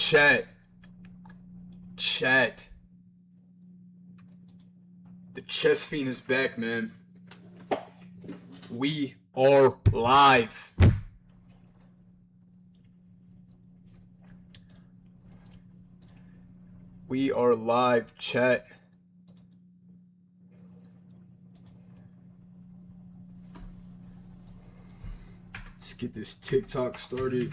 Chat. The chess fiend is back, man. We are live. We are live, chat. Let's get this TikTok started.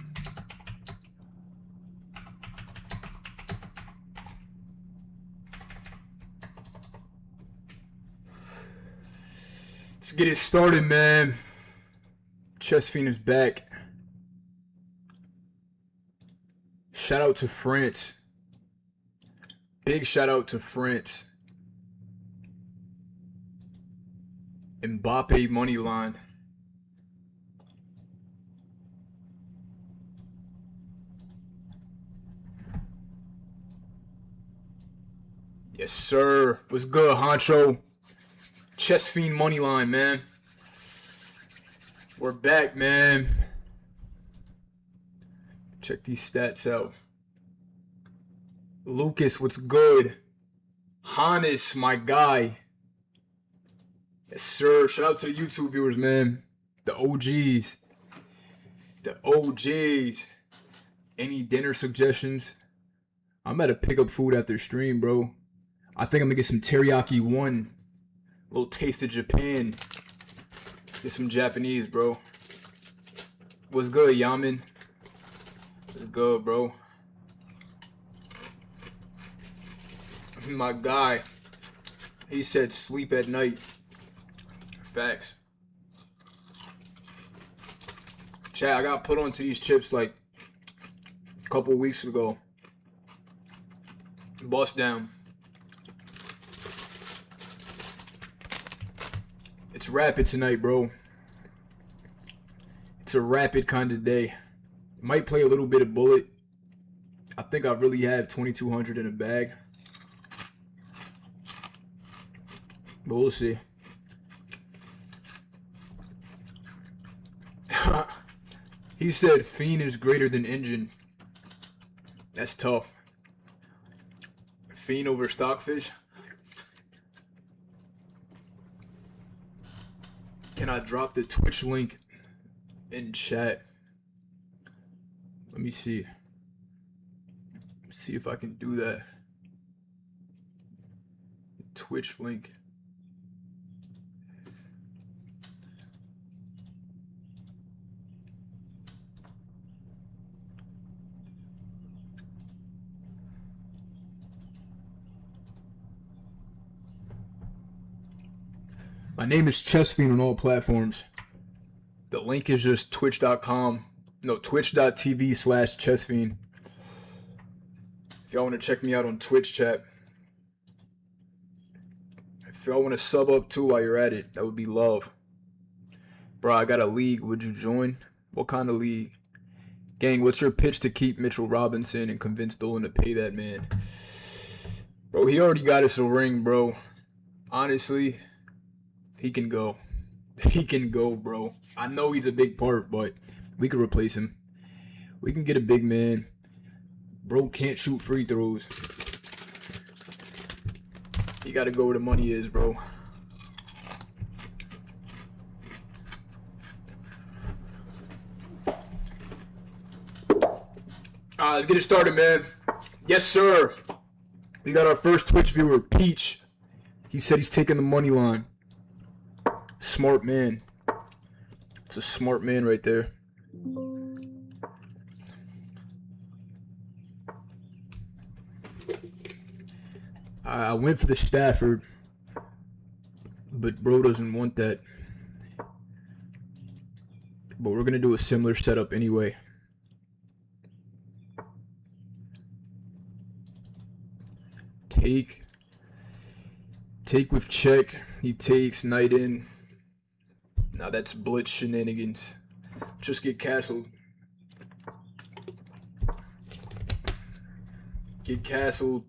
Let's get it started, man. Chess Fiend is back. Shout out to France. Big shout out to France. Mbappe money line. Yes, sir. What's good, Honcho? Chess Fiend money line, man. We're back, man. Check these stats out. Lucas, what's good? Hannes, my guy. Yes, sir. Shout out to the YouTube viewers, man. The OGs. The OGs. Any dinner suggestions? I'm about to pick up food after stream, bro. I think I'm gonna get some teriyaki one. A little taste of Japan. Get some Japanese, bro. What's good, Yaman? What's good, bro? My guy. He said sleep at night. Facts. Chat, I got put onto these chips like a couple weeks ago. Bust down. It's rapid tonight, bro. It's a rapid kind of day. Might play a little bit of bullet. I think I really have 2,200 in a bag. But we'll see. He said Fiend is greater than Engine. That's tough. Fiend over Stockfish. Can I drop the Twitch link in chat? Let me see. See if I can do that. The Twitch link. My name is Chess Fiend on all platforms. The link is just twitch.com. No, twitch.tv/chessfiend. If y'all want to check me out on Twitch, chat. If y'all want to sub up too while you're at it, that would be love. Bro, I got a league. Would you join? What kind of league? Gang, what's your pitch to keep Mitchell Robinson and convince Dolan to pay that man? Bro, he already got us a ring, bro. Honestly, he can go. He can go, bro. I know he's a big part, but we can replace him. We can get a big man. Bro can't shoot free throws. You gotta go where the money is, bro. Alright, let's get it started, man. Yes, sir. We got our first Twitch viewer, Peach. He said he's taking the money line. Smart man. It's a smart man right there. I went for the Stafford, but bro doesn't want that. But we're gonna do a similar setup anyway. Take with check. He takes knight in. Now that's blitz shenanigans. Just get castled. Get castled.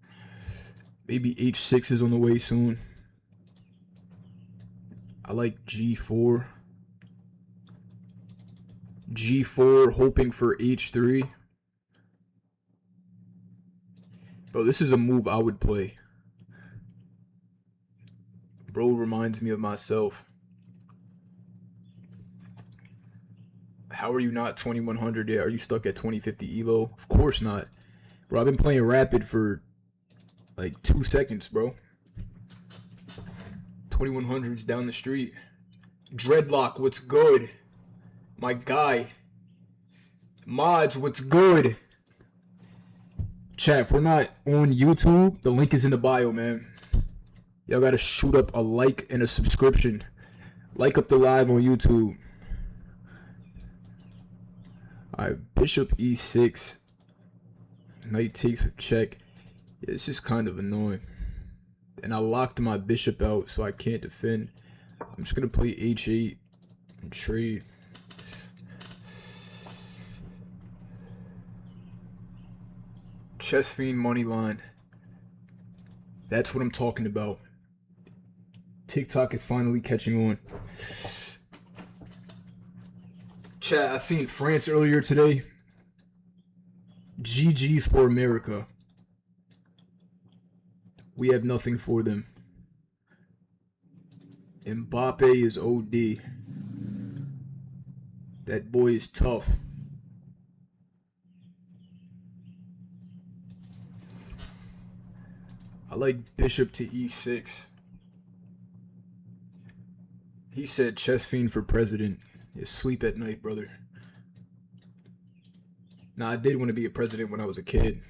Maybe h6 is on the way soon. I like g4. G4, hoping for h3. Bro, this is a move I would play. Bro reminds me of myself. How are you not 2100 yet? Are you stuck at 2050 elo? Of course not. Bro, I've been playing rapid for like 2 seconds, bro. 2100's down the street. Dreadlock, what's good? My guy. Mods, what's good? Chat, if we're not on YouTube, the link is in the bio, man. Y'all gotta shoot up a like and a subscription. Like up the live on YouTube. Alright, bishop e6. Knight takes a check. Yeah, this is kind of annoying. And I locked my bishop out, so I can't defend. I'm just gonna play h8 and trade. Chess Fiend money line. That's what I'm talking about. TikTok is finally catching on. Chat, I seen France earlier today. GG's for America. We have nothing for them. Mbappe is OD. That boy is tough. I like bishop to e6. He said chess fiend for president. You sleep at night, brother. Nah, I did want to be a president when I was a kid.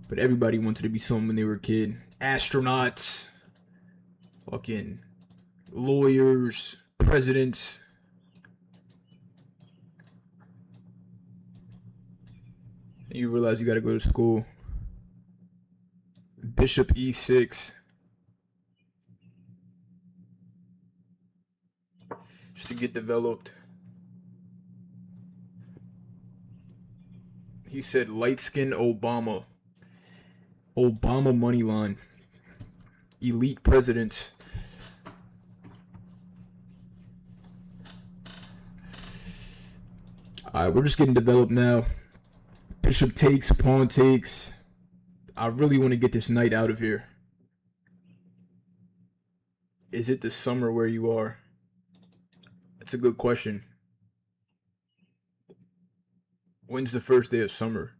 But everybody wanted to be something when they were a kid. Astronauts. Fucking lawyers. Presidents. And you realize you gotta go to school. Bishop e6. Just to get developed. He said light skin Obama. Obama money line. Elite presidents. Alright, we're just getting developed now. Bishop takes, pawn takes. I really want to get this knight out of here. Is it the summer where you are? That's a good question. When's the first day of summer?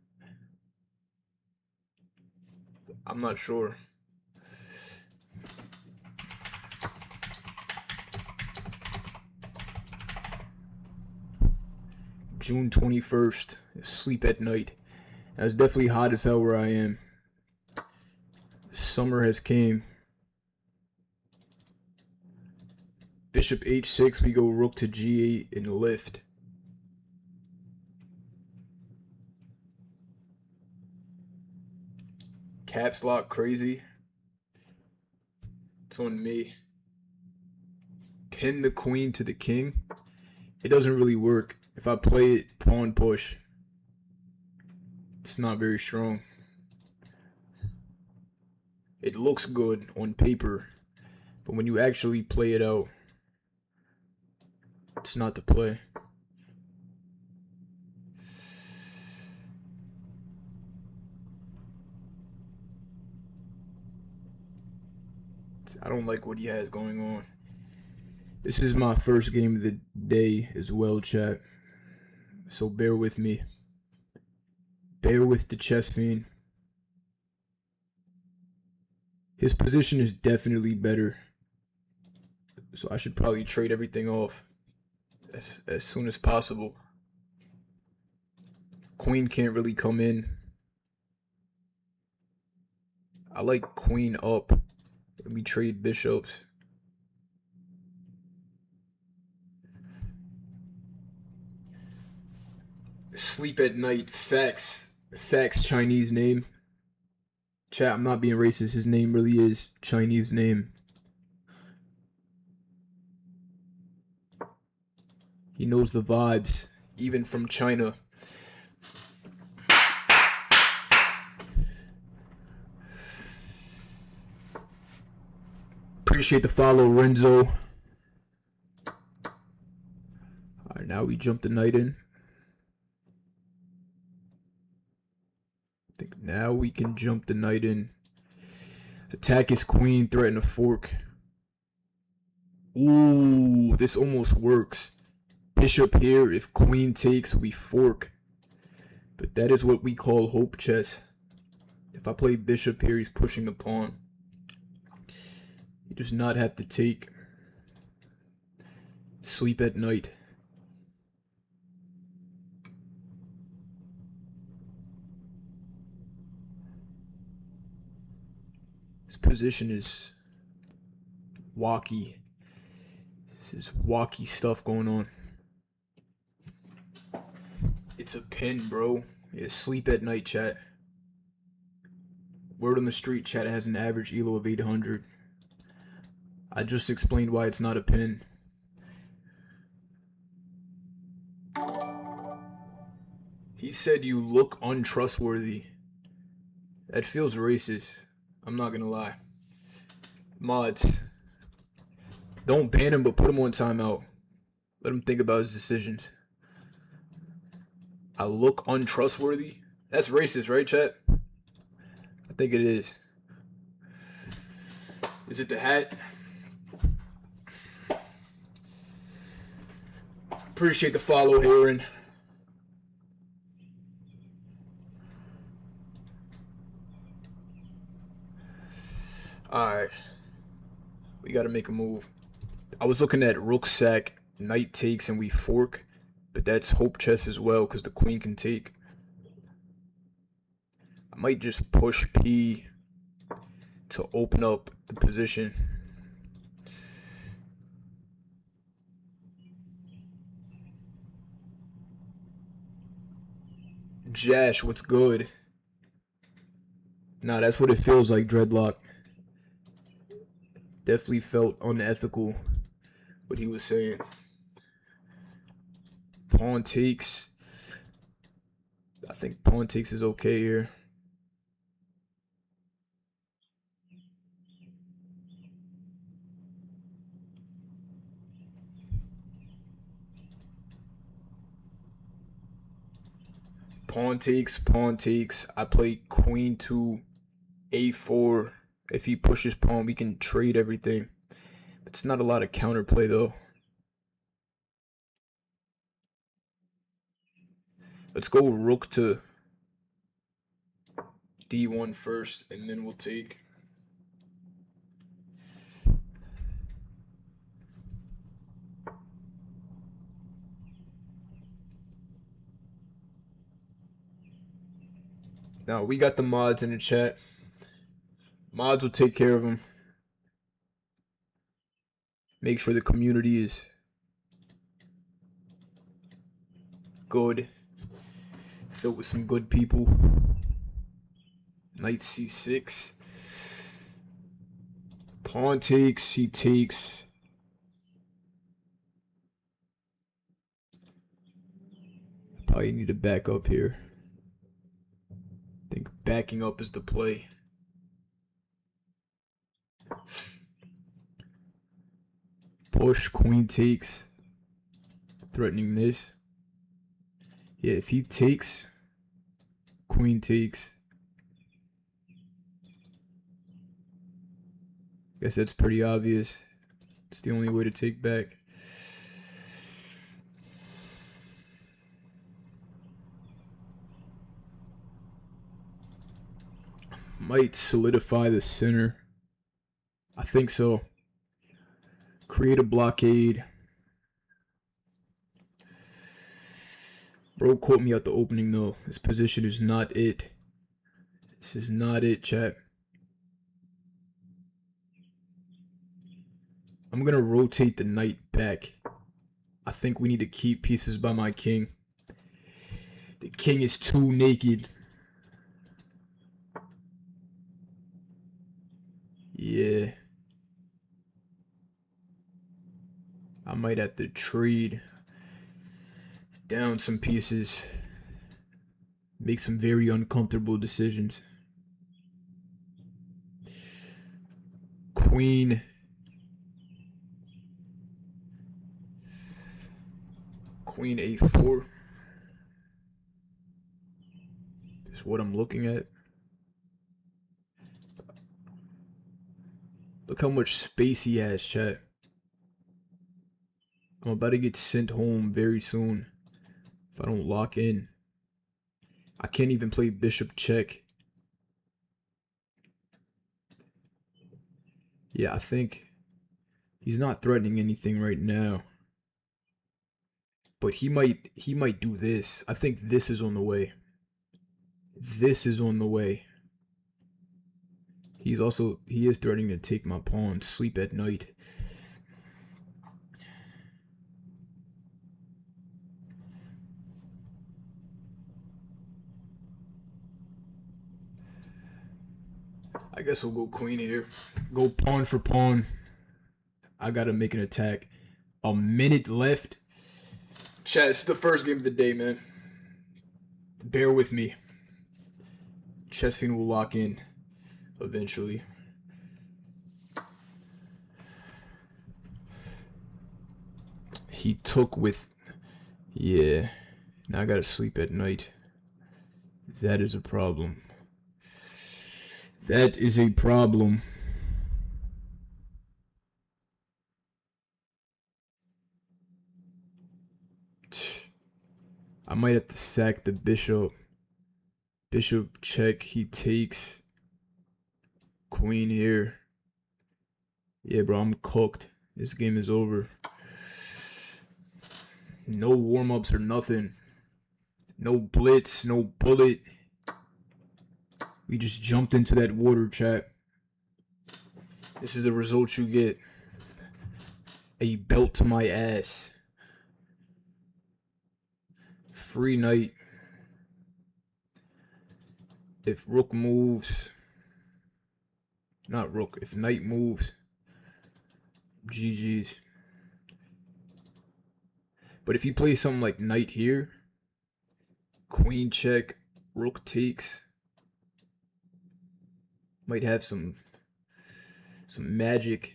I'm not sure. June 21st. Sleep at night. It's definitely hot as hell where I am. Summer has came. Bishop h6. We go rook to g8 and lift. Caps lock crazy. It's on me. Pin the queen to the king. It doesn't really work. If I play it pawn push, it's not very strong. It looks good on paper, but when you actually play it out, it's not the play. I don't like what he has going on. This is my first game of the day as well, chat. So bear with me. Bear with the chess fiend. His position is definitely better. So I should probably trade everything off as soon as possible. Queen can't really come in. I like queen up. Let me trade bishops. Sleep at night. Facts. Facts Chinese name. Chat, I'm not being racist. His name really is Chinese name. He knows the vibes, even from China. Appreciate the follow, Renzo. Alright, now we jump the knight in. Now we can jump the knight in. Attack his queen, threaten a fork. Ooh, this almost works. Bishop here, if queen takes, we fork. But that is what we call hope chess. If I play bishop here, he's pushing the pawn. He does not have to take. Sleep at night. This position is wacky. This is wacky stuff going on. It's a pin, bro. Yeah, sleep at night, chat. Word on the street, chat, it has an average elo of 800. I just explained why it's not a pin. He said you look untrustworthy. That feels racist. I'm not gonna lie. Mods, don't ban him, but put him on timeout. Let him think about his decisions. I look untrustworthy? That's racist, right, chat? I think it is. Is it the hat? Appreciate the follow, Heron. Alright. We gotta make a move. I was looking at rook sack, knight takes, and we fork. But that's hope chess as well, because the queen can take. I might just push P to open up the position. Jash, what's good? Nah, that's what it feels like, Dreadlock. Definitely felt unethical what he was saying. Pawn takes. I think pawn takes is okay here. Pawn takes, pawn takes. I play queen to a4. If he pushes pawn, we can trade everything. It's not a lot of counterplay though. Let's go rook to d1 first, and then we'll take. Now, we got the mods in the chat. Mods will take care of them. Make sure the community is good. Filled with some good people. Knight c6. Pawn takes, he takes. Probably need to back up here. I think backing up is the play. Push, queen takes. Threatening this. Yeah, if he takes, queen takes. Guess that's pretty obvious. It's the only way to take back. Might solidify the center. I think so. Create a blockade. Bro caught me at the opening though. This position is not it. This is not it, chat. I'm gonna rotate the knight back. I think we need to keep pieces by my king. The king is too naked. Yeah. I might have to trade down some pieces. Make some very uncomfortable decisions. Queen. Queen a4 is what I'm looking at. Look how much space he has, chat. I'm about to get sent home very soon if I don't lock in. I can't even play bishop check. Yeah, I think he's not threatening anything right now. But he might do this. I think this is on the way. This is on the way. He is threatening to take my pawn, sleep at night. I guess we'll go queen here. Go pawn for pawn. I gotta make an attack. A minute left. Chat, it's the first game of the day, man. Bear with me. Chess Fiend will lock in eventually. He took with... Yeah. Now I gotta sleep at night. That is a problem. That is a problem. I might have to sack the bishop. Bishop check, he takes. Queen here. Yeah, bro, I'm cooked. This game is over. No warm-ups or nothing. No blitz, no bullet. We just jumped into that water, chat. This is the result you get. A belt to my ass. Free knight. If rook moves, not rook, if knight moves, GG's. But if you play something like knight here, queen check, rook takes, might have some magic.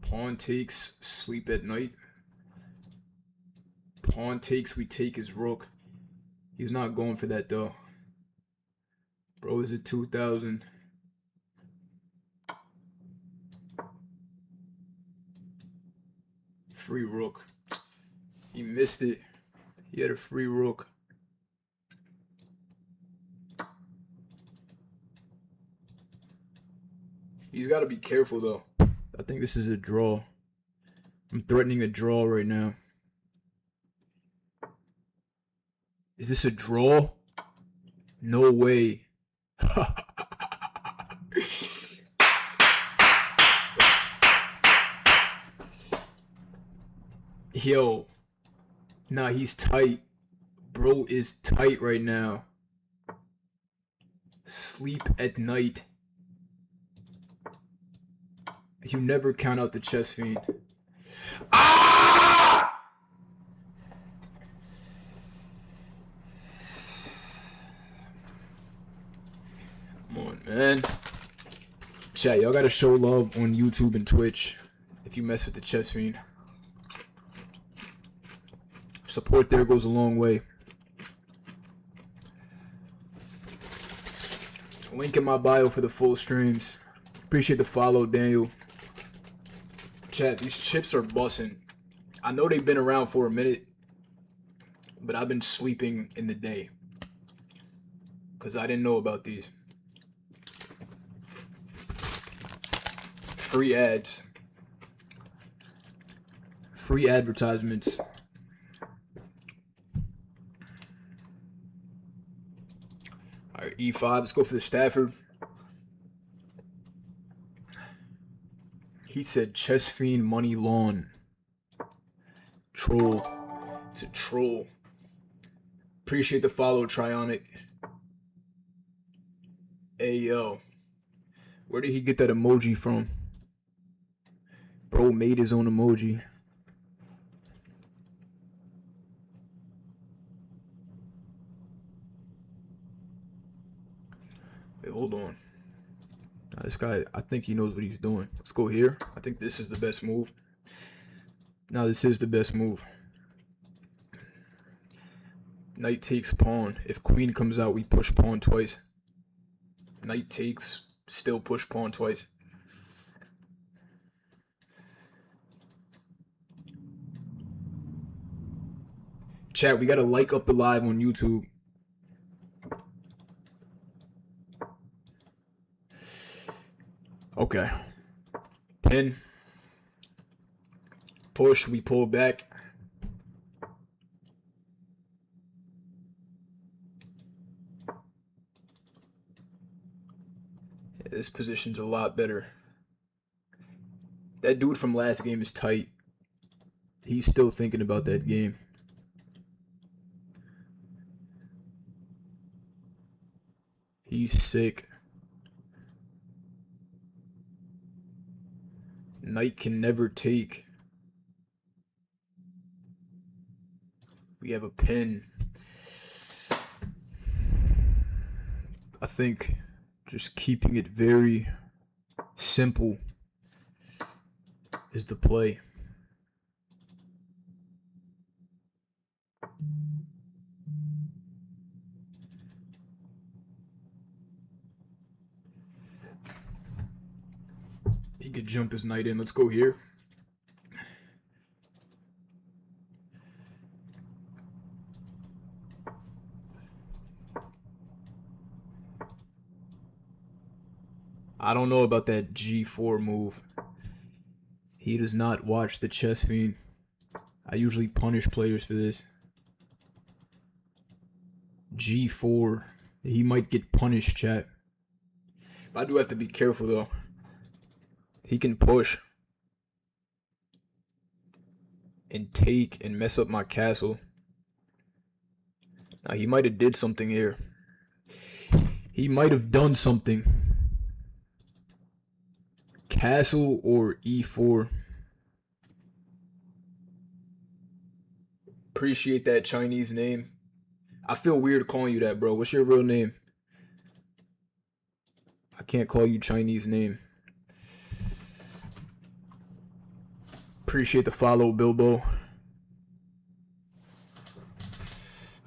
Pawn takes, sleep at night. Pawn takes, we take his rook. He's not going for that though. Bro is at 2,000. Free rook. He missed it. He had a free rook. He's got to be careful though. I think this is a draw. I'm threatening a draw right now. Is this a draw? No way. Yo. Nah, he's tight. Bro is tight right now. Sleep at night. You never count out the Chess Fiend. Ah! Come on, man. Chat, y'all gotta show love on YouTube and Twitch if you mess with the Chess Fiend. Support there goes a long way. Link in my bio for the full streams. Appreciate the follow, Daniel. Chat, these chips are bussin'. I know they've been around for a minute, but I've been sleeping in the day because I didn't know about these. Free ads. Free advertisements. Alright, E5. Let's go for the Stafford. He said Chess Fiend money lawn. Troll. It's a troll. Appreciate the follow, Trionic. Hey, yo. Where did he get that emoji from? Bro made his own emoji. Wait, hold on. Nah, this guy, I think he knows what he's doing. Let's go here. I think this is the best move. Now this is the best move. Knight takes pawn. If queen comes out, we push pawn twice. Knight takes, still push pawn twice. Chat, we gotta like up the live on YouTube. Okay. Pin. Push, we pull back. Yeah, this position's a lot better. That dude from last game is tight. He's still thinking about that game. He's sick. Knight can never take. We have a pin. I think just keeping it very simple is the play. He could jump his knight in. Let's go here. I don't know about that G4 move. He does not watch the Chess Fiend. I usually punish players for this. G4. He might get punished, chat. I do have to be careful though. He can push and take and mess up my castle. Now he might have did something here. He might have done something. Castle or E4. Appreciate that Chinese name. I feel weird calling you that, bro. What's your real name? I can't call you Chinese name. Appreciate the follow, Bilbo.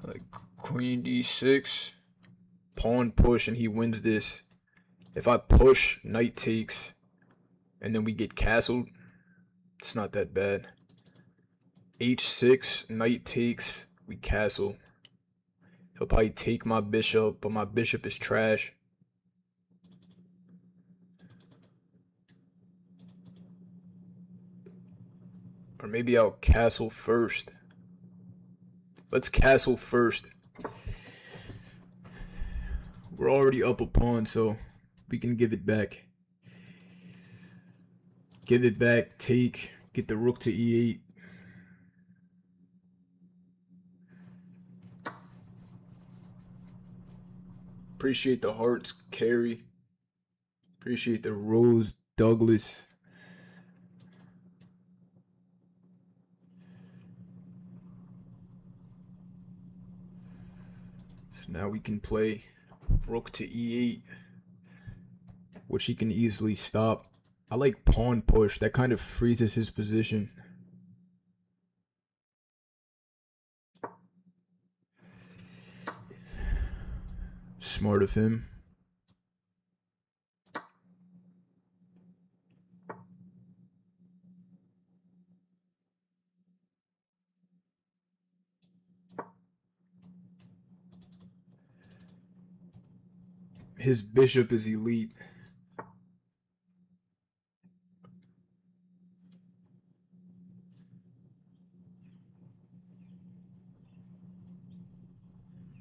Like Queen D6. Pawn push and he wins this. If I push, knight takes, and then we get castled, it's not that bad. H6, knight takes, we castle. He'll probably take my bishop, but my bishop is trash. Or maybe I'll castle first. Let's castle first. We're already up a pawn, so we can give it back. Give it back, take, get the rook to E8. Appreciate the hearts, Carrie. Appreciate the Rose, Douglas. So now we can play rook to E8, which he can easily stop. I like pawn push. That kind of freezes his position. Smart of him. His bishop is elite.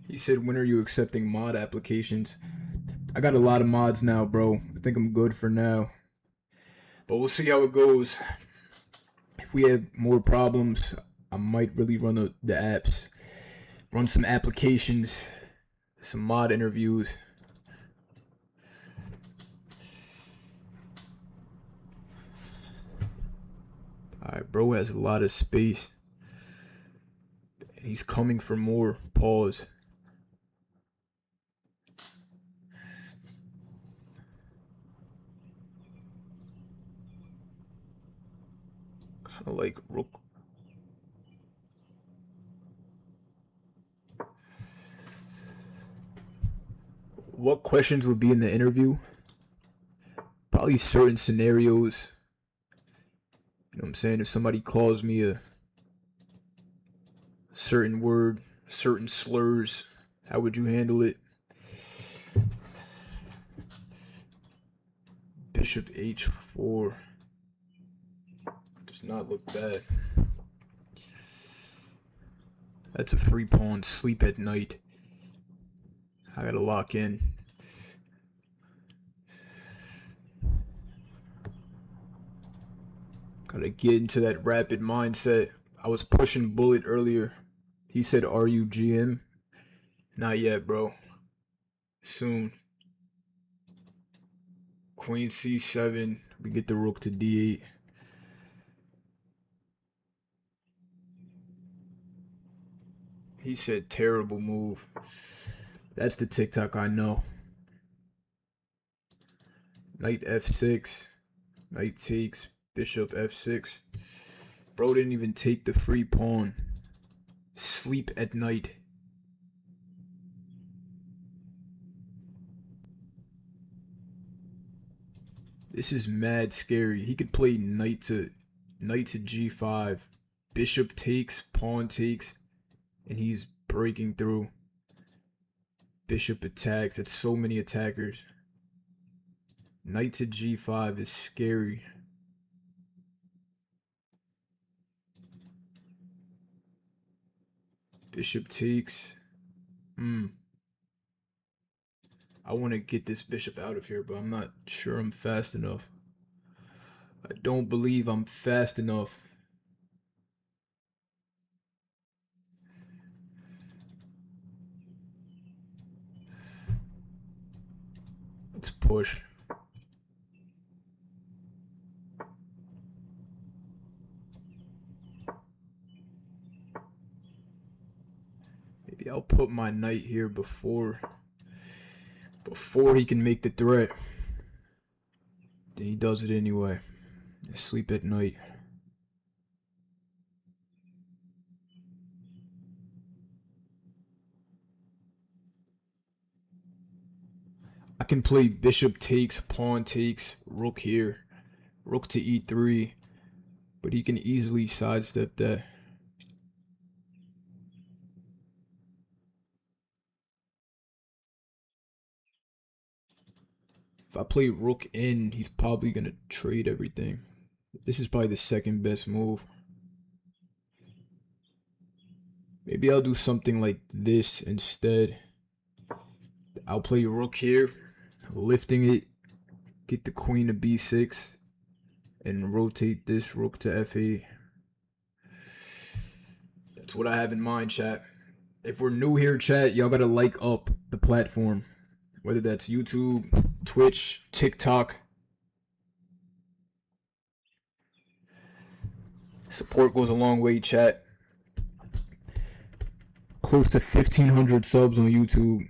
He said, when are you accepting mod applications? I got a lot of mods now, bro. I think I'm good for now. But we'll see how it goes. If we have more problems, I might really run the apps. Run some applications. Some mod interviews. Alright, bro has a lot of space. And he's coming for more. Pause. I like rook. What questions would be in the interview? Probably certain scenarios. You know what I'm saying? If somebody calls me a certain word, certain slurs, how would you handle it? Bishop h4 does not look bad. That's a free pawn. Sleep at night. I gotta lock in. Gotta get into that rapid mindset. I was pushing Bullet earlier. He said, "Are you GM?" Not yet, bro. Soon. Queen c7. We get the rook to d8. He said, "Terrible move." That's the TikTok I know. Knight f6. Knight takes. Bishop f6. Bro didn't even take the free pawn. Sleep at night. This is mad scary. He could play knight to g5. Bishop takes, pawn takes, and he's breaking through. Bishop attacks. That's so many attackers. Knight to g5 is scary. Bishop takes. I want to get this bishop out of here, but I'm not sure I'm fast enough. I don't believe I'm fast enough. Let's push. Maybe I'll put my knight here before he can make the threat. Then he does it anyway. Sleep at night. I can play bishop takes, pawn takes, rook here, rook to e3, but he can easily sidestep that. If I play rook in, he's probably going to trade everything. This is probably the second best move. Maybe I'll do something like this instead. I'll play rook here, lifting it, get the queen to b6, and rotate this rook to f8. That's what I have in mind, chat. If we're new here, chat, y'all gotta like up the platform. Whether that's YouTube, Twitch, TikTok. Support goes a long way, chat. Close to 1,500 subs on YouTube.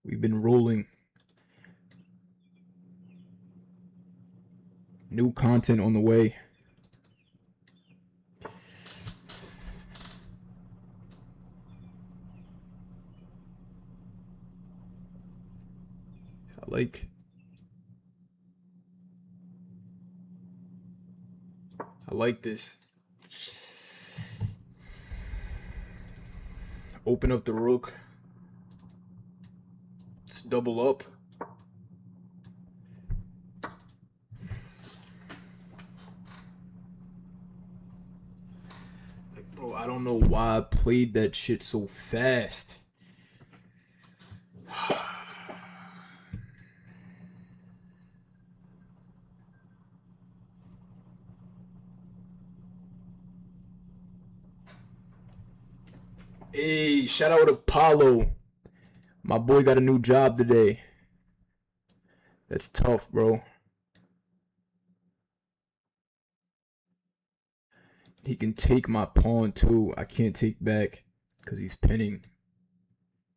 We've been rolling. New content on the way. I like this. Open up the rook. Let's double up. Like, bro, I don't know why I played that shit so fast. Hey, shout out to Paulo. My boy got a new job today. That's tough, bro. He can take my pawn too. I can't take back because he's pinning.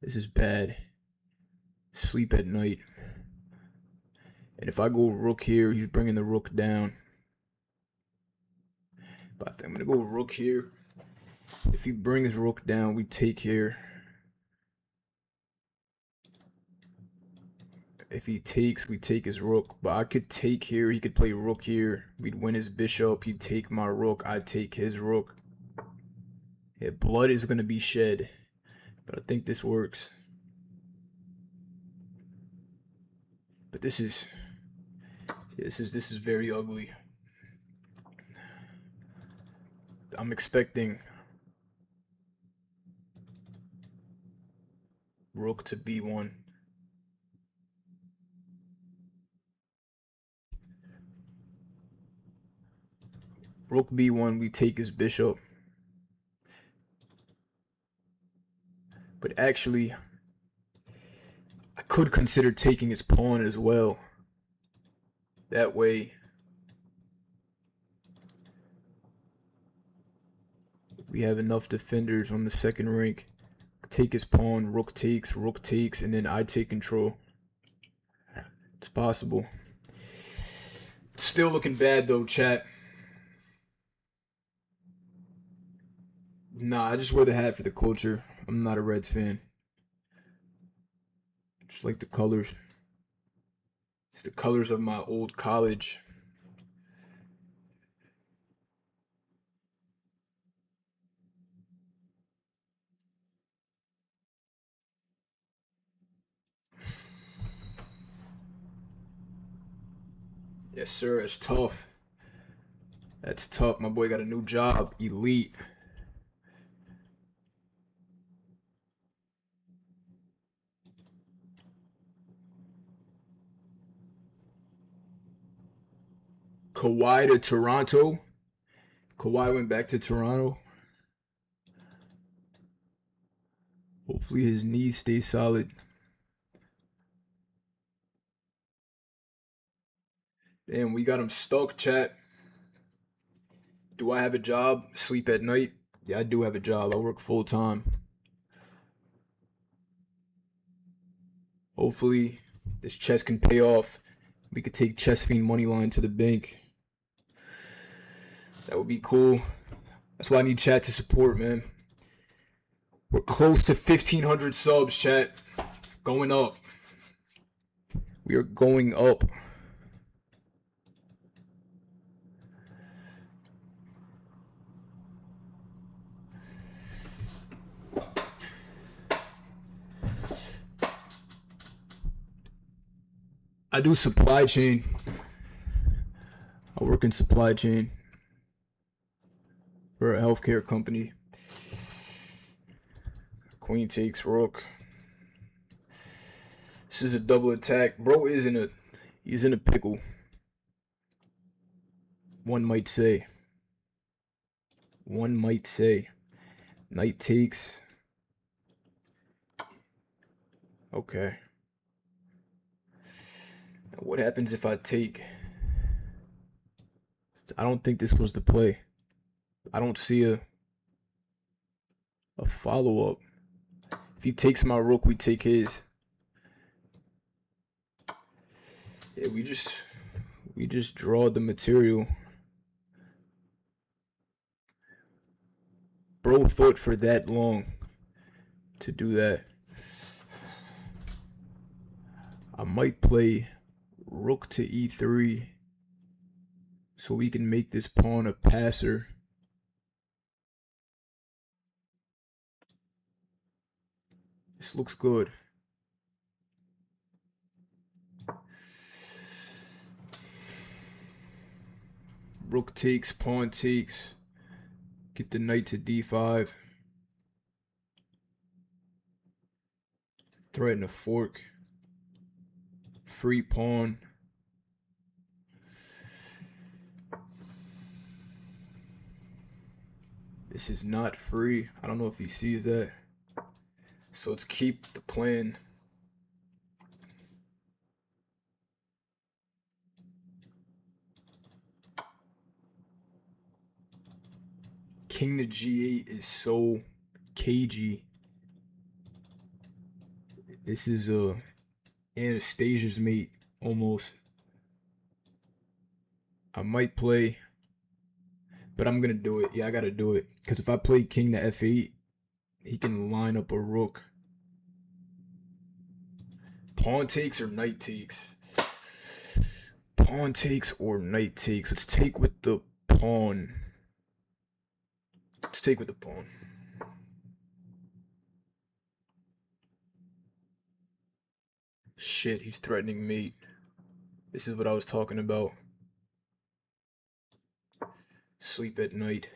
This is bad. Sleep at night. And if I go rook here, he's bringing the rook down. But I think I'm gonna go rook here. If he brings rook down, we take here. If he takes, we take his rook. But I could take here. He could play rook here. We'd win his bishop. He'd take my rook. I'd take his rook. Yeah, blood is gonna be shed. But I think this works. But this is very ugly. I'm expecting rook to b1. Rook b1, we take his bishop. But actually, I could consider taking his pawn as well. That way, we have enough defenders on the second rank. Take his pawn, rook takes, and then I take control. It's possible. It's still looking bad though, chat. Nah, I just wear the hat for the culture. I'm not a Reds fan. Just like the colors. It's the colors of my old college. Yes, sir. It's tough. That's tough. My boy got a new job. Elite. Kawhi to Toronto. Kawhi went back to Toronto. Hopefully his knees stay solid. Damn, we got him stuck, chat. Do I have a job? Sleep at night? Yeah, I do have a job. I work full time. Hopefully this chess can pay off. We could take Chess Fiend Moneyline to the bank. That would be cool. That's why I need chat to support, man. We're close to 1,500 subs, chat. Going up. We are going up. I do supply chain. I work in supply chain for a healthcare company. Queen takes rook. This is a double attack. Bro he's in a pickle. One might say. Knight takes. Okay. Now what happens if I take? I don't think this was the play. I don't see a follow-up. If he takes my rook, we take his. Yeah, we just draw the material. Bro thought for that long to do that. I might play rook to e3 so we can make this pawn a passer. This looks good. Rook takes, pawn takes. Get the knight to d5. Threaten a fork. Free pawn. This is not free. I don't know if he sees that. So let's keep the plan. King to g8 is so cagey. This is Anastasia's mate almost. I might play But I'm gonna do it. Yeah, I gotta do it. Because if I play king to f8, he can line up a rook. Pawn takes or knight takes? Pawn takes or knight takes? Let's take with the pawn. Let's take with the pawn. Shit, he's threatening mate. This is what I was talking about. Sleep at night.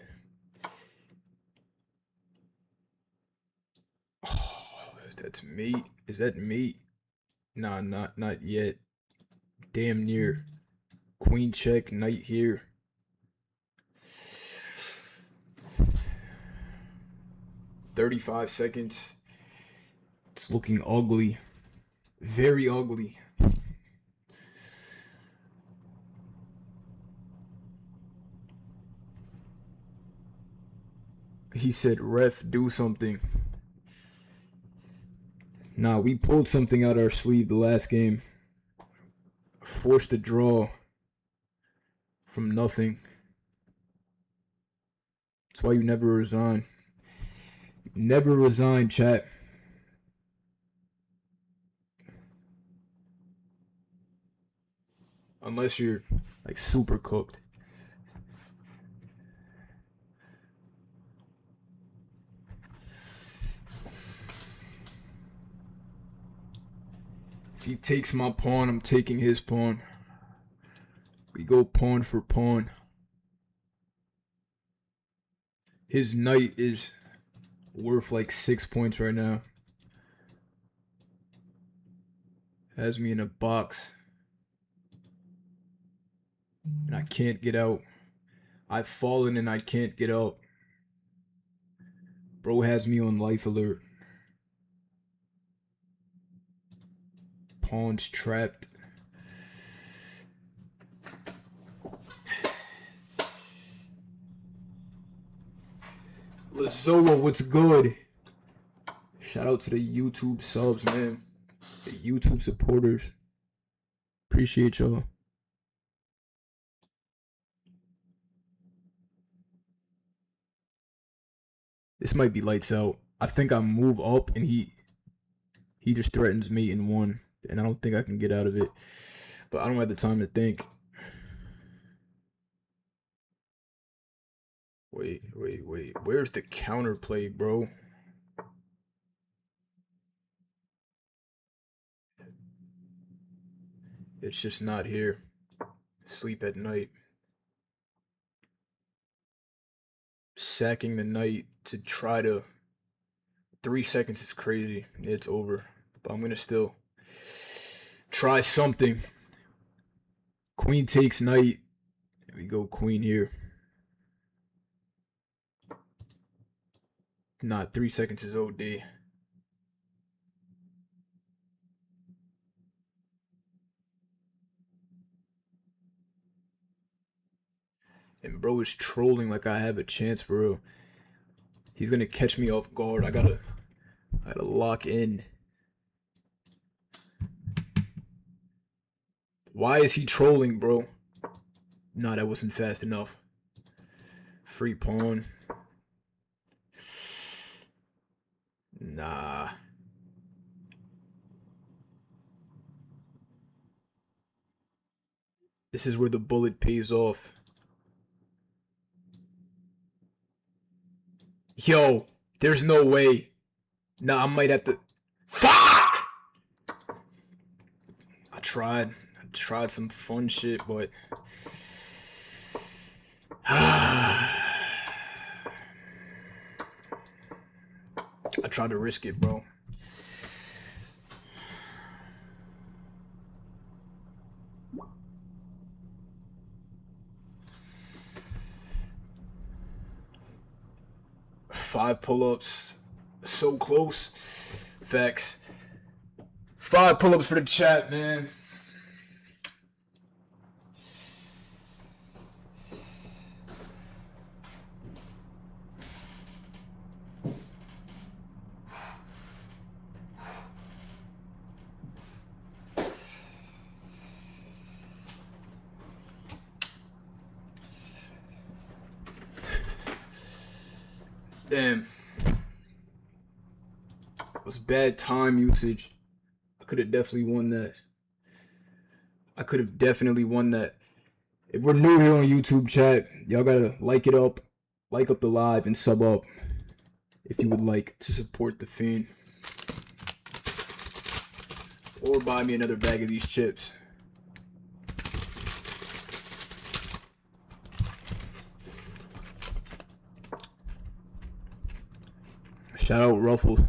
Oh, that's mate. Is that mate? Nah, not yet. Damn near. Queen check, knight here. $35 seconds. It's looking ugly. Very ugly. He said, ref, do something. Nah, we pulled something out our sleeve the last game. Forced a draw from nothing. That's why you never resign. Never resign, chat. Unless you're like super cooked. If he takes my pawn, I'm taking his pawn. We go pawn for pawn. His knight is worth like 6 points right now. Has me in a box. And I can't get out. I've fallen and I can't get out. Bro has me on life alert. Pawn's trapped. Lazoa, what's good? Shout out to the YouTube subs, man. The YouTube supporters. Appreciate y'all. This might be lights out. I think I move up and he just threatens me in one. And I don't think I can get out of it. But I don't have the time to think. Wait. Where's the counterplay, bro? It's just not here. Sleep at night. Sacking the knight to try to... 3 seconds is crazy. It's over. But I'm gonna still try something. Queen takes knight. There we go, queen here. Nah, 3 seconds is OD. And bro is trolling like I have a chance for real. He's gonna catch me off guard. I gotta lock in. Why is he trolling, bro? Nah, that wasn't fast enough. Free pawn. Nah. This is where the bullet pays off. Yo, there's no way. Nah, I might have to... Fuck! I tried some fun shit, but... I tried to risk it, bro. Five pull-ups. So close. Facts. 5 pull-ups for the chat, man. Damn. It was bad time usage. I could have definitely won that. I could have definitely won that. If we're new here on YouTube, chat, y'all gotta like it up, like up the live, and sub up if you would like to support the Fiend. Or buy me another bag of these chips. Shout out Ruffles.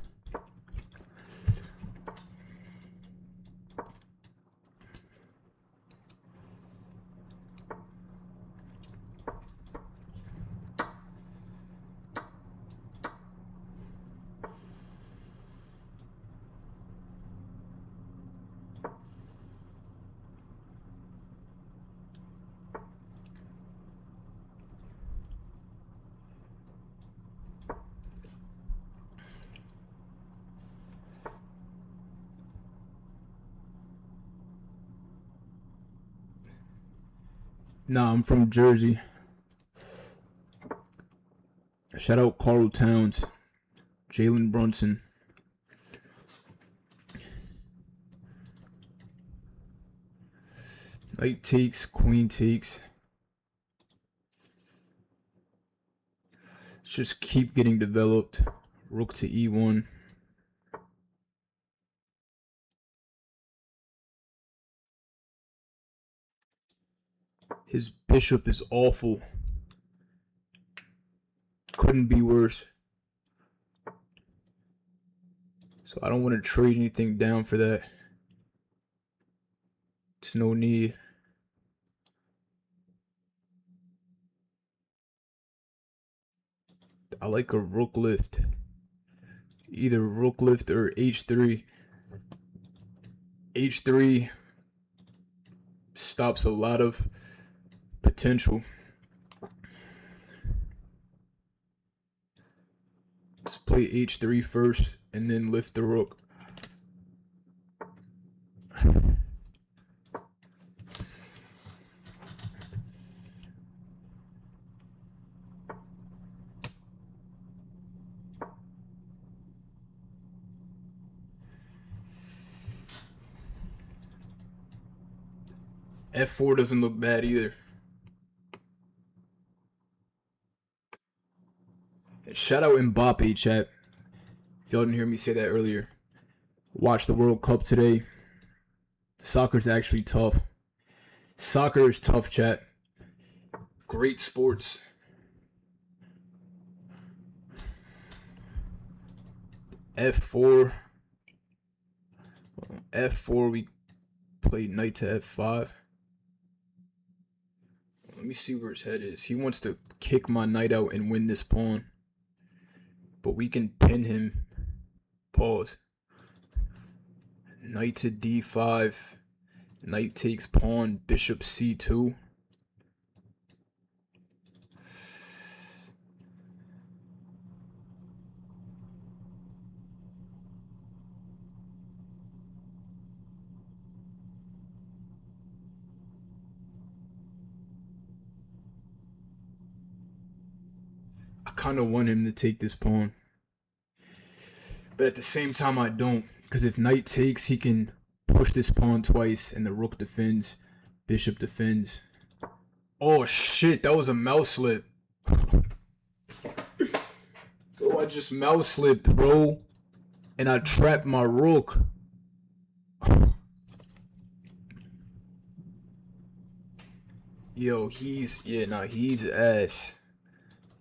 Nah, I'm from Jersey. Shout out Carl Towns, Jalen Brunson. Knight takes, queen takes. Let's just keep getting developed. Rook to e1. His bishop is awful. Couldn't be worse. So I don't want to trade anything down for that. There's no need. I like a rook lift. Either rook lift or h3. h3 stops a lot of potential. Let's play h3 first and then lift the rook. F4 doesn't look bad either. And shout out Mbappe, chat. If y'all didn't hear me say that earlier. Watch the World Cup today. Soccer's actually tough. Soccer is tough, chat. Great sports. F4. F4, we played knight to F5. Let me see where his head is. He wants to kick my knight out and win this pawn. But we can pin him. Pause. Knight to d5. Knight takes pawn. Bishop c2. I kind of want him to take this pawn. But at the same time, I don't. Because if knight takes, he can push this pawn twice and the rook defends. Bishop defends. Oh shit, that was a mouse slip. Oh, I just mouse slipped, bro. And I trapped my rook. Yo, he's ass.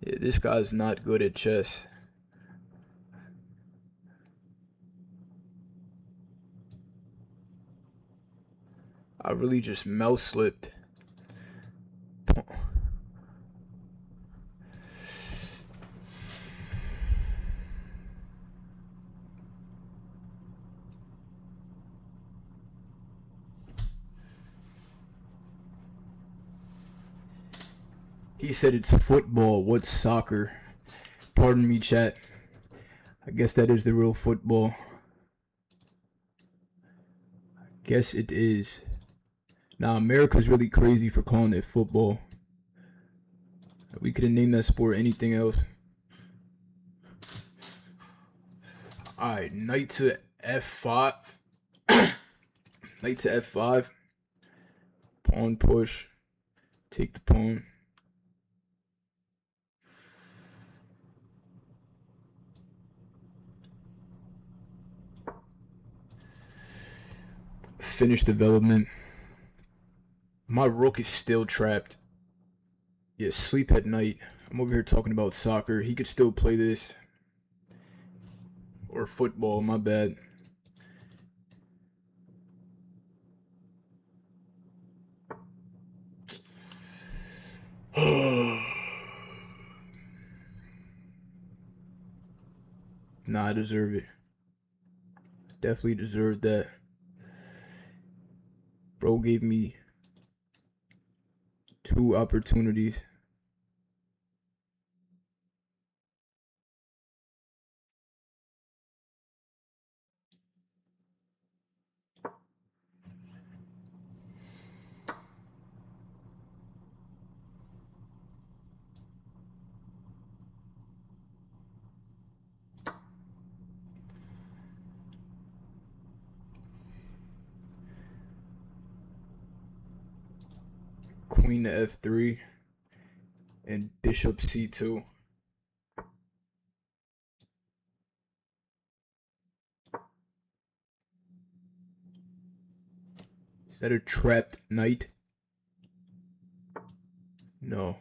Yeah, this guy's not good at chess. I really just mouse slipped. He said it's football. What's soccer? Pardon me, chat. I guess that is the real football. I guess it is. Now, America's really crazy for calling it football. We could have named that sport anything else. Alright, knight to f5. Knight to f5. Pawn push. Take the pawn. Finish development. My rook is still trapped. Yeah, sleep at night. I'm over here talking about soccer. He could still play this. Or football, my bad. Nah, I deserve it. Definitely deserved that. Bro gave me 2 opportunities. Queen to f3 and bishop c2. Is that a trapped knight? No.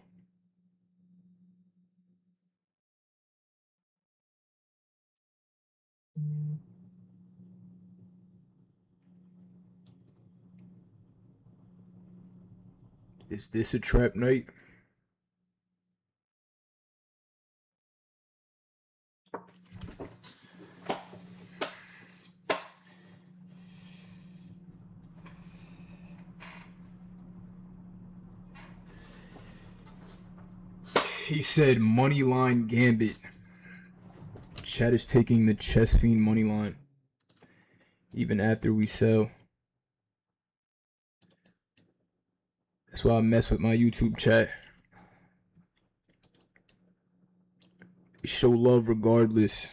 Is this a trapped knight? He said moneyline gambit. Chat is taking the chess fiend moneyline. Even after we sell. That's why I mess with my YouTube chat. They show love regardless.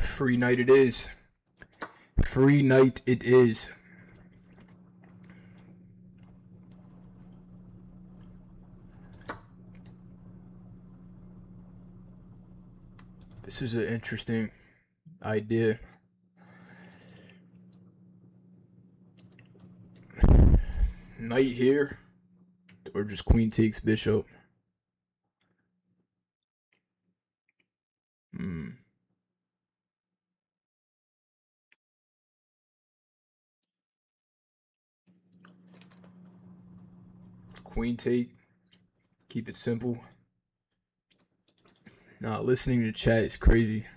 Free night it is. Free night it is. This is an interesting idea. Knight here, or just queen takes bishop. Queen take. Keep it simple. Nah, listening to chat is crazy.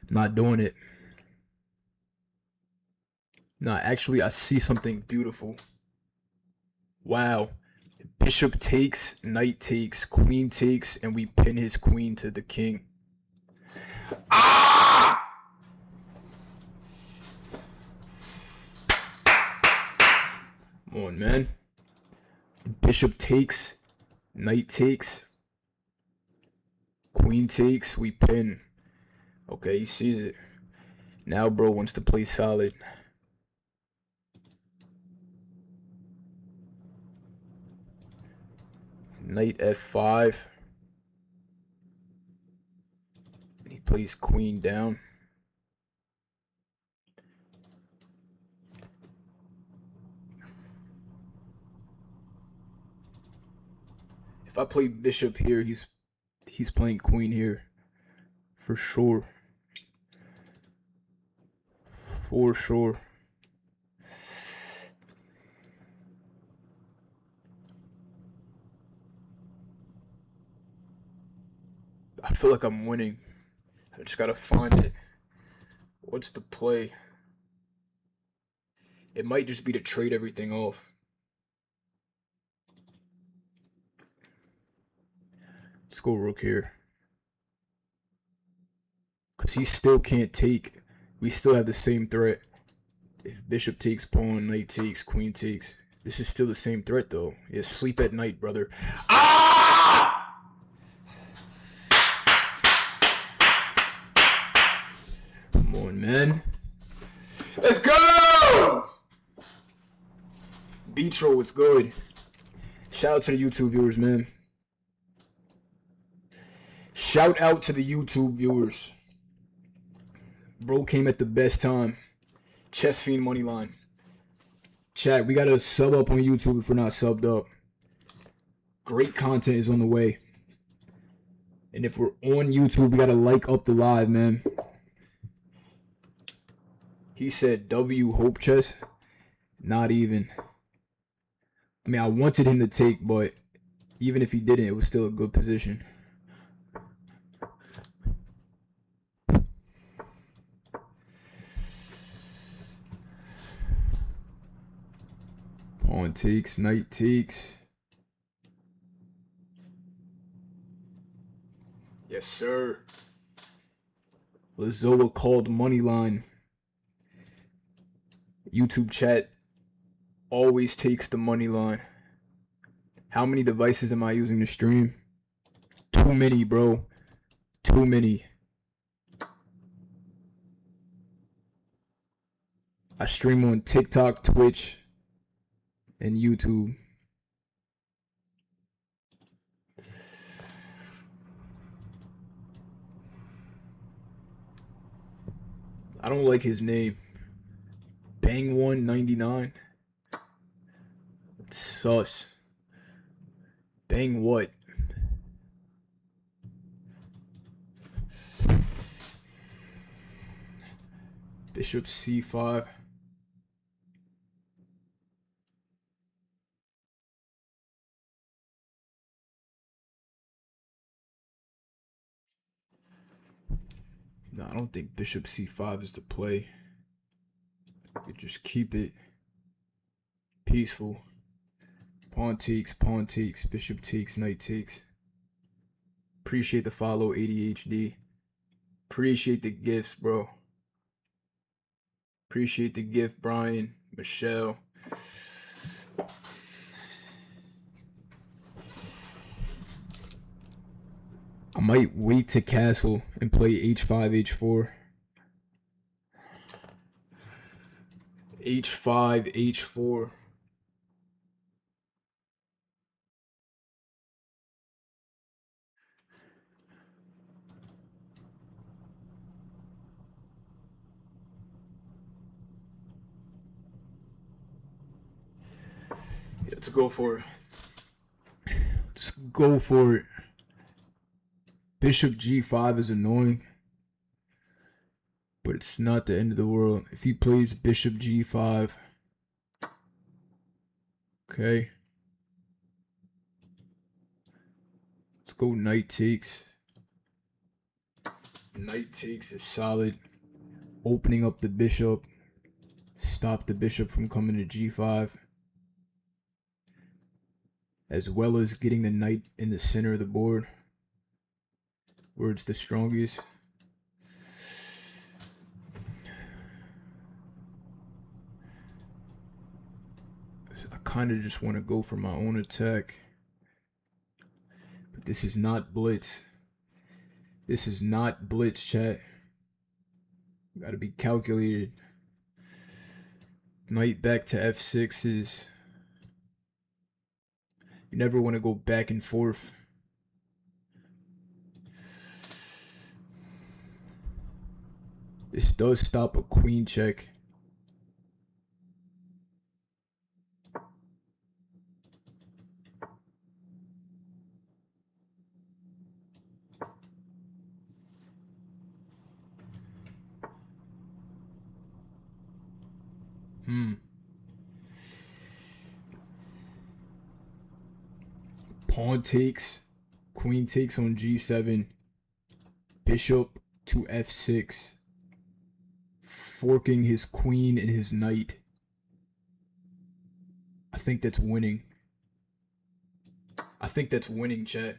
Not doing it. Nah, actually, I see something beautiful. Wow. Bishop takes, knight takes, queen takes, and we pin his queen to the king. Ah! Come on, man. Bishop takes, knight takes, queen takes, we pin. Okay, he sees it. Now bro wants to play solid. Knight f5. And he plays queen down. If I play bishop here, he's playing queen here. For sure. For sure. I feel like I'm winning. I just gotta find it. What's the play? It might just be to trade everything off. Let's go rook here. Because he still can't take We still have the same threat. If bishop takes pawn, knight takes, queen takes. This is still the same threat though. Yeah, sleep at night, brother. Ah! Come on, man. Let's go! Beatro, what's good? Shout out to the YouTube viewers, man. Shout out to the YouTube viewers. Bro came at the best time. Chess Fiend Moneyline. Chat, we gotta sub up on YouTube if we're not subbed up. Great content is on the way. And if we're on YouTube, we gotta like up the live, man. He said W Hope Chess. Not even. I mean, I wanted him to take, but even if he didn't, it was still a good position. Pawn takes, knight takes. Yes, sir. Lazoa called Moneyline. YouTube chat always takes the money line. How many devices am I using to stream? Too many, bro. Too many. I stream on TikTok, Twitch, and YouTube. I don't like his name. Bang199. It's sus. Bang what? Bishop c5. No, I don't think bishop c5 is the play. You just keep it peaceful. Pawn takes, bishop takes, knight takes. Appreciate the follow, ADHD. Appreciate the gifts, bro. Appreciate the gift, Brian, Michelle. I might wait to castle and play h5, h4. h5, h4. Yeah, let's go for it. Just go for it. Bishop g5 is annoying, but it's not the end of the world. If he plays bishop g5, okay. Let's go knight takes. Knight takes is solid. Opening up the bishop. Stop the bishop from coming to g5. As well as getting the knight in the center of the board, where it's the strongest. I kind of just want to go for my own attack. But this is not blitz. This is not blitz, chat. Gotta be calculated. Knight back to f6 is... You never want to go back and forth. This does stop a queen check. Pawn takes, queen takes on g7, bishop to f6, forking his queen and his knight. I think that's winning. I think that's winning, chat.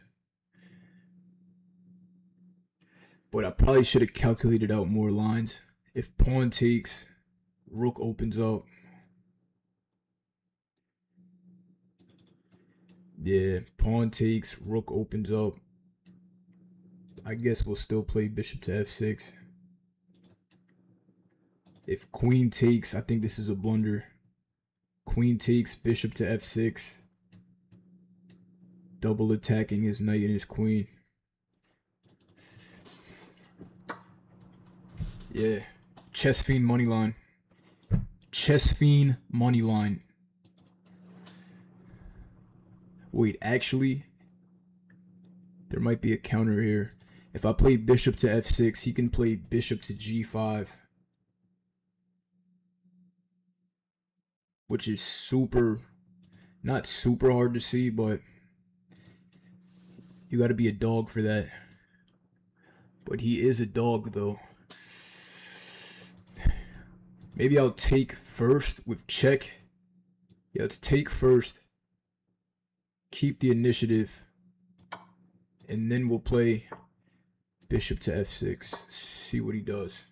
But I probably should have calculated out more lines. If pawn takes, rook opens up. Yeah, pawn takes, rook opens up. I guess we'll still play bishop to f6. If queen takes, I think this is a blunder. Queen takes, bishop to f6. Double attacking his knight and his queen. Yeah. Chess Fiend money line. Chess Fiend money line. Wait, actually, there might be a counter here. If I play bishop to f6, he can play bishop to g5. Which is not super hard to see, but you gotta be a dog for that. But he is a dog, though. Maybe I'll take first with check. Yeah, let's take first. Keep the initiative. And then we'll play bishop to f6. See what he does.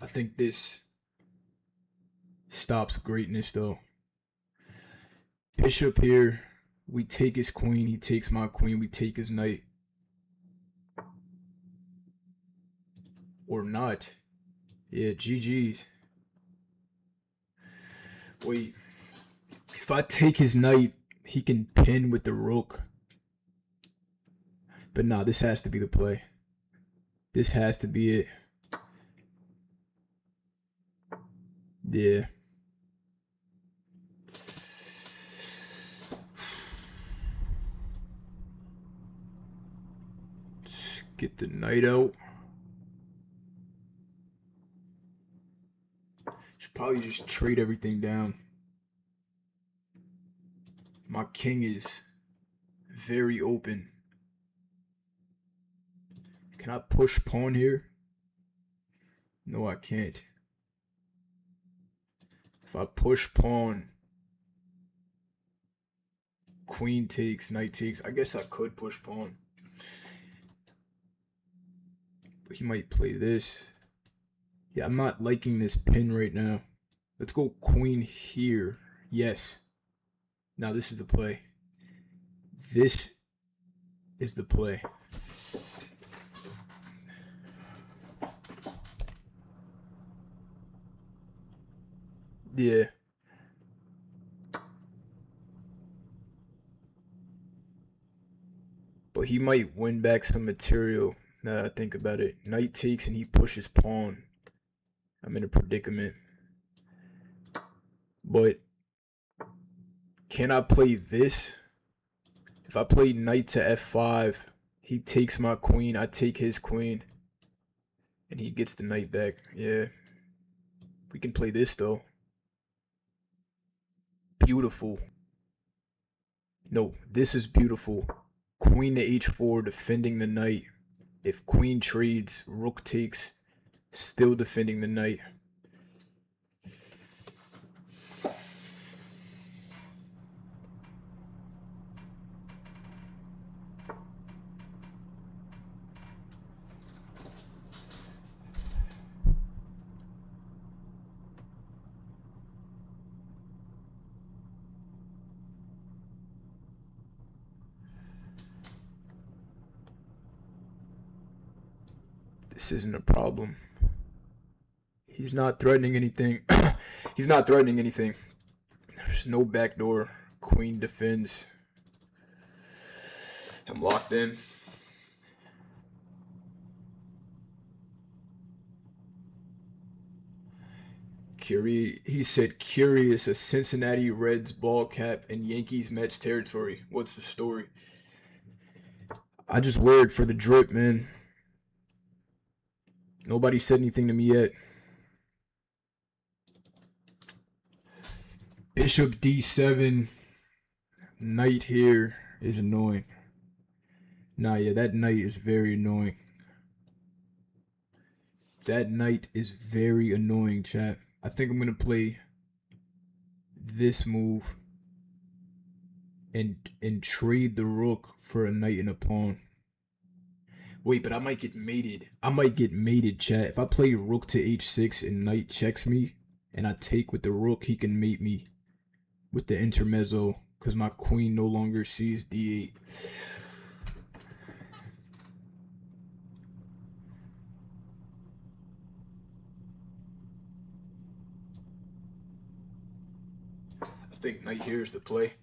I think this stops greatness, though. Bishop here. We take his queen. He takes my queen. We take his knight. Or not. Yeah, GG's. Wait. If I take his knight, he can pin with the rook. But nah, this has to be the play. This has to be it. Yeah. Let's get the knight out. Should probably just trade everything down. My king is very open. Can I push pawn here? No, I can't. If I push pawn, queen takes, knight takes. I guess I could push pawn. But he might play this. Yeah, I'm not liking this pin right now. Let's go queen here. Yes. Now this is the play. This is the play. Yeah. But he might win back some material. Now that I think about it. Knight takes and he pushes pawn. I'm in a predicament. But can I play this? If I play knight to f5, he takes my queen, I take his queen. And he gets the knight back. Yeah. We can play this though. Beautiful. No, this is beautiful. Queen to h4, defending the knight. If queen trades, rook takes, still defending the knight. This isn't a problem. He's not threatening anything. He's not threatening anything. There's no backdoor. Queen defends. I'm locked in. He said curious, a Cincinnati Reds ball cap in Yankees Mets territory. What's the story? I just wear it for the drip, man. Nobody said anything to me yet. Bishop d7. Knight here is annoying. Nah, yeah, that knight is very annoying. That knight is very annoying, chat. I think I'm going to play this move and trade the rook for a knight and a pawn. Wait, but I might get mated. I might get mated, chat. If I play rook to h6 and knight checks me, and I take with the rook, he can mate me with the intermezzo, because my queen no longer sees d8. I think knight here is the play.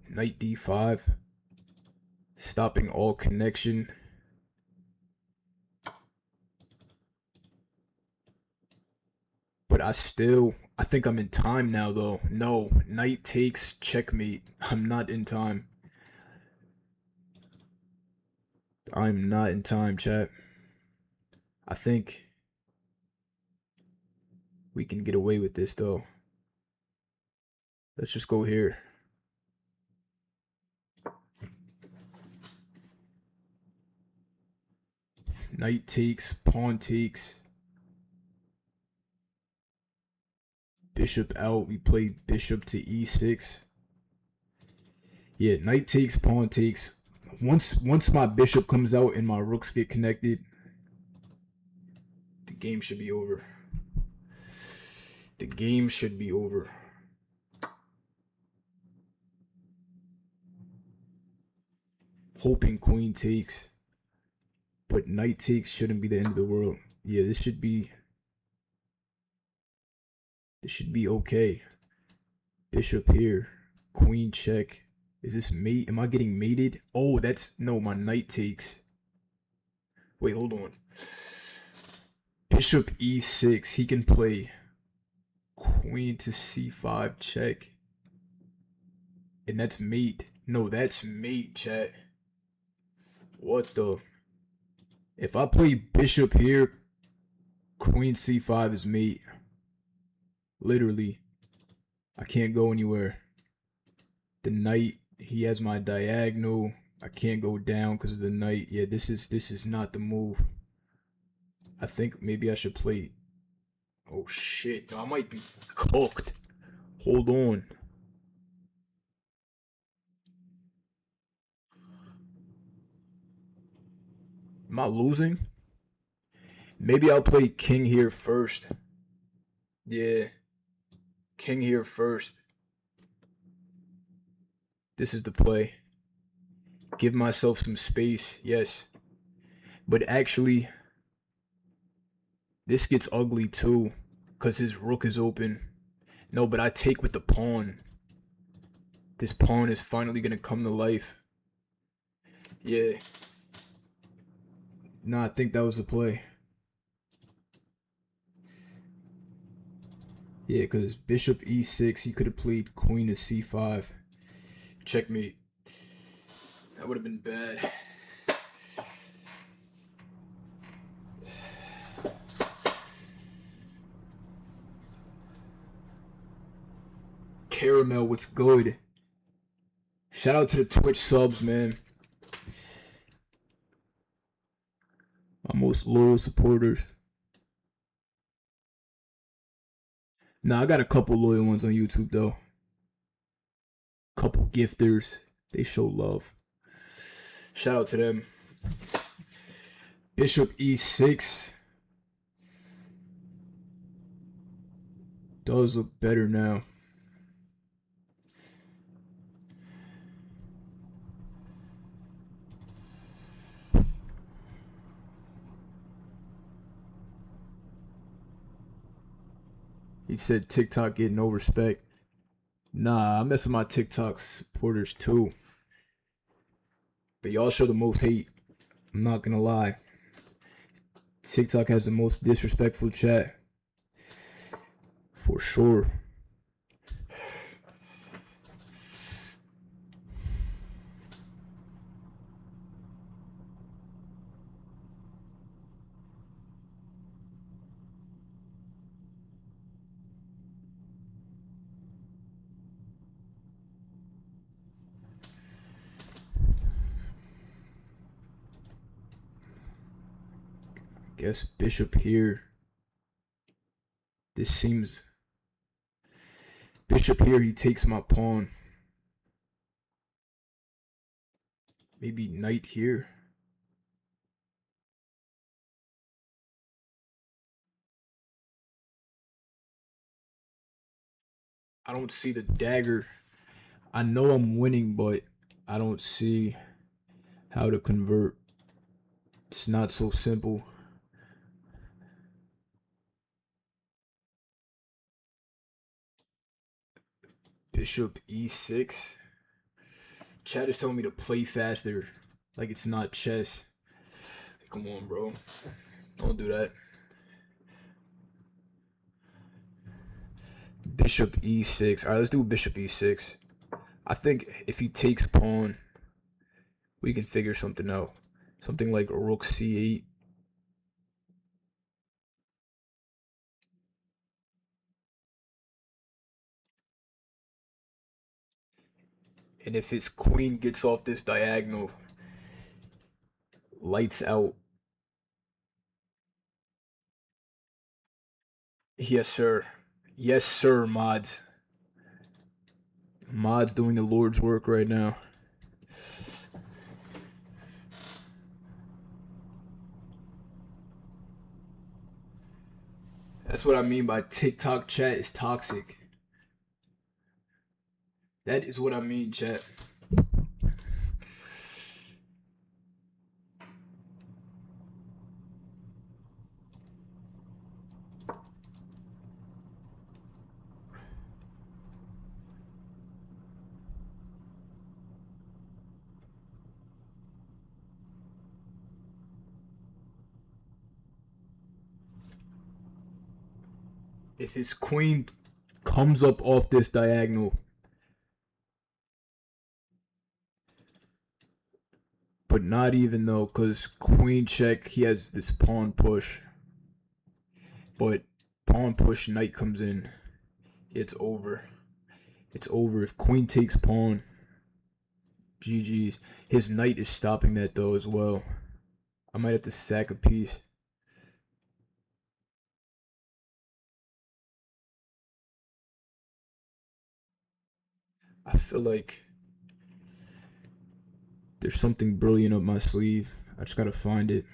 Knight d5, stopping all connection. But I think I'm in time now, though. No, knight takes, checkmate. I'm not in time. I'm not in time, chat. I think we can get away with this, though. Let's just go here. Knight takes, pawn takes. Bishop out, we play bishop to e6. Yeah, knight takes, pawn takes. Once my bishop comes out and my rooks get connected, the game should be over. The game should be over. Hoping queen takes, but knight takes shouldn't be the end of the world. Yeah, this should be okay. Bishop here, queen check. Is this mate? Am I getting mated? Oh, no, my knight takes. Wait, hold on. Bishop e6, he can play queen to c5 check. And that's mate. No, that's mate, chat. What the? If I play bishop here, queen c5 is mate. Literally. I can't go anywhere. The knight, he has my diagonal. I can't go down because of the knight. Yeah, this is not the move. I think maybe I should play. Oh shit, I might be cooked. Hold on. Am I losing? Maybe I'll play king here first. Yeah. King here first. This is the play. Give myself some space, yes. But actually, this gets ugly too, because his rook is open. No, but I take with the pawn. This pawn is finally going to come to life. Yeah. Nah, I think that was the play. Yeah, because bishop e6, he could have played queen to c5. Checkmate. That would have been bad. Caramel, what's good? Shout out to the Twitch subs, man. My most loyal supporters. Nah, I got a couple loyal ones on YouTube, though. Couple gifters. They show love. Shout out to them. Bishop e6. Does look better now. He said TikTok getting no respect. Nah, I mess with my TikTok supporters too. But y'all show the most hate. I'm not gonna lie. TikTok has the most disrespectful chat. For sure. Guess bishop here. This seems... Bishop here, he takes my pawn. Maybe knight here. I don't see the dagger. I know I'm winning, but I don't see how to convert. It's not so simple. Bishop e6. Chat is telling me to play faster. Like it's not chess. Come on, bro. Don't do that. Bishop e6. Alright, let's do bishop e6. I think if he takes pawn, we can figure something out. Something like rook c8. And if his queen gets off this diagonal, lights out. Yes, sir. Yes, sir, mods. Mods doing the Lord's work right now. That's what I mean by TikTok chat is toxic. That is what I mean, chat. If his queen comes up off this diagonal, but not even though, because queen check, he has this pawn push. But pawn push, knight comes in. It's over. It's over. If queen takes pawn, GG's. His knight is stopping that though as well. I might have to sack a piece. I feel like there's something brilliant up my sleeve. I just gotta find it.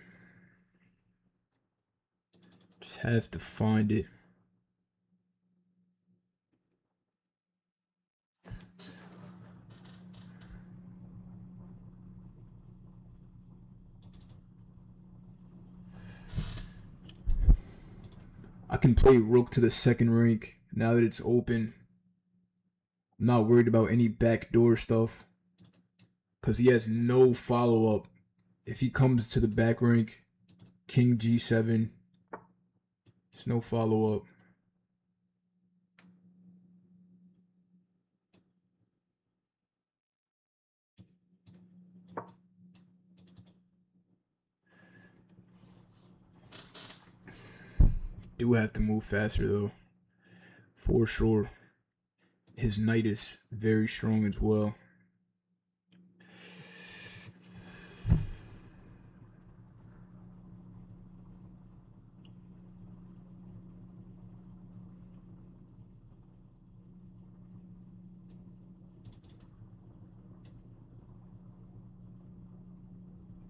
Just have to find it. I can play rook to the second rank now that it's open. I'm not worried about any backdoor stuff because he has no follow-up. If he comes to the back rank, king g7, there's no follow-up. Do have to move faster though, for sure. His knight is very strong as well.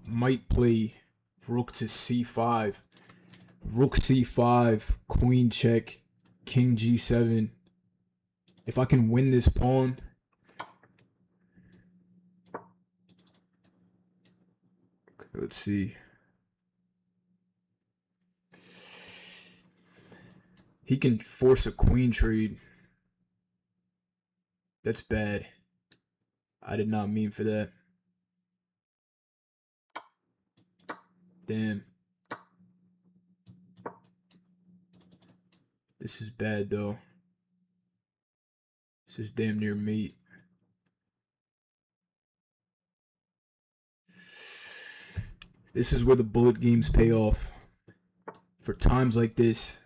Might play rook to c5. Rook c5, queen check, king g7. If I can win this pawn, let's see. He can force a queen trade. That's bad. I did not mean for that. Damn. This is bad though. This is damn near mate. This is where the bullet games pay off. For times like this.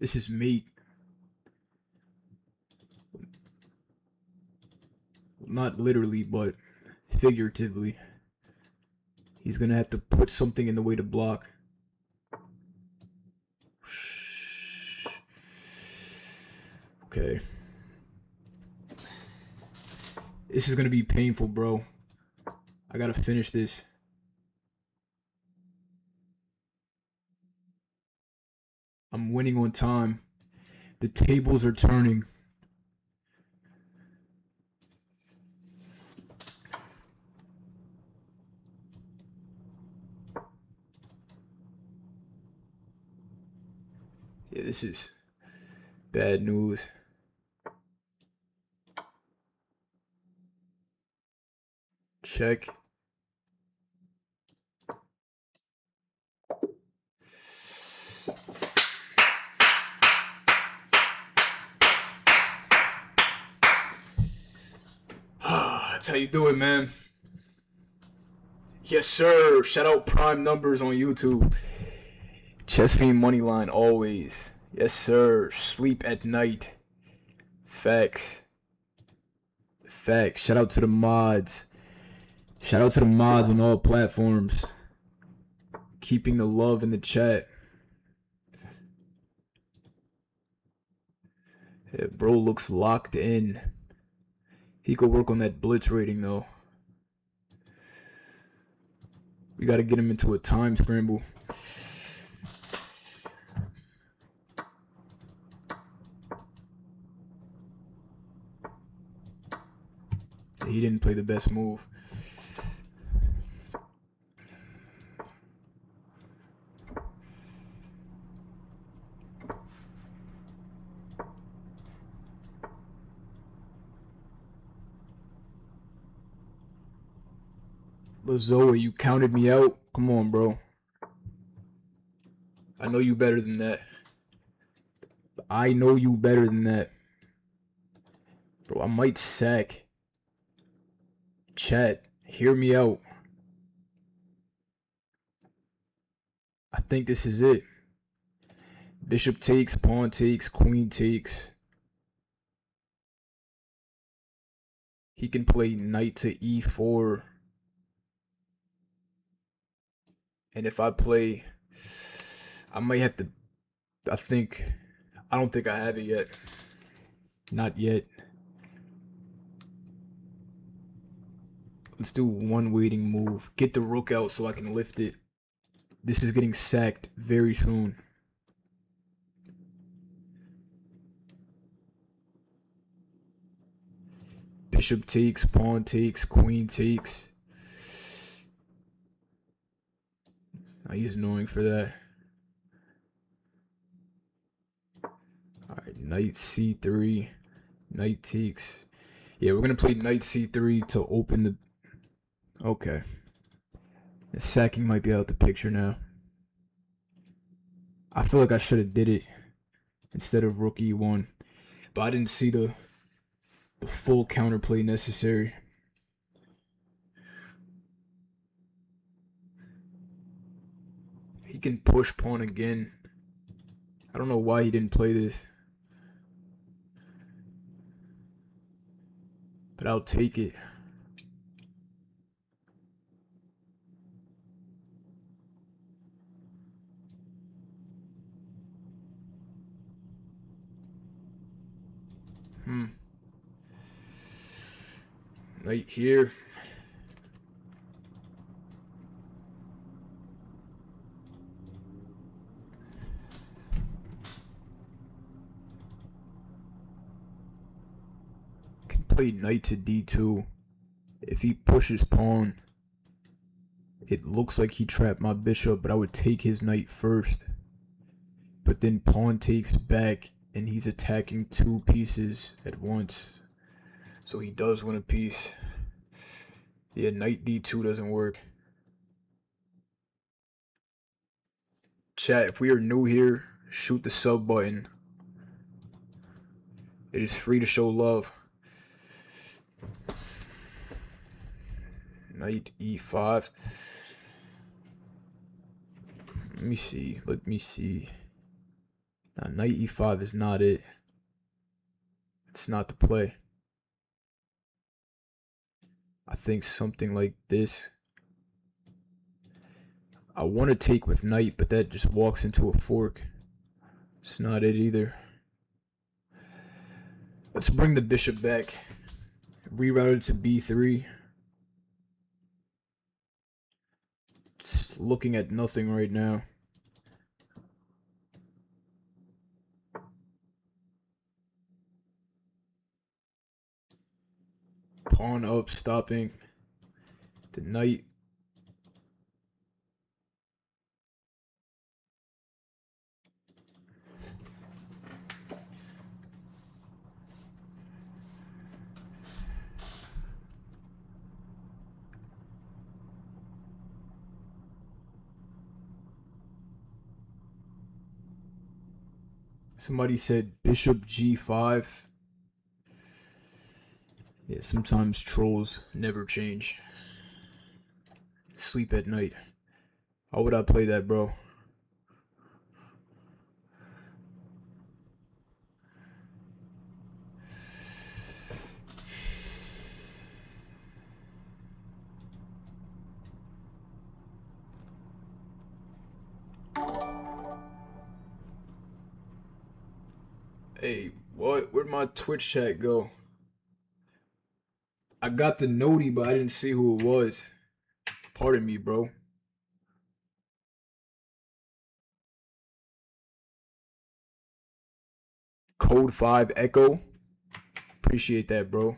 This is mate. Not literally, but figuratively. He's gonna have to put something in the way to block. Okay. This is gonna be painful, bro. I gotta finish this. I'm winning on time. The tables are turning. Yeah, this is bad news. Check. That's how you do it, man. Yes, sir. Shout out Prime Numbers on YouTube. Chess Fiend Moneyline always. Yes, sir. Sleep at night. Facts. Facts. Shout out to the mods. Shout out to the mods on all platforms. Keeping the love in the chat. Yeah, bro looks locked in. He could work on that blitz rating though. We gotta get him into a time scramble. He didn't play the best move. Lazoa, you counted me out? Come on, bro. I know you better than that. I know you better than that. Bro, I might sack. Chat, hear me out. I think this is it. Bishop takes, pawn takes, queen takes. He can play knight to e4. And if I play, I might have to, I don't think I have it yet. Not yet. Let's do one waiting move. Get the rook out so I can lift it. This is getting sacked very soon. Bishop takes, pawn takes, queen takes. Oh, he's annoying for that. Alright, knight c3. Knight takes. Yeah, we're going to play knight c3 to open the... Okay. The sacking might be out the picture now. I feel like I should have did it instead of rook e1. But I didn't see the full counterplay necessary. He can push pawn again. I don't know why he didn't play this. But I'll take it. Right here. Can play knight to d2. If he pushes pawn, it looks like he trapped my bishop, but I would take his knight first. But then pawn takes back, and he's attacking two pieces at once. So he does win a piece. Yeah, knight d2 doesn't work. Chat, if we are new here, shoot the sub button. It is free to show love. Knight e5. Let me see. Now, knight e5 is not it. It's not the play. I think something like this. I want to take with knight, but that just walks into a fork. It's not it either. Let's bring the bishop back. Rerouted to b3. It's looking at nothing right now. Pawn up, stopping. The knight. Somebody said bishop g5. Yeah, sometimes trolls never change. Sleep at night. How would I play that, bro? Hey, what? Where'd my Twitch chat go? I got the noti, but I didn't see who it was. Pardon me, bro. Code 5 Echo. Appreciate that, bro.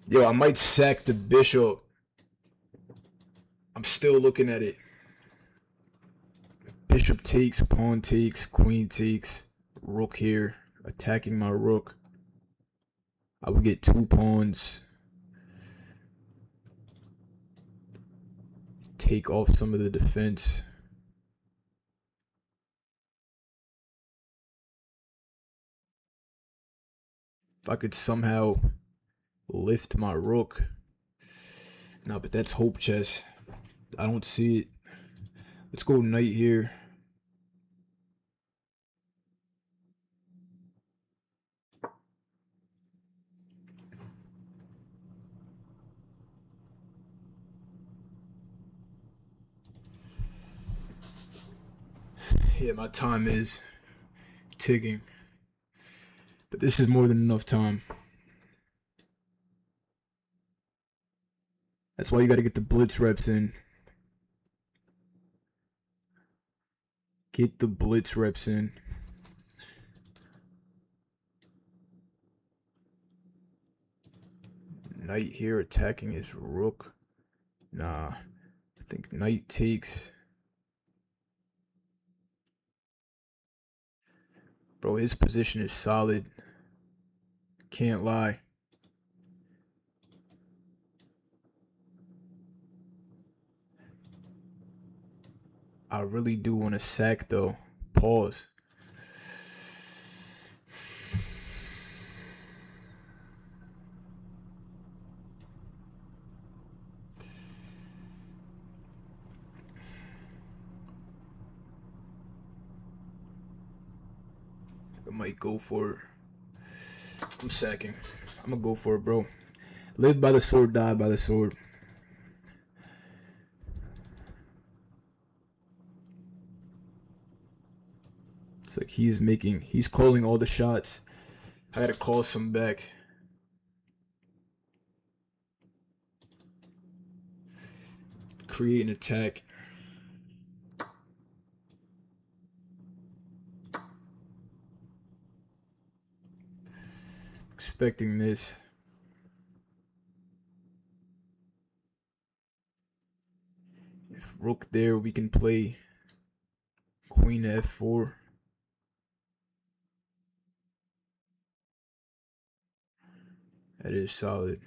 Yo, I might sack the bishop. I'm still looking at it. Bishop takes, pawn takes, queen takes, rook here, attacking my rook. I would get 2 pawns. Take off some of the defense. If I could somehow lift my rook. No, but that's hope chess. I don't see it. Let's go knight here. Yeah, my time is ticking. But this is more than enough time. That's why you gotta get the blitz reps in. Get the blitz reps in. Knight here attacking his rook. Nah. I think knight takes. Bro, his position is solid. Can't lie. I really do want to sack though. Pause. I might go for it. I'm sacking. I'm gonna go for it, bro. Live by the sword, die by the sword. It's like he's calling all the shots. I gotta call some back. Create an attack. Expecting this. If rook there, we can play queen f4. That is solid.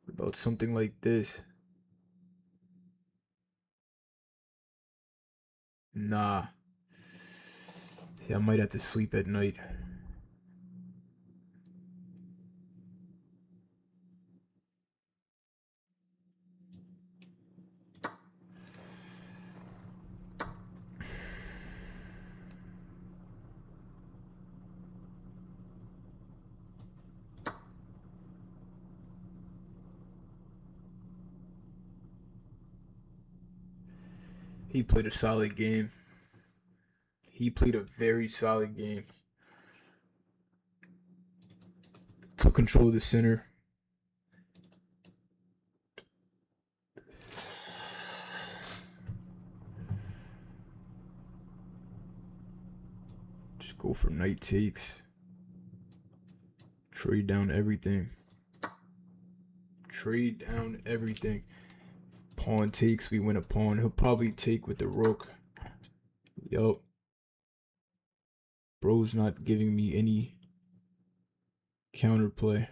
What about something like this? Nah. Yeah, I might have to sleep at night. He played a solid game. He played a very solid game. control the center. Just go for knight takes. Trade down everything. Trade down everything. Pawn takes, we win a pawn. He'll probably take with the rook. Yup. Bro's not giving me any counterplay.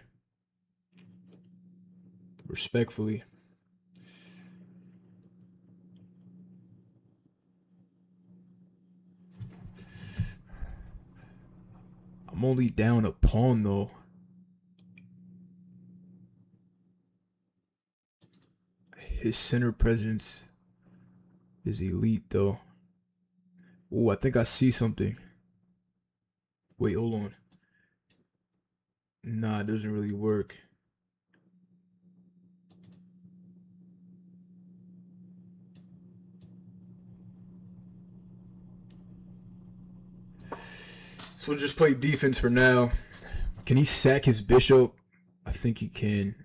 Respectfully. I'm only down a pawn though. His center presence is elite though. Oh, I think I see something. Wait, hold on. Nah, it doesn't really work. So we'll just play defense for now. Can he sack his bishop? I think he can.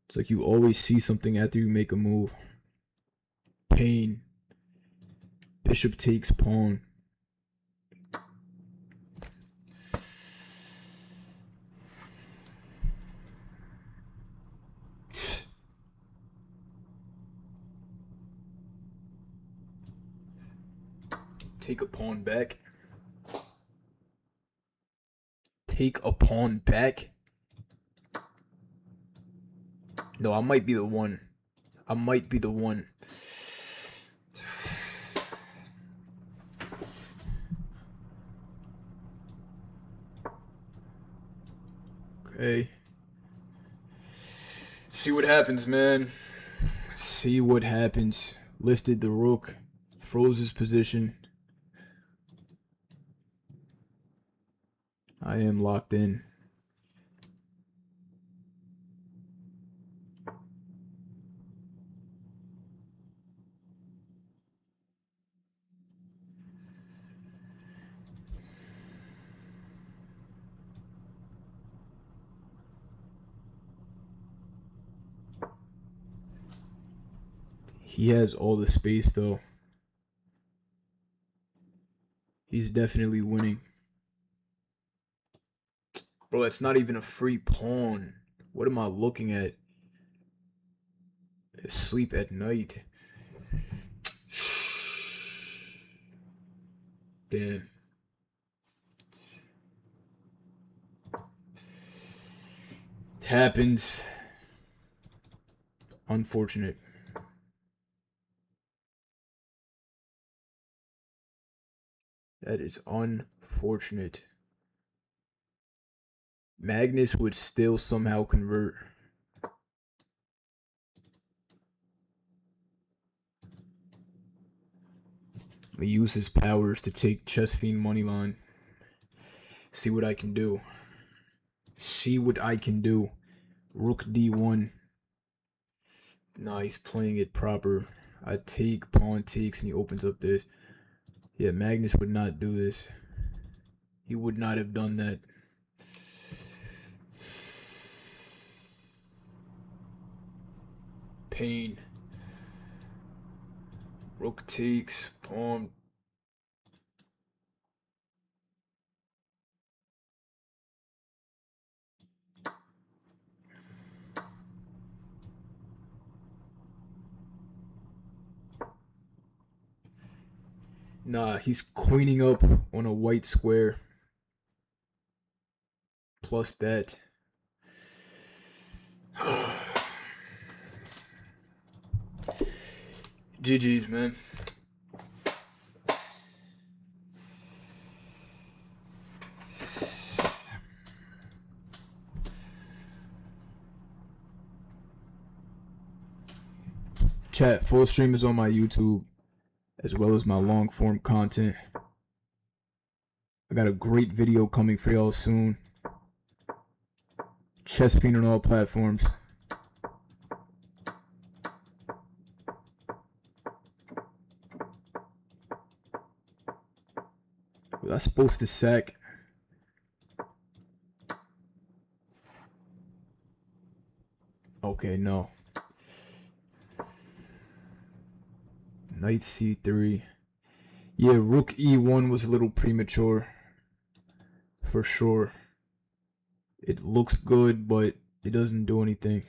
It's like you always see something after you make a move. Pain. Bishop takes pawn. Take a pawn back. Take a pawn back. No, I might be the one. I might be the one. Okay. See what happens, man. See what happens. Lifted the rook. Froze his position. I am locked in. He has all the space though. He's definitely winning. Bro, that's not even a free pawn. What am I looking at? Sleep at night. Damn. Happens. Unfortunate. That is unfortunate. Magnus would still somehow convert. He use his powers to take Chess Fiend moneyline. See what I can do. See what I can do. Rook D1. Nah, he's playing it proper. I take, pawn takes, and he opens up this. Yeah, Magnus would not do this. He would not have done that. Pain. Rook takes, pawn. Nah, he's queening up on a white square. Plus that. GG's, man. Chat, full stream is on my YouTube, as well as my long form content. I got a great video coming for y'all soon. Chess Fiend on all platforms. Was I supposed to sack? Okay, no. Knight c3. Yeah, rook e1 was a little premature. For sure. It looks good, but it doesn't do anything.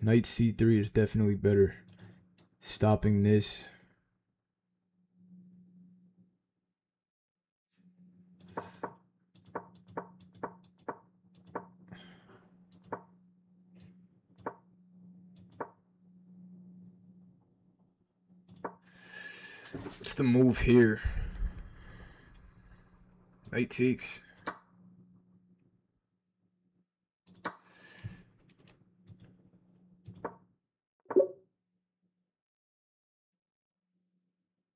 Knight c3 is definitely better. Stopping this. What's the move here? Knight takes.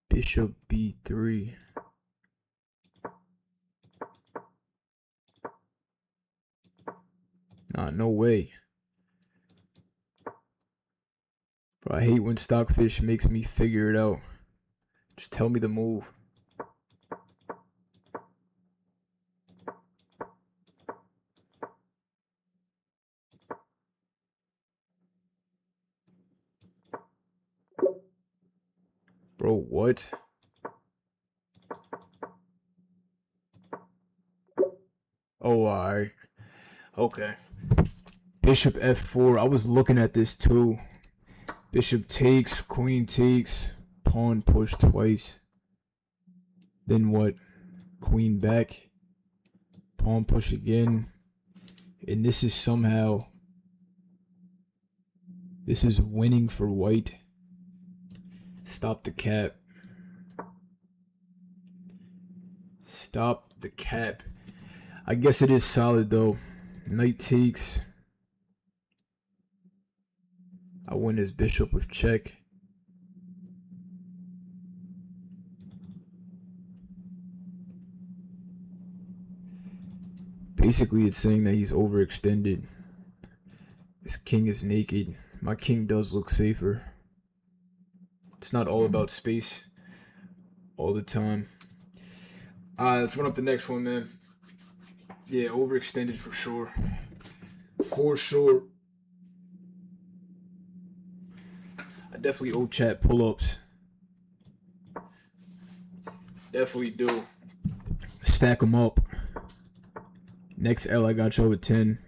Bishop b3. Nah, no way. Bro, I hate when Stockfish makes me figure it out. Just tell me the move. Bro, what? Oh, alright. Okay. Bishop f4. I was looking at this too. Bishop takes, queen takes, pawn push twice. Then what? Queen back, pawn push again. And this is somehow... This is winning for white. Stop the cap. Stop the cap. I guess it is solid though. Knight takes. I win his bishop with check. Basically, it's saying that he's overextended. His king is naked. My king does look safer. It's not all about space all the time. Let's run up the next one, man. Yeah, overextended for sure. For sure. I definitely owe chat pull-ups. Definitely do. Stack them up. Next L, I got you over 10.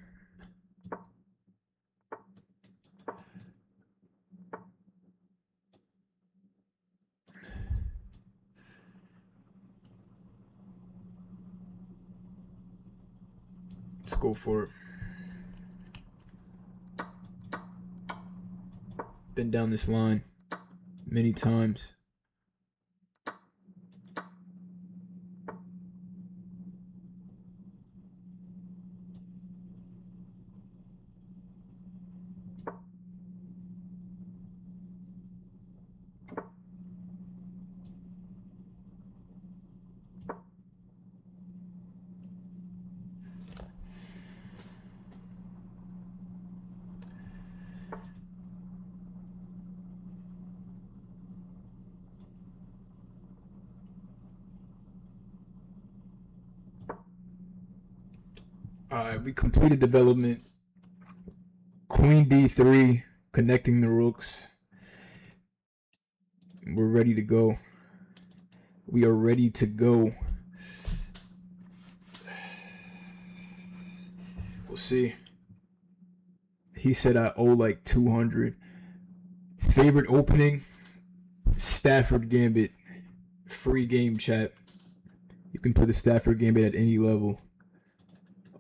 Let's go for it. Been down this line many times. Alright, we completed development. Queen d3, connecting the rooks. We're ready to go. We are ready to go. We'll see. He said I owe like 200. Favorite opening? Stafford Gambit. Free game, chat. You can play the Stafford Gambit at any level.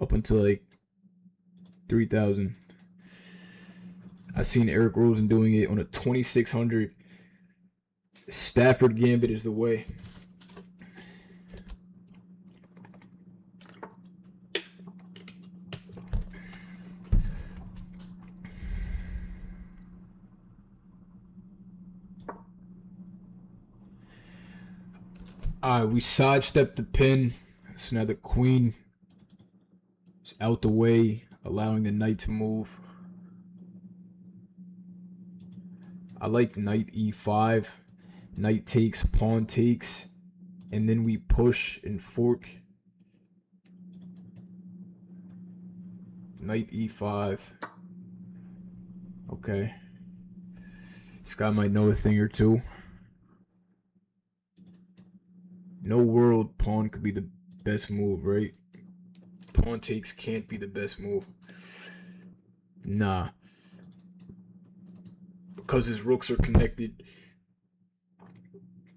Up until like 3,000. I've seen Eric Rosen doing it on a 2,600. Stafford Gambit is the way. Alright, we sidestepped the pin. So now the queen is out the way, allowing the knight to move. I like knight e5. Knight takes, pawn takes. And then we push and fork. Knight e5. Okay. This guy might know a thing or two. No world pawn could be the best move, right? Pawn takes can't be the best move. Nah. Because his rooks are connected.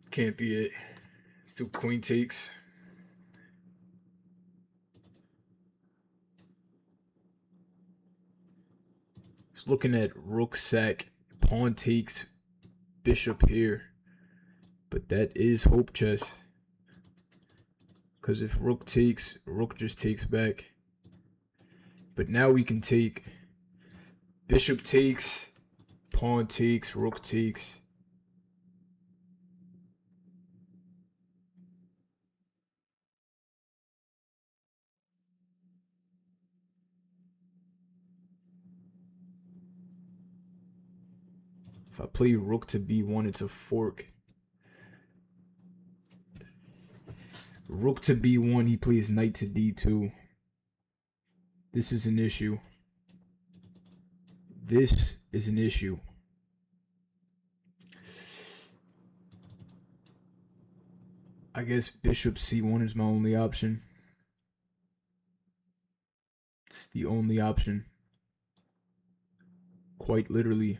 Can't be it. Still queen takes. Just looking at rook sack, pawn takes, bishop here. But that is hope chess. Because if rook takes, rook just takes back. But now we can take bishop takes, pawn takes, rook takes. If I play rook to b1, it's a fork. Rook to b1, he plays knight to d2. This is an issue. This is an issue. I guess bishop c1 is my only option. It's the only option. Quite literally.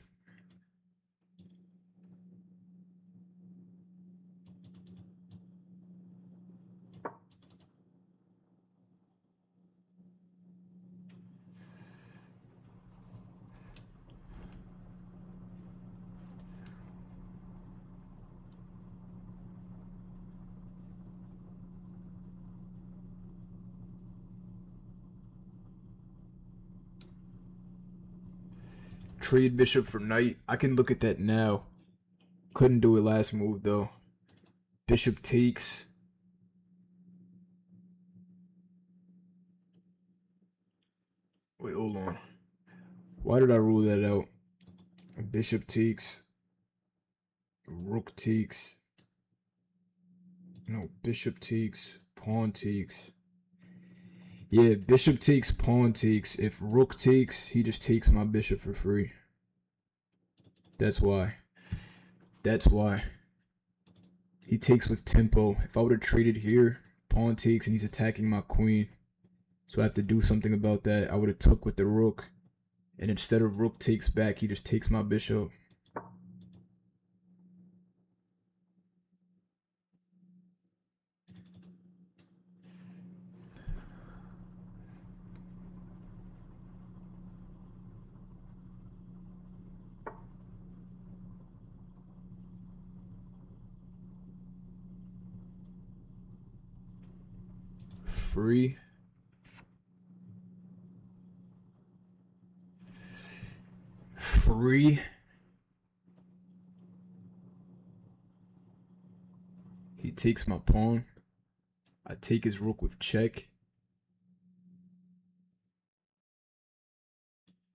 Trade bishop for knight. I can look at that now. Couldn't do it last move though. Bishop takes. Wait, hold on. Why did I rule that out? Bishop takes. Rook takes. No, bishop takes. Pawn takes. Yeah, bishop takes, pawn takes. If rook takes, he just takes my bishop for free. That's why. That's why. He takes with tempo. If I would have traded here, pawn takes and he's attacking my queen. So I have to do something about that. I would have took with the rook. And instead of rook takes back, he just takes my bishop. Free. Free. He takes my pawn. I take his rook with check.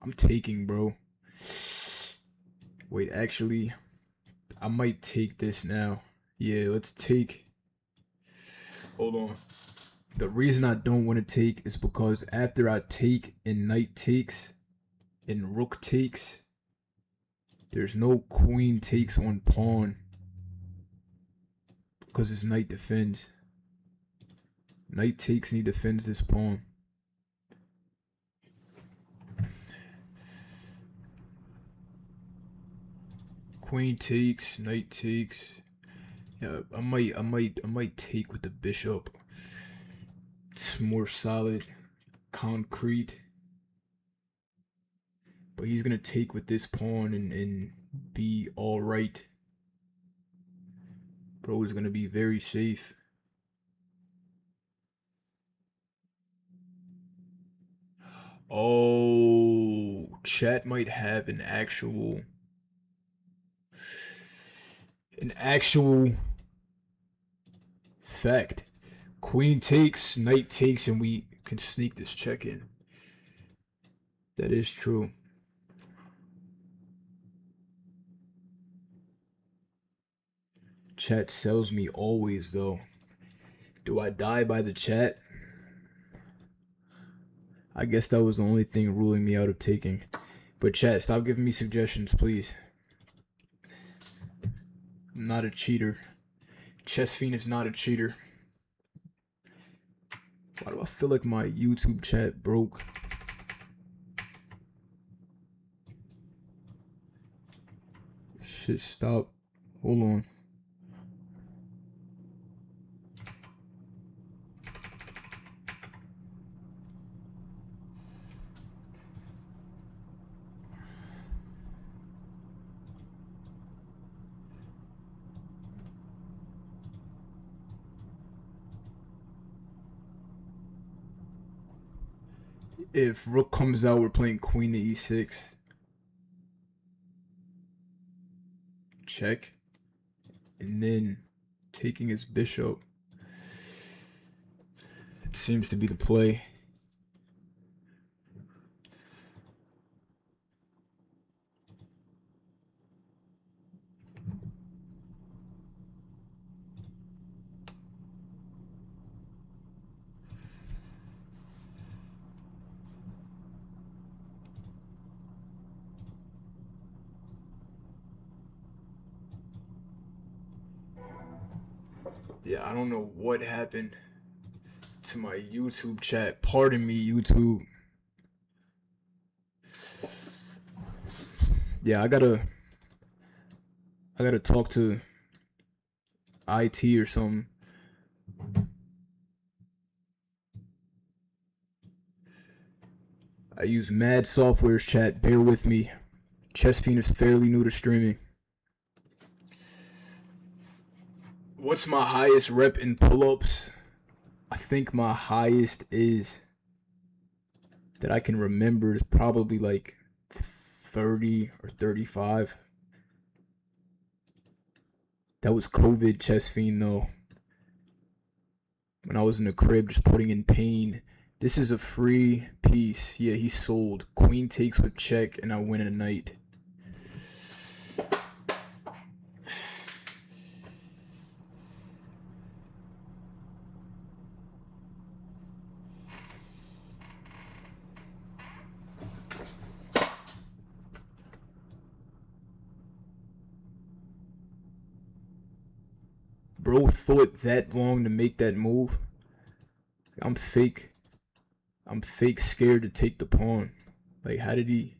I'm taking, bro. Wait, actually, I might take this now. Yeah, let's take. Hold on. The reason I don't want to take is because after I take and knight takes and rook takes, there's no queen takes on pawn because his knight defends. Knight takes and he defends this pawn. Queen takes, knight takes. Yeah, I might take with the bishop. It's more solid, concrete. But he's gonna take with this pawn and be alright. Bro is gonna be very safe. Oh, chat might have an actual fact. Queen takes, knight takes, and we can sneak this check in. That is true. Chat sells me always, though. Do I die by the chat? I guess that was the only thing ruling me out of taking. But chat, stop giving me suggestions, please. I'm not a cheater. Chess Fiend is not a cheater. Why do I feel like my YouTube chat broke? Shit, stop. Hold on. If rook comes out, we're playing queen to e6. Check. And then taking his bishop. It seems to be the play. Yeah, I don't know what happened to my YouTube chat. Pardon me, YouTube. Yeah, I gotta talk to IT or something. I use mad softwares, chat. Bear with me. Chess Fiend is fairly new to streaming. What's my highest rep in pull-ups? I think my highest is that I can remember is probably like 30 or 35. That was COVID Chess Fiend though. When I was in the crib just putting in pain. This is a free piece. Yeah, he sold. Queen takes with check and I win a knight. Bro thought that long to make that move. I'm fake scared to take the pawn. Like, how did he?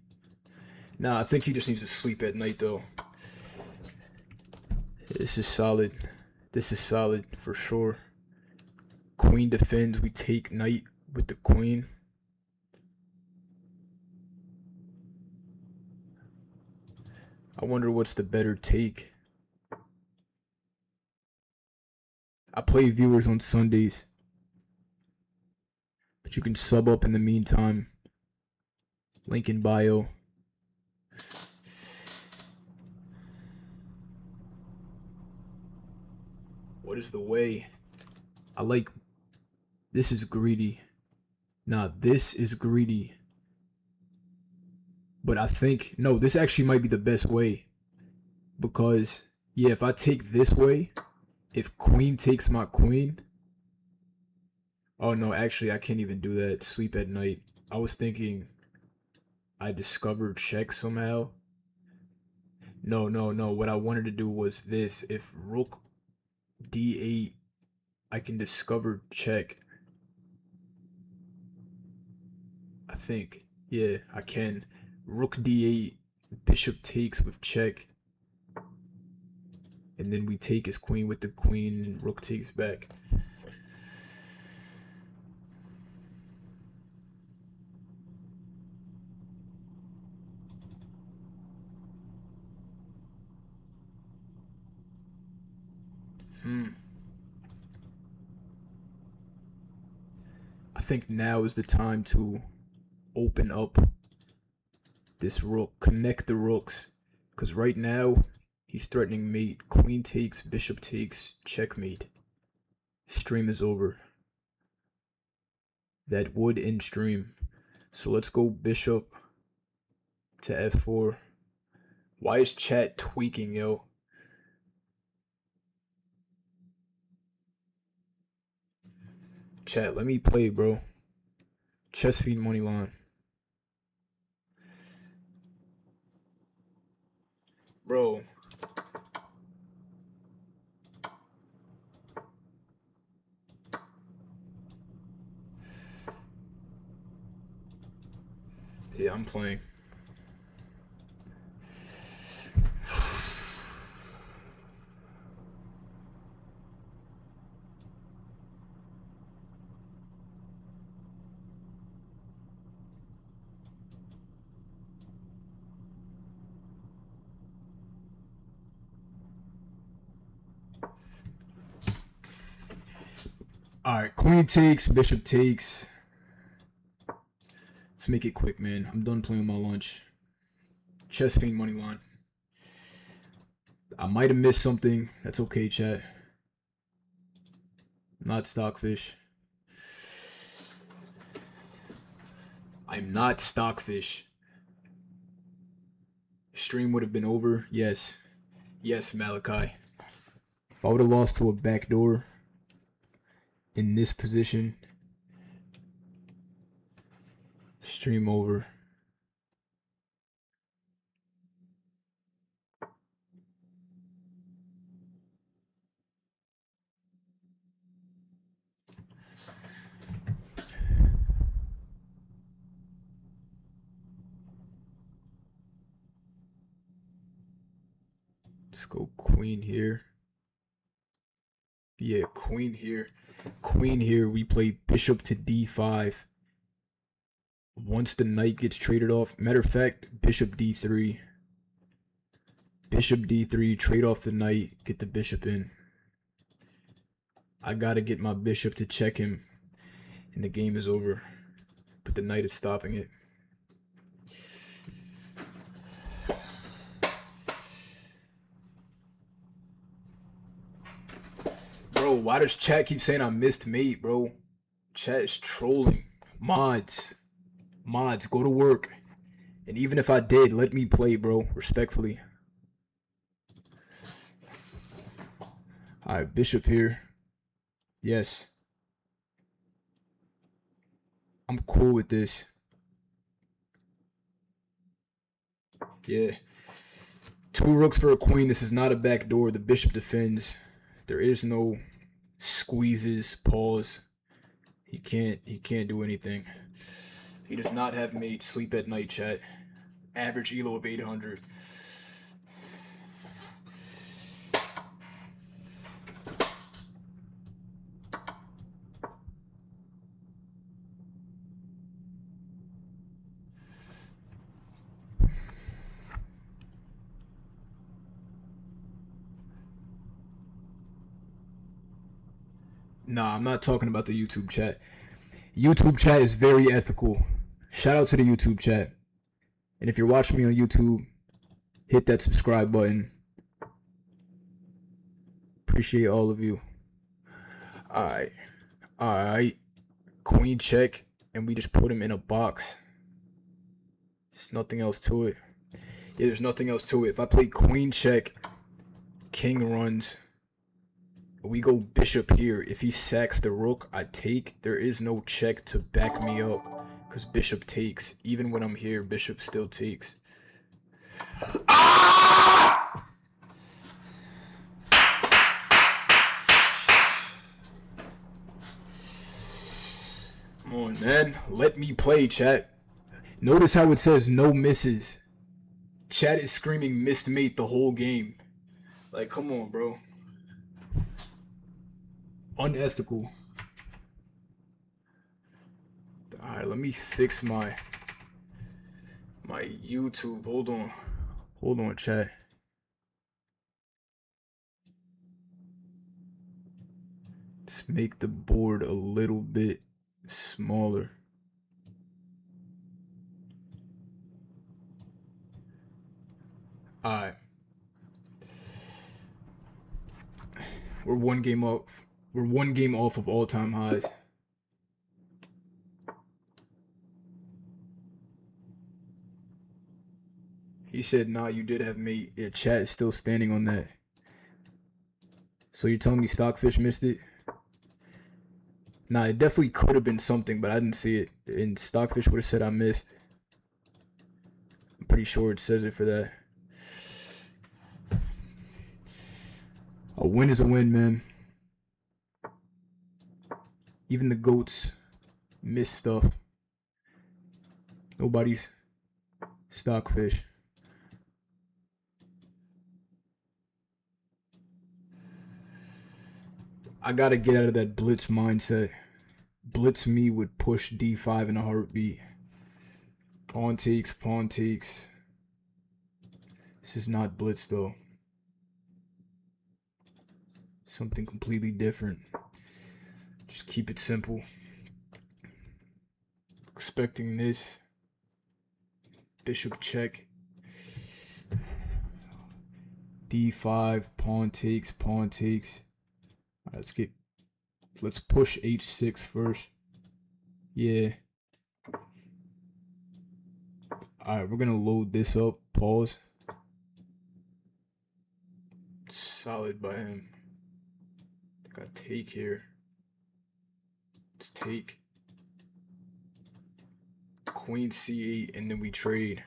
Nah, I think he just needs to sleep at night though. This is solid. This is solid for sure. Queen defends, we take knight with the queen. I wonder what's the better take. I play viewers on Sundays, but you can sub up in the meantime. Link in bio. What is the way? I like, this is greedy. Nah, this is greedy. But I think, no, this actually might be the best way. Because, yeah, if I take this way, if queen takes my queen. Oh no, actually I can't even do that. Sleep at night. I was thinking I discovered check somehow. No. What I wanted to do was this. If rook d8, I can discover check. I think. Yeah, I can. Rook d8, bishop takes with check. And then we take his queen with the queen and rook takes back. I think now is the time to open up this rook, connect the rooks. Because right now, he's threatening mate. Queen takes, bishop takes, checkmate. Stream is over. That would end stream. So let's go bishop to f4. Why is chat tweaking, yo? Chat, let me play, bro. Chess Fiend money line. Bro. Yeah, I'm playing. Alright, queen takes, bishop takes. Let's make it quick, man. I'm done playing my lunch. Chess Fiend money line. I might have missed something. That's okay, chat. Not Stockfish. I'm not Stockfish. Stream would have been over. Yes. Yes, Malachi. If I would have lost to a backdoor in this position, stream over. Let's go queen here. Yeah, queen here. Queen here. We play bishop to d5. Once the knight gets traded off. Matter of fact, bishop d3. Bishop d3. Trade off the knight. Get the bishop in. I gotta get my bishop to check him. And the game is over. But the knight is stopping it. Bro, why does chat keep saying I missed mate, bro? Chat is trolling. Mods, go to work. And even if I did, let me play, bro. Respectfully. Alright, bishop here. Yes. I'm cool with this. Yeah. 2 rooks for a queen. This is not a backdoor. The bishop defends. There is no squeezes, pause. He can't do anything. He does not have mate. Sleep at night, chat. Average elo of 800. Nah, I'm not talking about the YouTube chat. YouTube chat is very ethical. Shout out to the YouTube chat. And if you're watching me on YouTube, hit that subscribe button. Appreciate all of you. Alright. Queen check, and we just put him in a box. There's nothing else to it. Yeah, there's nothing else to it. If I play queen check, king runs, we go bishop here. If he sacks the rook, I take. There is no check to back me up because bishop takes. Even when I'm here, bishop still takes. Ah! Come on, man. Let me play, chat. Notice how it says no misses. Chat is screaming missed mate the whole game. Like, come on, bro. Unethical. Alright, let me fix my YouTube. Hold on, chat. Let's make the board a little bit smaller. Alright. We're one game off of all-time highs. He said, nah, you did have mate. Yeah, chat is still standing on that. So you're telling me Stockfish missed it? Nah, it definitely could have been something, but I didn't see it. And Stockfish would have said I missed. I'm pretty sure it says it for that. A win is a win, man. Even the goats miss stuff. Nobody's Stockfish. I gotta get out of that blitz mindset. Blitz me would push D5 in a heartbeat. Pawn takes, pawn takes. This is not blitz though. Something completely different. Just keep it simple. Expecting this. Bishop check. D5, pawn takes, pawn takes. Alright, let's push H6 first. Yeah. Alright, we're gonna load this up. Pause. Solid by him. I think I take here. Let's take. Queen C8 and then we trade.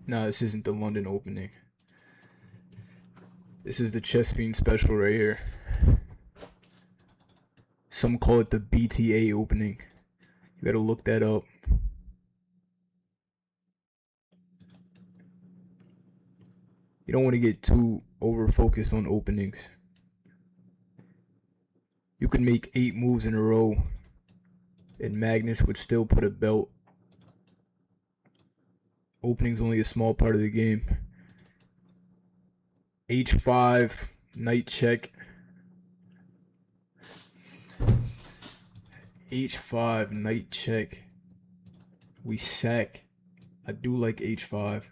Nah, this isn't the London opening. This is the Chess Fiend special right here. Some call it the BTA opening. You gotta look that up. You don't want to get too over focused on openings. You could make 8 moves in a row and Magnus would still put a belt. Opening's only a small part of the game. H5, knight check. H5, knight check. We sack. I do like H5.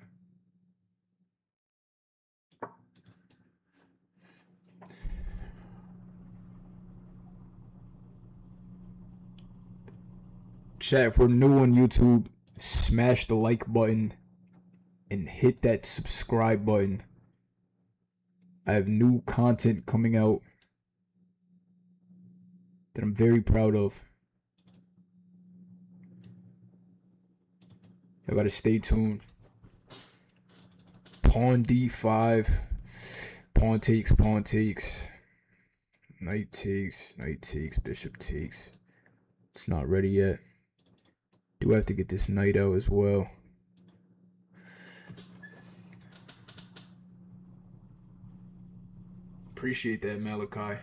Chat, if we're new on YouTube, smash the like button and hit that subscribe button. I have new content coming out that I'm very proud of. I gotta stay tuned. Pawn D5. Pawn takes, pawn takes. Knight takes, knight takes, bishop takes. It's not ready yet. Do have to get this knight out as well. Appreciate that, Malachi.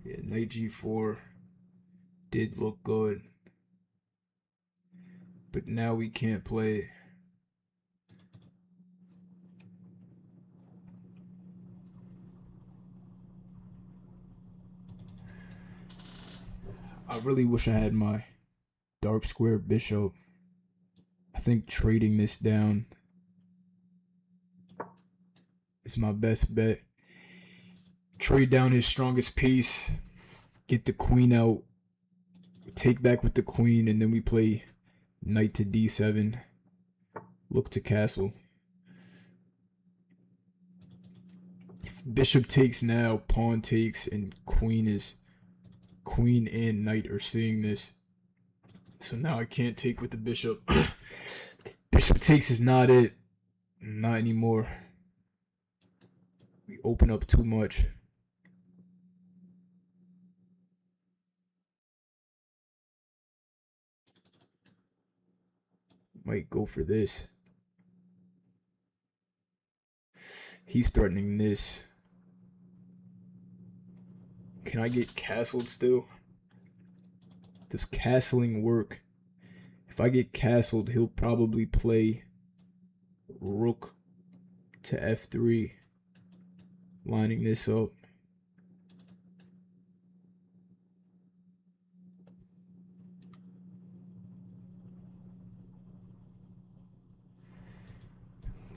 Yeah, knight G4 did look good. But now we can't play. I really wish I had my dark square bishop. I think trading this down is my best bet. Trade down his strongest piece. Get the queen out. Take back with the queen, and then we play knight to D7. Look to castle. If bishop takes now, pawn takes, and queen and knight are seeing this. So now I can't take with the bishop. Bishop takes is not it. Not anymore. We open up too much. Might go for this. He's threatening this. Can I get castled still? Does castling work? If I get castled, he'll probably play rook to F3, lining this up.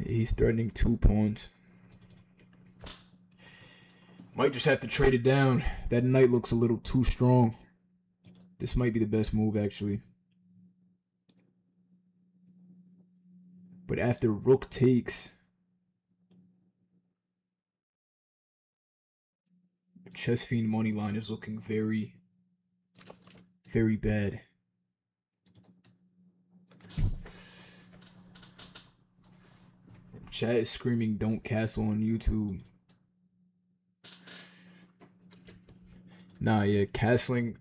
He's threatening 2 pawns. Might just have to trade it down. That knight looks a little too strong. This might be the best move, actually. But after rook takes, the Chess Fiend money line is looking very, very bad. Chat is screaming, "Don't castle on YouTube." Nah, yeah, castling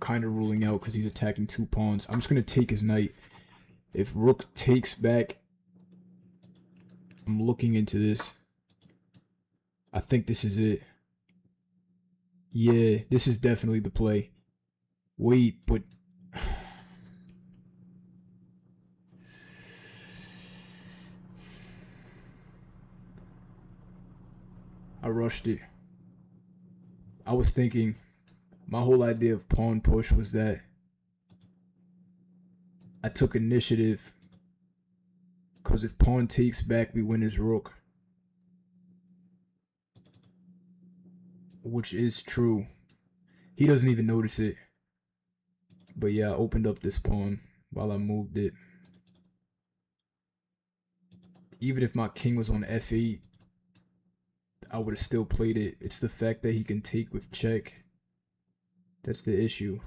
kind of ruling out because he's attacking 2 pawns. I'm just going to take his knight. If rook takes back, I'm looking into this. I think this is it. Yeah, this is definitely the play. Wait, but... I rushed it. I was thinking, my whole idea of pawn push was that I took initiative because if pawn takes back, we win his rook. Which is true. He doesn't even notice it. But yeah, I opened up this pawn while I moved it. Even if my king was on f8, I would have still played it. It's the fact that he can take with check. That's the issue.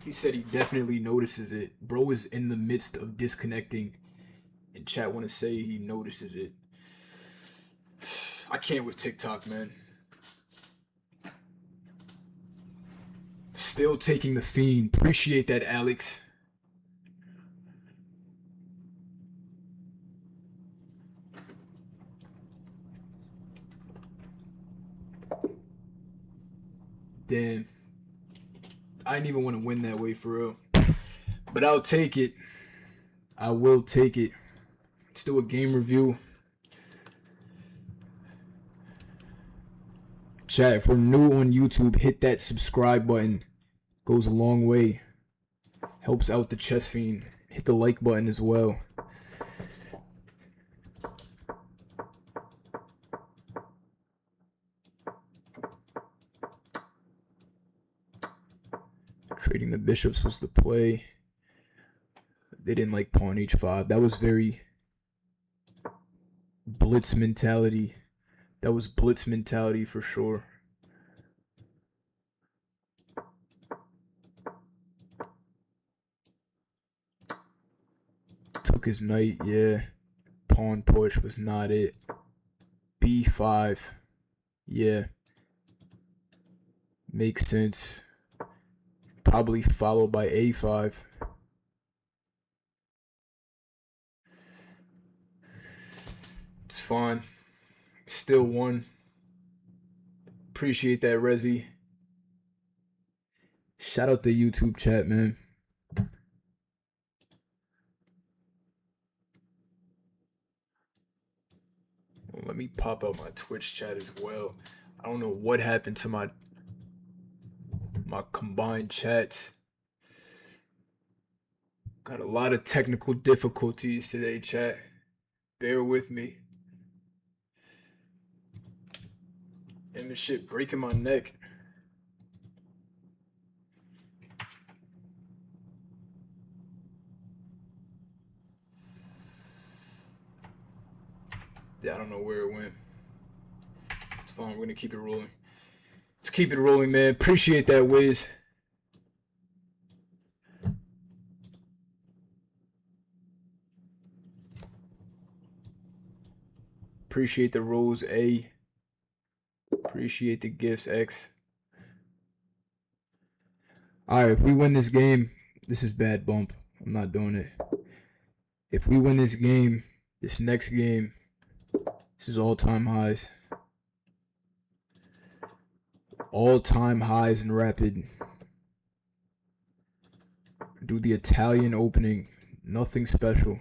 He said he definitely notices it. Bro is in the midst of disconnecting, and chat want to say he notices it. I can't with TikTok, man. Still taking the fiend. Appreciate that, Alex. Damn. I didn't even want to win that way for real. But I'll take it. I will take it. Let's do a game review. Chat, if we're new on YouTube, hit that subscribe button. Goes a long way. Helps out the Chess Fiend. Hit the like button as well. Trading the bishops was the play. They didn't like pawn h5. That was very blitz mentality. That was blitz mentality for sure. Took his knight, yeah. Pawn push was not it. b5, yeah. Makes sense. Probably followed by a5. It's fine. Still won. Appreciate that, Rezi. Shout out the YouTube chat, man. Well, let me pop out my Twitch chat as well. I don't know what happened to my combined chats. Got a lot of technical difficulties today, chat. Bear with me. And this shit breaking my neck. Yeah, I don't know where it went. It's fine. We're gonna keep it rolling. Let's keep it rolling, man. Appreciate that, Wiz. Appreciate the rose, A. Appreciate the gifts, X. Alright, if we win this game, this is bad bump. I'm not doing it. If we win this game, this next game, this is all-time highs. All-time highs in rapid. Do the Italian opening. Nothing special.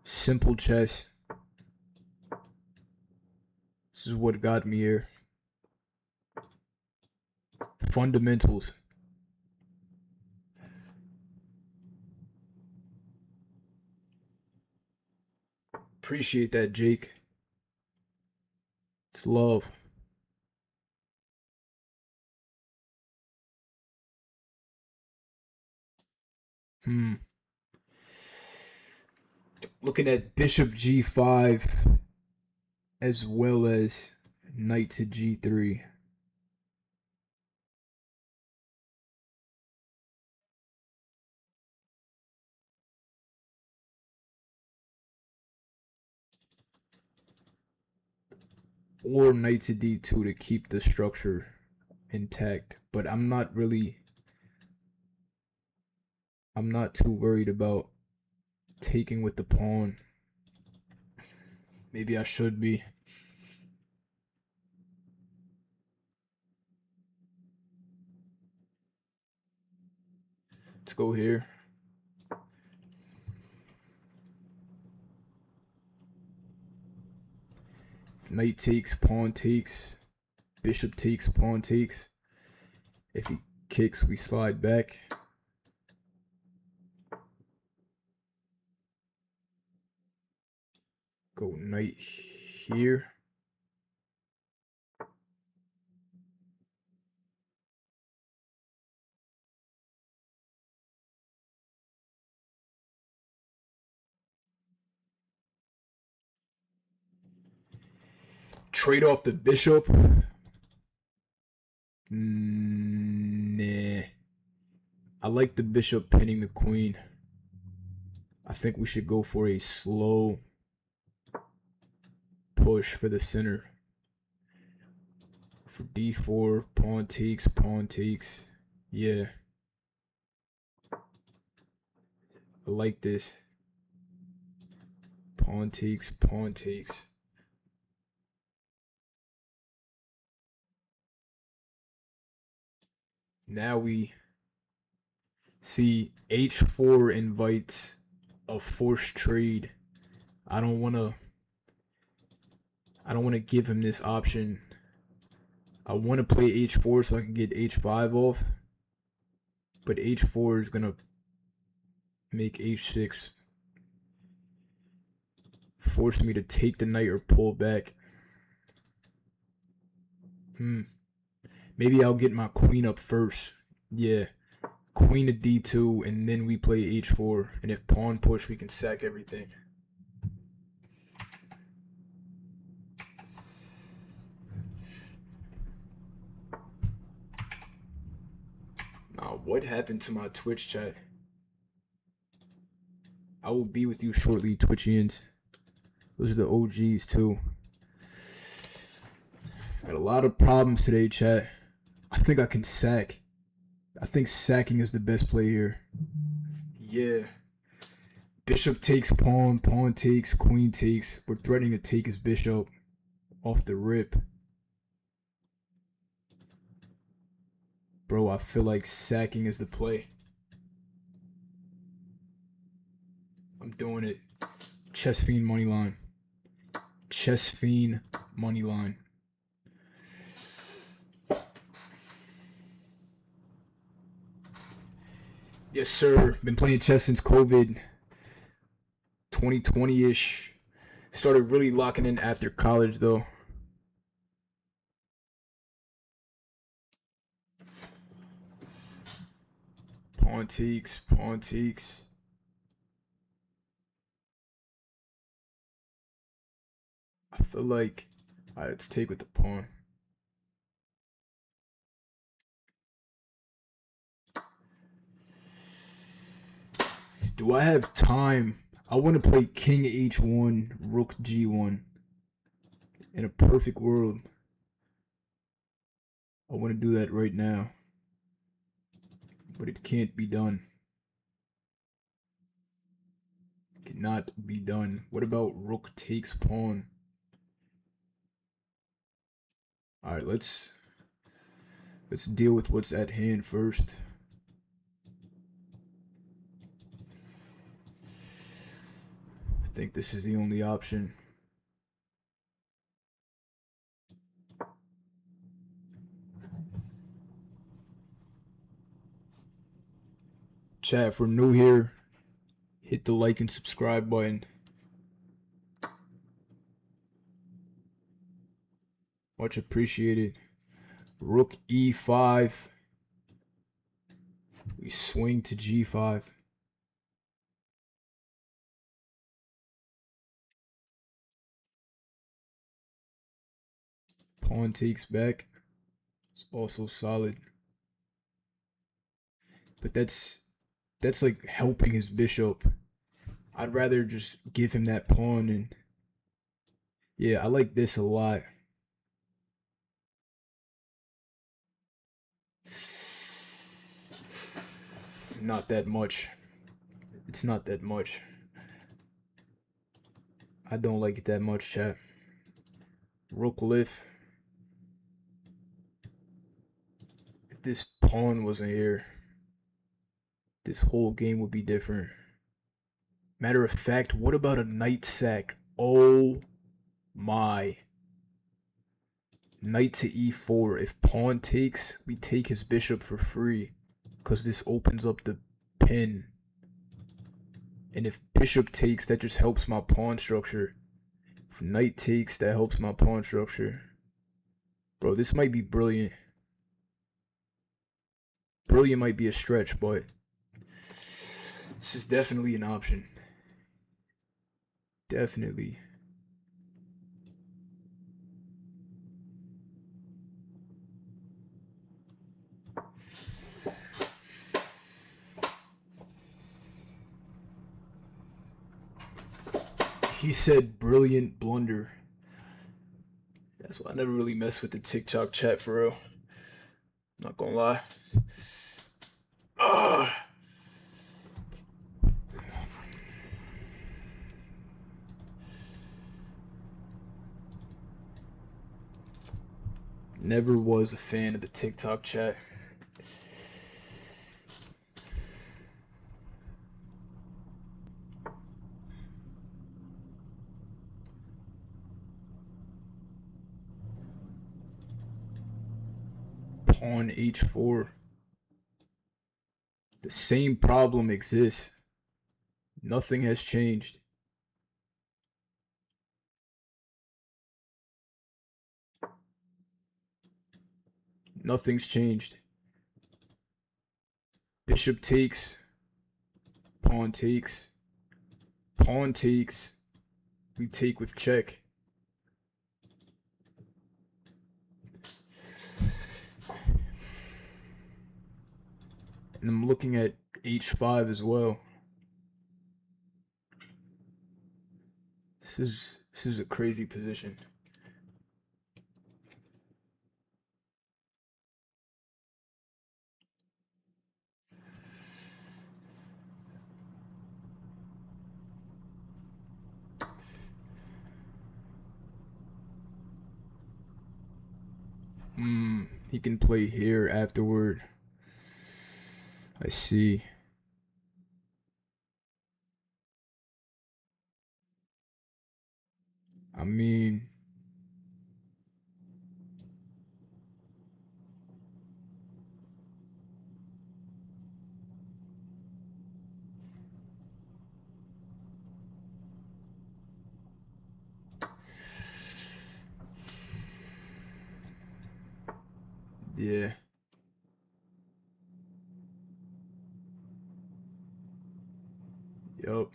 Simple chess. This is what got me here. Fundamentals. Appreciate that, Jake. It's love. Looking at bishop g5 as well as knight to g3. Or knight to d2 to keep the structure intact. But I'm not too worried about taking with the pawn. Maybe I should be. Let's go here. Knight takes, pawn takes, bishop takes, pawn takes. If he kicks, we slide back. Go knight here. Trade off the bishop. Nah. I like the bishop pinning the queen. I think we should go for a slow push for the center. For d4, pawn takes, pawn takes. Yeah. I like this. Pawn takes, pawn takes. Now we see h4 invites a forced trade. I don't want to give him this option. I want to play h4 so I can get h5 off. But h4 is going to make h6. Force me to take the knight or pull back. Maybe I'll get my queen up first. Yeah. Queen to d2 and then we play h4. And if pawn push, we can sack everything. Now, what happened to my Twitch chat? I will be with you shortly, Twitchians. Those are the OGs too. Got a lot of problems today, chat. I think I can sack. I think sacking is the best play here. Yeah. Bishop takes pawn, pawn takes, queen takes. We're threatening to take his bishop off the rip. Bro, I feel like sacking is the play. I'm doing it. Chess Fiend money line. Chess Fiend money line. Yes, sir. Been playing chess since COVID. 2020-ish. Started really locking in after college, though. Pawn takes, pawn takes. I feel like, alright, let's take with the pawn. Do I have time? I want to play king h1, rook g1. In a perfect world, I want to do that right now. But it can't be done. It cannot be done. What about rook takes pawn? Alright, let's deal with what's at hand first. I think this is the only option. Chat, if we're new here, hit the like and subscribe button. Much appreciated. Rook e5. We swing to g5. Pawn takes back. It's also solid. But that's like helping his bishop. I'd rather just give him that pawn, and yeah, I like this a lot. Not that much. It's not that much. I don't like it that much, chat. Rook lift. If this pawn wasn't here, this whole game would be different. Matter of fact, what about a knight sack? Oh my. Knight to e4. If pawn takes, we take his bishop for free, because this opens up the pin. And if bishop takes, that just helps my pawn structure. If knight takes, that helps my pawn structure. Bro, this might be brilliant. Brilliant might be a stretch, but this is definitely an option. Definitely. He said brilliant blunder. That's why I never really mess with the TikTok chat for real. Not gonna lie. Never was a fan of the TikTok chat. Pawn h4. The same problem exists. Nothing has changed. Nothing's changed. Bishop takes. Pawn takes. Pawn takes. We take with check. And I'm looking at h5 as well. This is a crazy position. He can play here afterward. I see. I mean, yeah. Yup.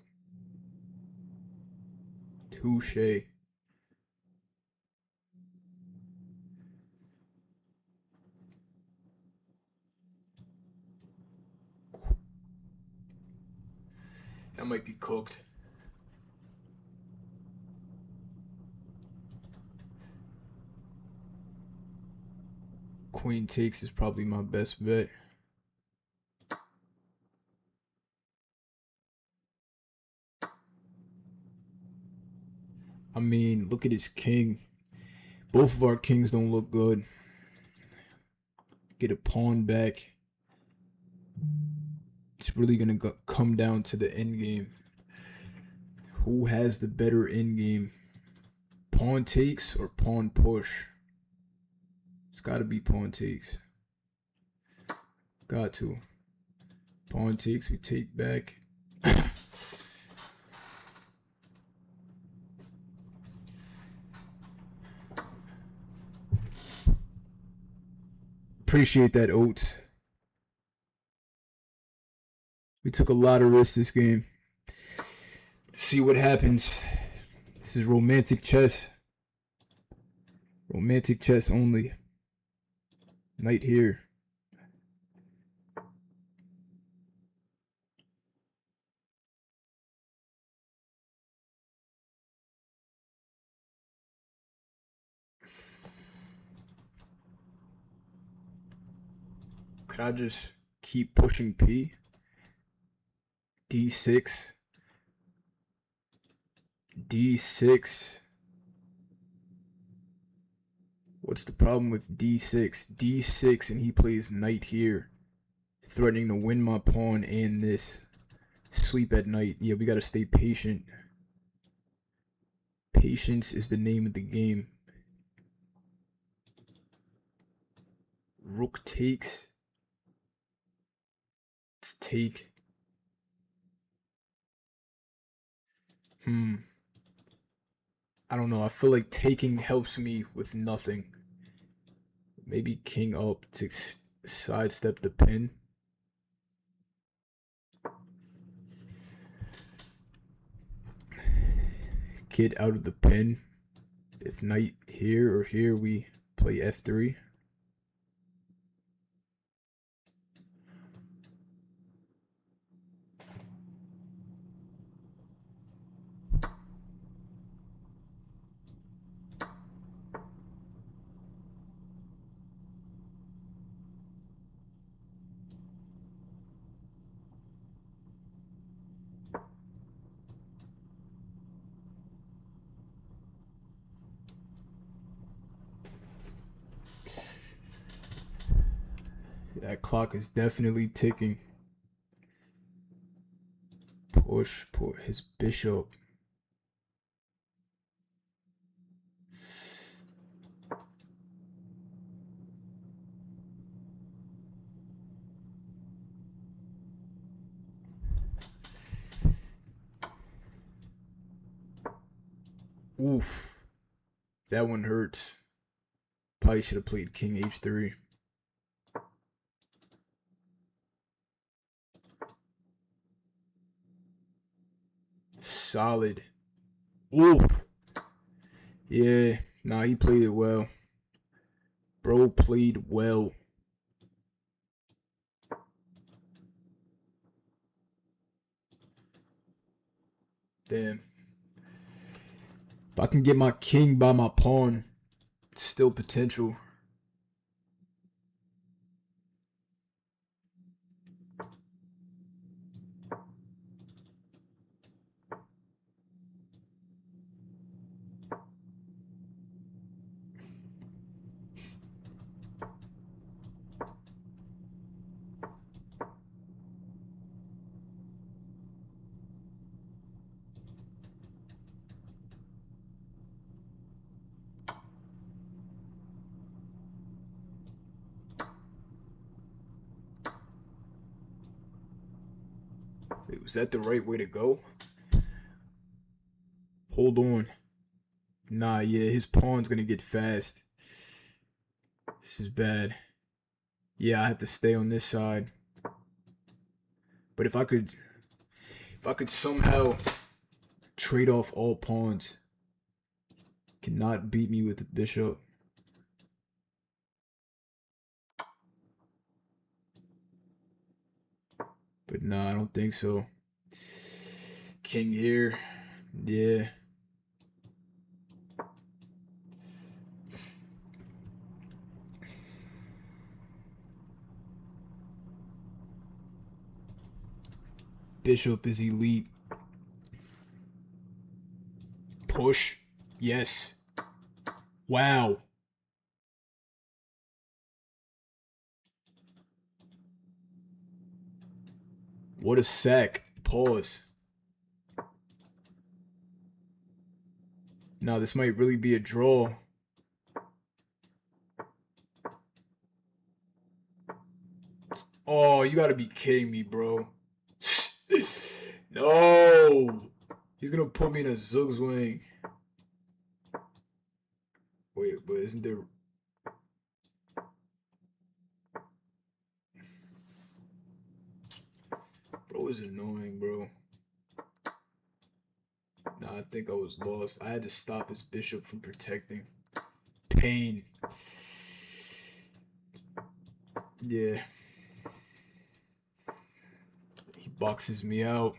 Touche. That might be cooked. Queen takes is probably my best bet. I mean, look at his king. Both of our kings don't look good. Get a pawn back. It's really gonna come down to the end game. Who has the better end game? Pawn takes or pawn push? It's gotta be pawn takes. Got to. Pawn takes, we take back. Appreciate that, Oats. We took a lot of risks this game. See what happens. This is romantic chess. Romantic chess only. Knight here. Could I just keep pushing P? D6. D6. What's the problem with D6? D6 and he plays knight here. Threatening to win my pawn and this. Sleep at night. Yeah, we gotta stay patient. Patience is the name of the game. Rook takes. Let's take. I don't know. I feel like taking helps me with nothing. Maybe king up to sidestep the pin. Get out of the pin. If knight here or here, we play f3. That clock is definitely ticking. Push his bishop. Oof. That one hurts. Probably should have played king h3. Solid. Oof. Yeah. Nah, he played it well. Bro played well. Damn. If I can get my king by my pawn, it's still potential. Wait, was that the right way to go? Hold on. Nah, yeah, his pawn's gonna get fast. This is bad. Yeah, I have to stay on this side. But if I could somehow trade off all pawns, cannot beat me with the bishop. But nah, I don't think so. King here. Yeah. Bishop is elite. Push. Yes. Wow. What a sack. Pause. Now this might really be a draw. Oh, you gotta be kidding me, bro. No. He's gonna put me in a Zugzwang. Wait, but isn't there... Bro is annoying, bro. Nah, I think I was lost. I had to stop his bishop from protecting. Pain. Yeah. He boxes me out.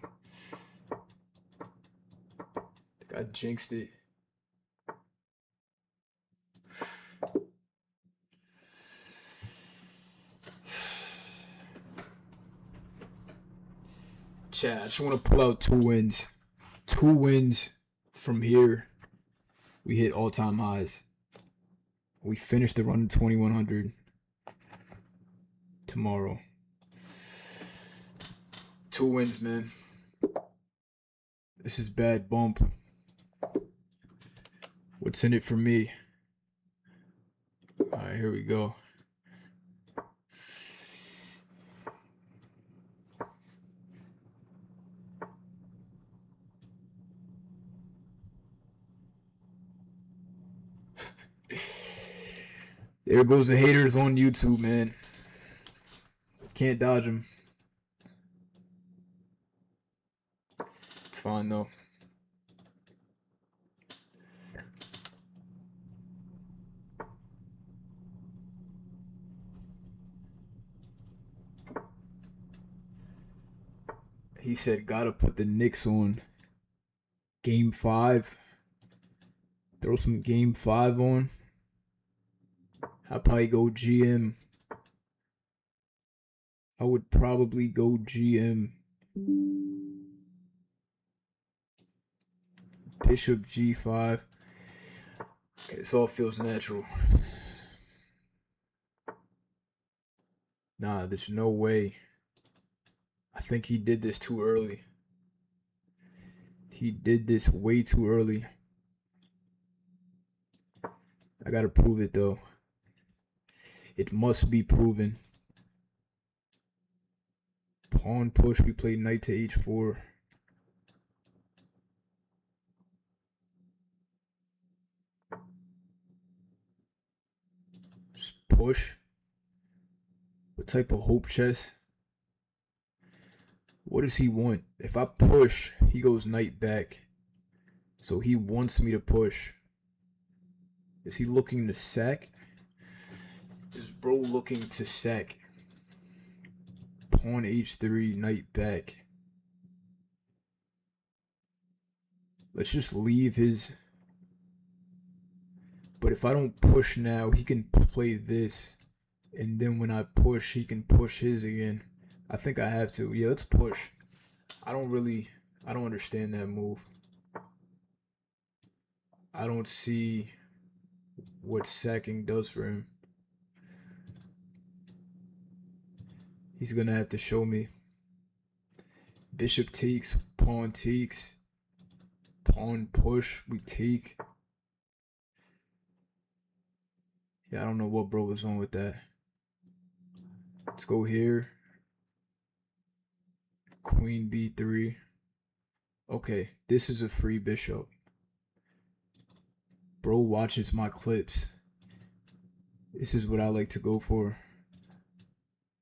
I think I jinxed it. Chat, I just want to pull out 2 wins. 2 wins from here. We hit all-time highs. We finished the run to 2100 tomorrow. 2 wins, man. This is bad bump. What's in it for me? Alright, here we go. There goes the haters on YouTube, man. Can't dodge them. It's fine, though. He said, gotta put the Knicks on Game 5. Throw some Game 5 on. I'd probably go GM. I would probably go GM. Bishop G5. Okay, this all feels natural. Nah, there's no way. I think he did this too early. He did this way too early. I gotta prove it, though. It must be proven. Pawn push, we played knight to h4. Just push. What type of hope chess? What does he want? If I push, he goes knight back. So he wants me to push. Is he looking to sack? Is bro looking to sack? Pawn h3, knight back. Let's just leave his... But if I don't push now, he can play this. And then when I push, he can push his again. I think I have to. Yeah, let's push. I don't understand that move. I don't see what sacking does for him. He's gonna have to show me. Bishop takes, pawn takes, pawn push, we take. Yeah, I don't know what bro was on with that. Let's go here. Queen b3. Okay, this is a free bishop. Bro watches my clips. This is what I like to go for.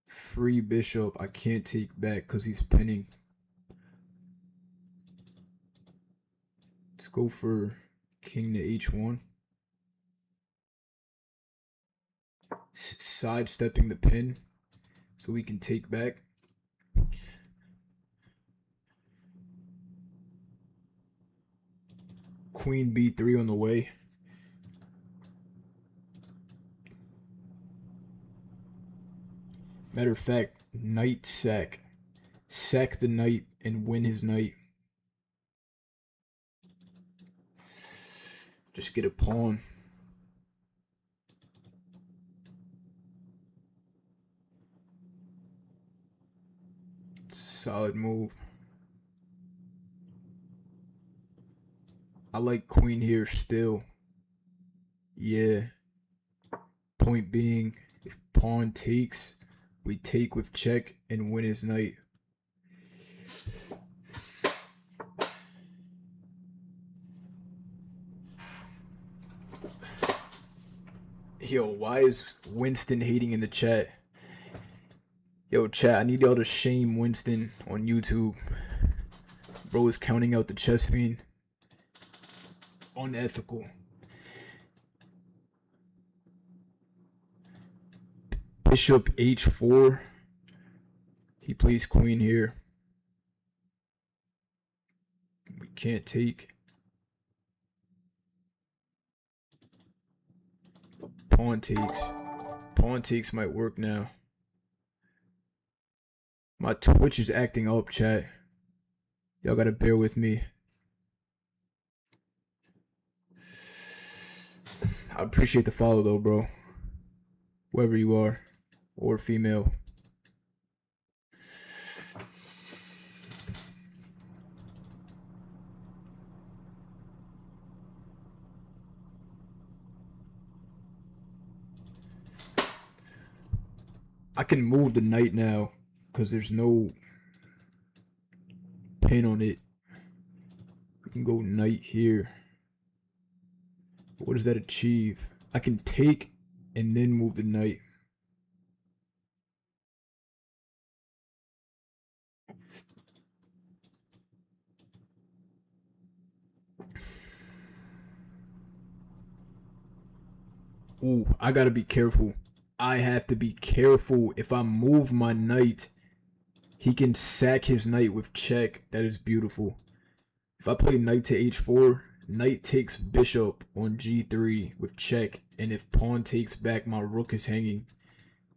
Free bishop, I can't take back because he's pinning. Let's go for king to h1. Sidestepping the pin so we can take back. Queen b3 on the way. Matter of fact, knight sack. Sack the knight and win his knight. Just get a pawn. Solid move. I like queen here still. Yeah. Point being, if pawn takes, We take with check and win his knight. Yo, why is Winston hating in the chat? Yo, chat, I need y'all to shame Winston on YouTube. Bro is counting out the chess fiend. Unethical. Bishop h4. He plays queen here. We can't take. Pawn takes. Pawn takes might work now. My Twitch is acting up, chat. Y'all gotta bear with me. I appreciate the follow though, bro. Whoever you are. Or female. I can move the knight now because there's no pin on it. We can go knight here. What does that achieve? I can take and then move the knight. Ooh, I gotta be careful. I have to be careful. If I move my knight, he can sack his knight with check. That is beautiful. If I play knight to h4, knight takes bishop on g3 with check. And if pawn takes back, my rook is hanging.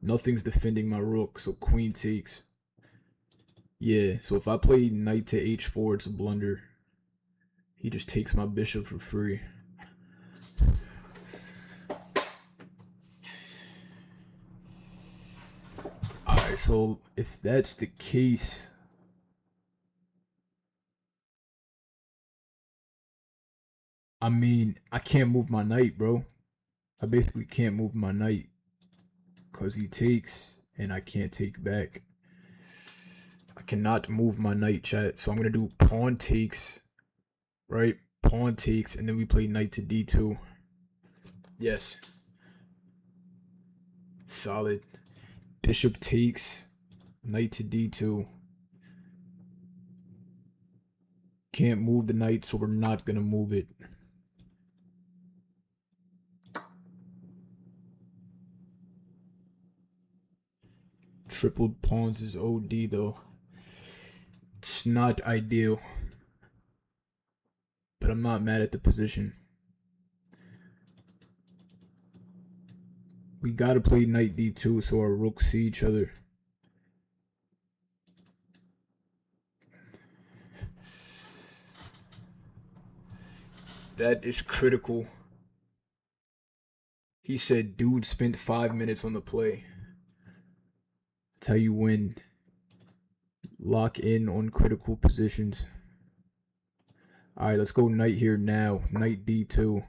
Nothing's defending my rook, so queen takes. Yeah, so if I play knight to h4, it's a blunder. He just takes my bishop for free. Alright, so if that's the case, I mean, I can't move my knight, bro. I basically can't move my knight because he takes and I can't take back. I cannot move my knight, chat. So I'm going to do pawn takes, right? Pawn takes, and then we play knight to d2. Yes. Solid. Bishop takes, knight to d2. Can't move the knight, so we're not going to move it. Tripled pawns is OD though. It's not ideal. But I'm not mad at the position. We gotta play knight d2 so our rooks see each other. That is critical. He said, dude spent 5 minutes on the play. That's how you win. Lock in on critical positions. Alright, let's go knight here now. Knight d2.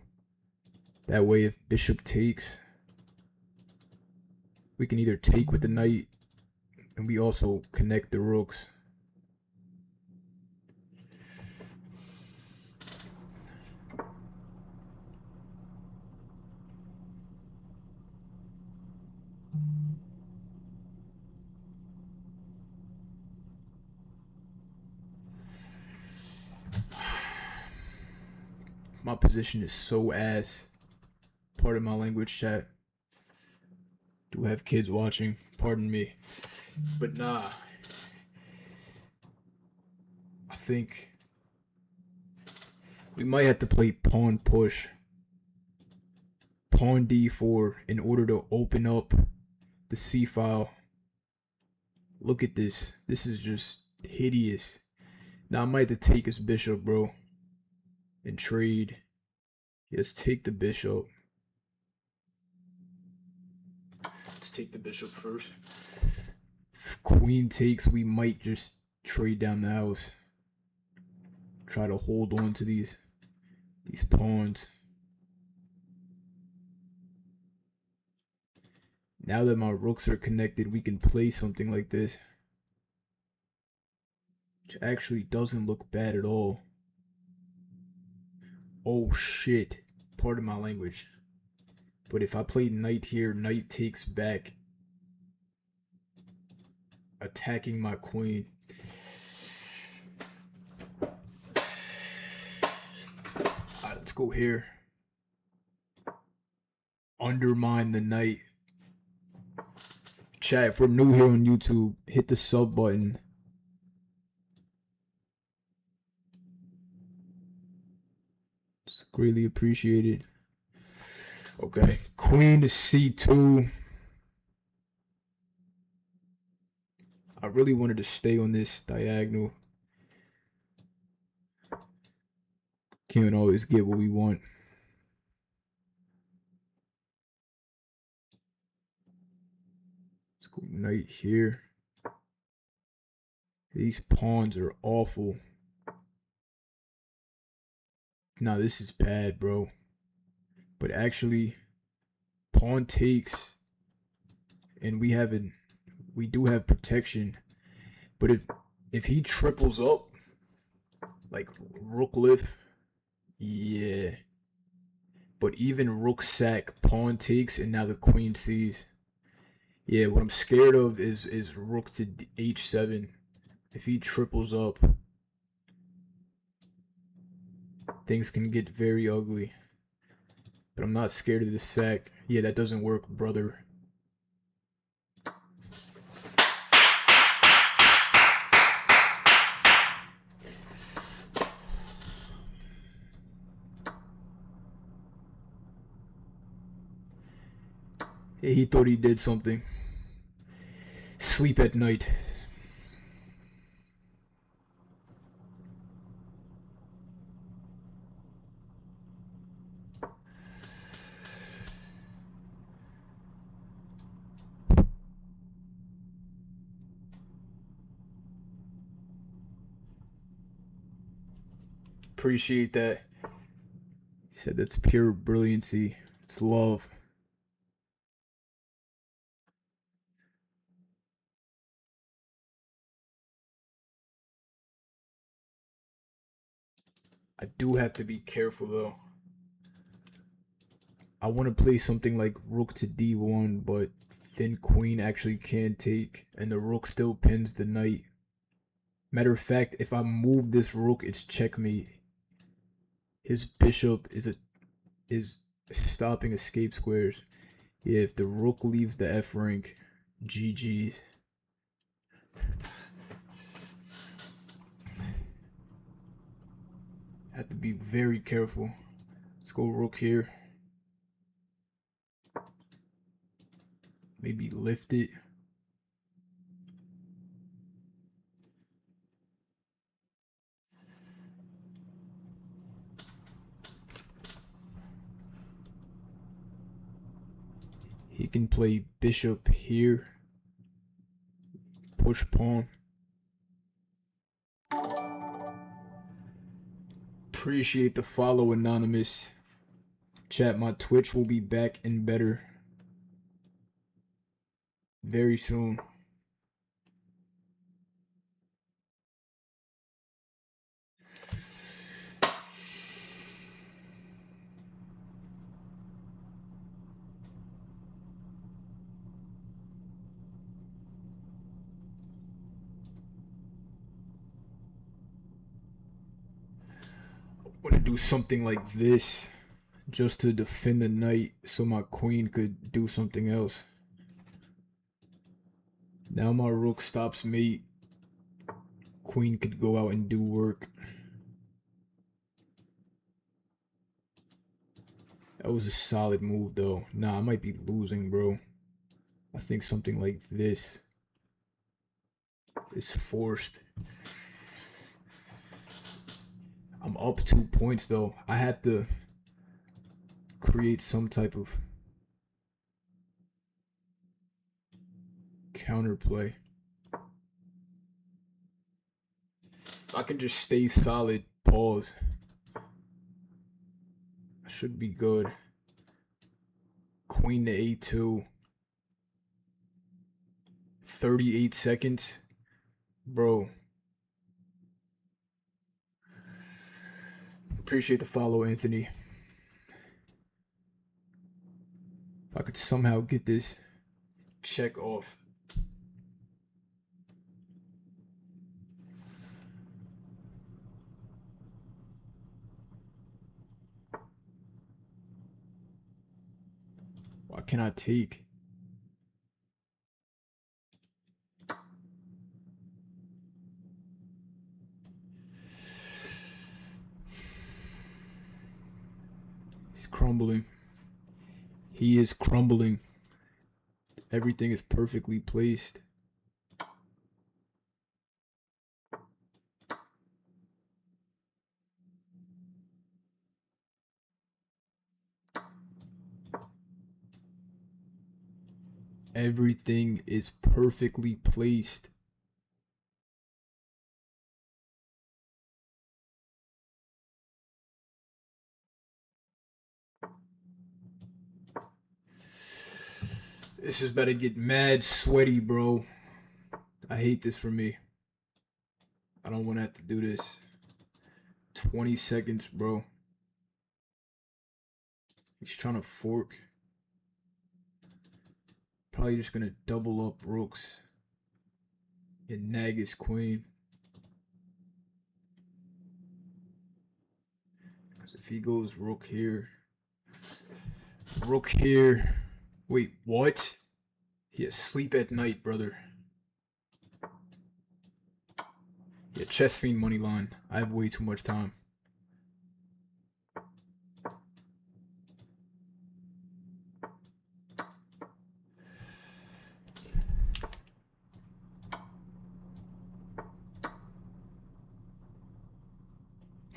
That way if bishop takes, we can either take with the knight and we also connect the rooks. My position is so ass. Pardon my language, chat. Do have kids watching, pardon me. But nah. I think we might have to play pawn push. Pawn d4 in order to open up the c file. Look at this. This is just hideous. Now I might have to take his bishop, bro. And trade. Let's take the bishop. Let's take the bishop first. If queen takes, we might just trade down the house. Try to hold on to these pawns. Now that my rooks are connected, we can play something like this, which actually doesn't look bad at all. Oh shit, pardon my language. But if I play knight here, knight takes back, attacking my queen. Alright, let's go here. Undermine the knight. Chat, if we're new here on YouTube, hit the sub button. It's greatly appreciated. Okay, queen to c2. I really wanted to stay on this diagonal. Can't always get what we want. Let's go knight here. These pawns are awful. Nah, this is bad, bro. But actually, pawn takes, and we do have protection. But if he triples up, like rook lift, yeah. But even rook sack, pawn takes, and now the queen sees. Yeah, what I'm scared of is rook to h7. If he triples up, things can get very ugly. But I'm not scared of the sack. Yeah, that doesn't work, brother. Yeah, he thought he did something. Sleep at night. Appreciate that. He said that's pure brilliancy. It's love. I do have to be careful though. I want to play something like rook to d1, but then queen actually can take, and the rook still pins the knight. Matter of fact, if I move this rook, it's checkmate. His bishop is stopping escape squares. Yeah, if the rook leaves the F rank, GG's. Have to be very careful. Let's go rook here. Maybe lift it. He can play bishop here. Push pawn. Appreciate the follow, Anonymous. Chat, my Twitch will be back and better very soon. I want to do something like this just to defend the knight so my queen could do something else. Now my rook stops mate. Queen could go out and do work. That was a solid move though. Nah, I might be losing, bro. I think something like this is forced. I'm up 2 points though. I have to create some type of counterplay. I can just stay solid, pause. I should be good. Queen to a2. 38 seconds. Bro. Appreciate the follow, Anthony. If I could somehow get this check off. Why can't I take? He's crumbling. He is crumbling. Everything is perfectly placed. Everything is perfectly placed. This is about to get mad sweaty, bro. I hate this for me. I don't want to have to do this. 20 seconds, bro. He's trying to fork. Probably just gonna double up rooks and nag his queen. Because if he goes rook here. Wait, what? He asleep at night, brother. Yeah, chess fiend money line. I have way too much time.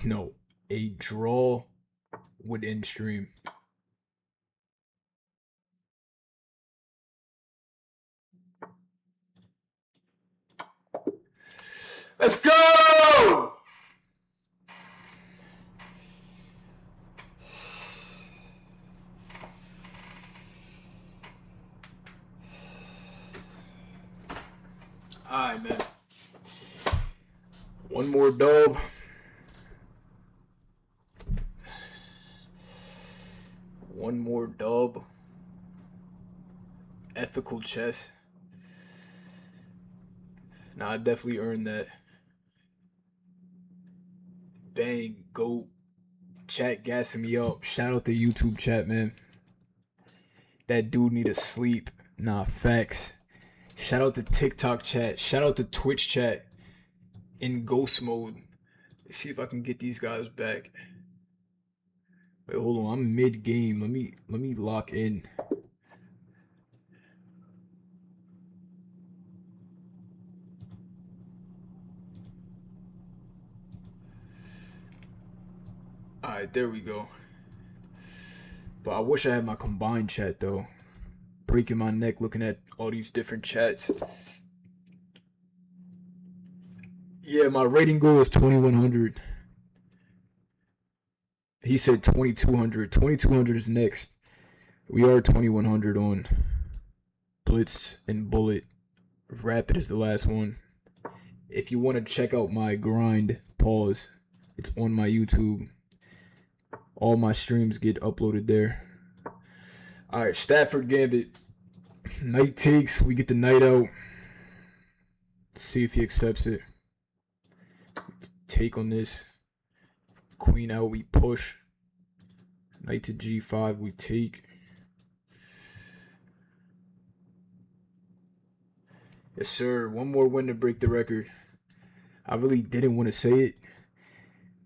No, a draw would end stream. Let's go! Alright, man. One more dub. One more dub. Ethical chess. Nah, I definitely earned that. Bang, go. Chat gassing me up. Shout out to YouTube chat, man. That dude need to sleep. Nah, facts. Shout out to TikTok chat. Shout out to Twitch chat. In ghost mode. Let's see if I can get these guys back. Wait, hold on. I'm mid game. Let me lock in. Alright, there we go. But I wish I had my combined chat though. Breaking my neck looking at all these different chats. Yeah, my rating goal is 2100. He said 2200. 2200 is next. We are 2100 on Blitz and Bullet. Rapid is the last one. If you want to check out my grind, pause. It's on my YouTube. All my streams get uploaded there. Alright, Stafford Gambit. Knight takes. We get the knight out. See if he accepts it. Take on this. Queen out, we push. Knight to g5, we take. Yes, sir. One more win to break the record. I really didn't want to say it,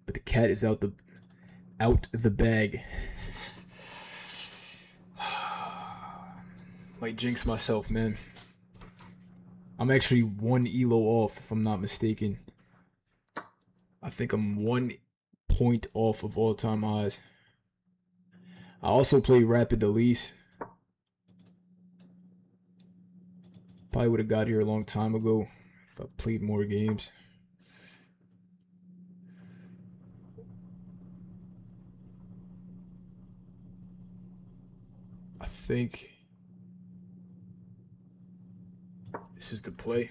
but the cat is out the bag. Might jinx myself, man. I'm actually one elo off, if I'm not mistaken. I think I'm 1 point off of all-time highs. I also play Rapid Elise. Probably would have got here a long time ago if I played more games. I think This is the play.